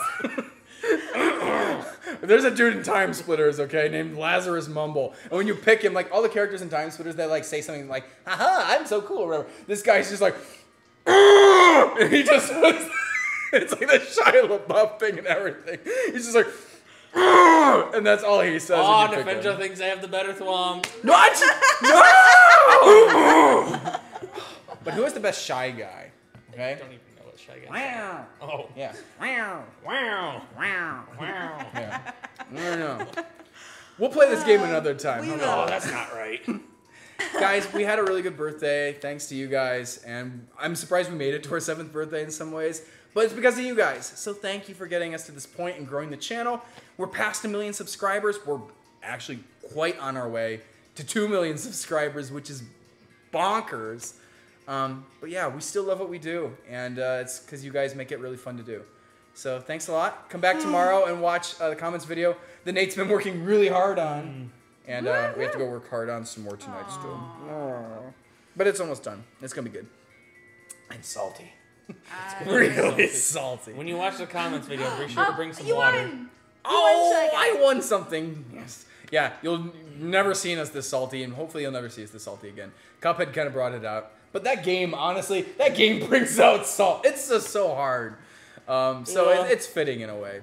There's a dude in Time Splitters, okay, named Lazarus Mumble. And when you pick him, like all the characters in Time Splitters, they like say something like, haha, I'm so cool or whatever. This guy's just like, and he just It's like the Shia LaBeouf thing and everything. He's just like, "Ugh," and that's all he says. Oh, when you pick Nefenjo him. thinks I have the better thwomp. What? No! But who is the best shy guy? I Okay. don't even know what Shy Guy. Wow. Oh. Yeah. Wow. Wow. Wow. Wow. Yeah. No. We'll play this game another time. we How will. about Oh, that's not right. guys, we had a really good birthday thanks to you guys, and I'm surprised we made it to our 7th birthday in some ways, but it's because of you guys. So thank you for getting us to this point and growing the channel. We're past 1 million subscribers. We're actually quite on our way to 2 million subscribers, which is bonkers. But yeah, we still love what we do, and it's because you guys make it really fun to do. So thanks a lot. Come back tomorrow and watch the comments video that Nate's been working really hard on. And we have to go work hard on some more tonight still. Aww. But it's almost done. It's going to be good. And salty. Really salty. When you watch the comments video, be sure to bring some You water. won. Oh, I won something. Yes. Yeah, you'll never seen us this salty, and hopefully you'll never see us this salty again. Cuphead kind of brought it out. But that game, honestly, that game brings out salt. It's just so hard. So Yeah. it's fitting in a way.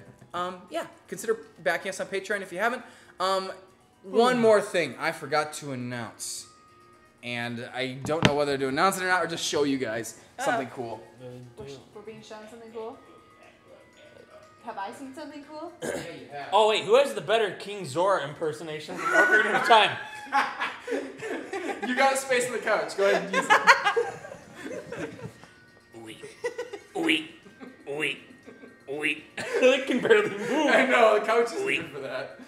Yeah, consider backing us on Patreon if you haven't. One more thing I forgot to announce. And I don't know whether to announce it or not or just show you guys something cool. We're being shown something cool. Have I seen something cool? Oh, wait, who has the better King Zora impersonation from Ocarina of Time? You got a space on the couch. Go ahead and use it. I can barely move. I know, the couch is good for that.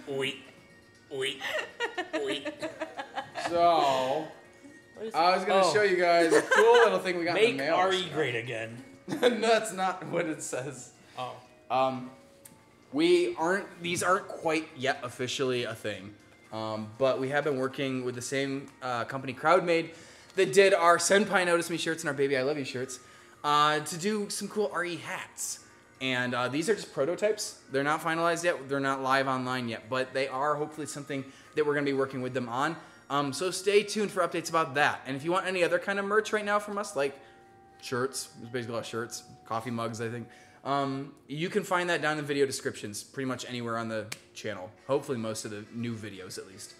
So, I was going to show you guys a cool little thing we got in Make the mail. RE great again. No, that's not what it says. Oh. These aren't quite yet officially a thing. But we have been working with the same company, CrowdMade, that did our Senpai Notice Me shirts and our Baby I Love You shirts, to do some cool RE hats. And these are just prototypes. They're not finalized yet. They're not live online yet, but they are hopefully something that we're going to be working with them on. So stay tuned for updates about that. And if you want any other kind of merch right now from us, like shirts, there's basically all shirts, coffee mugs, I think, you can find that down in the video descriptions pretty much anywhere on the channel. Hopefully most of the new videos at least.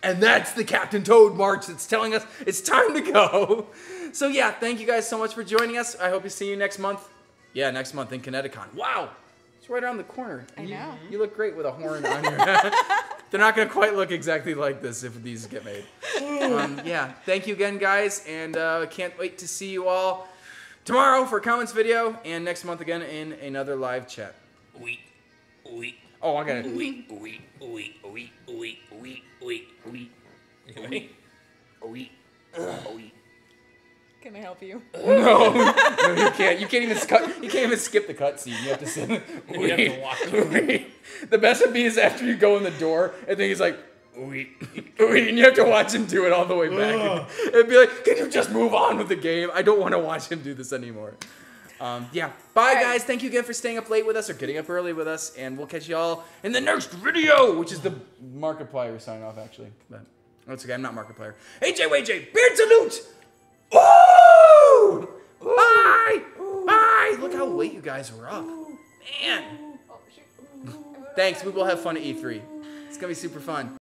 And that's the Captain Toad March that's telling us it's time to go. So yeah, thank you guys so much for joining us. I hope to see you next month. Yeah, next month in Kineticon. Wow, it's right around the corner. I know. You look great with a horn on your head. They're not going to quite look exactly like this if these get made. Yeah, thank you again, guys, and can't wait to see you all tomorrow for a comments video, and next month again in another live chat. Oh, I got it. Can I help you? No, you can't. You can't even skip the cutscene. You have to sit. You have to watch it. The best would be is after you go in the door, and then he's like, and you have to watch him do it all the way back. It'd be like, can you just move on with the game? I don't want to watch him do this anymore. Yeah. Bye, guys. Thank you again for staying up late with us or getting up early with us, and we'll catch you all in the next video, which is the Markiplier sign off, actually. But that's okay. I'm not Markiplier. AJ, beard salute. Ooh! Bye! Bye! Look how late you guys were up. Man. Thanks. We will have fun at E3. It's going to be super fun.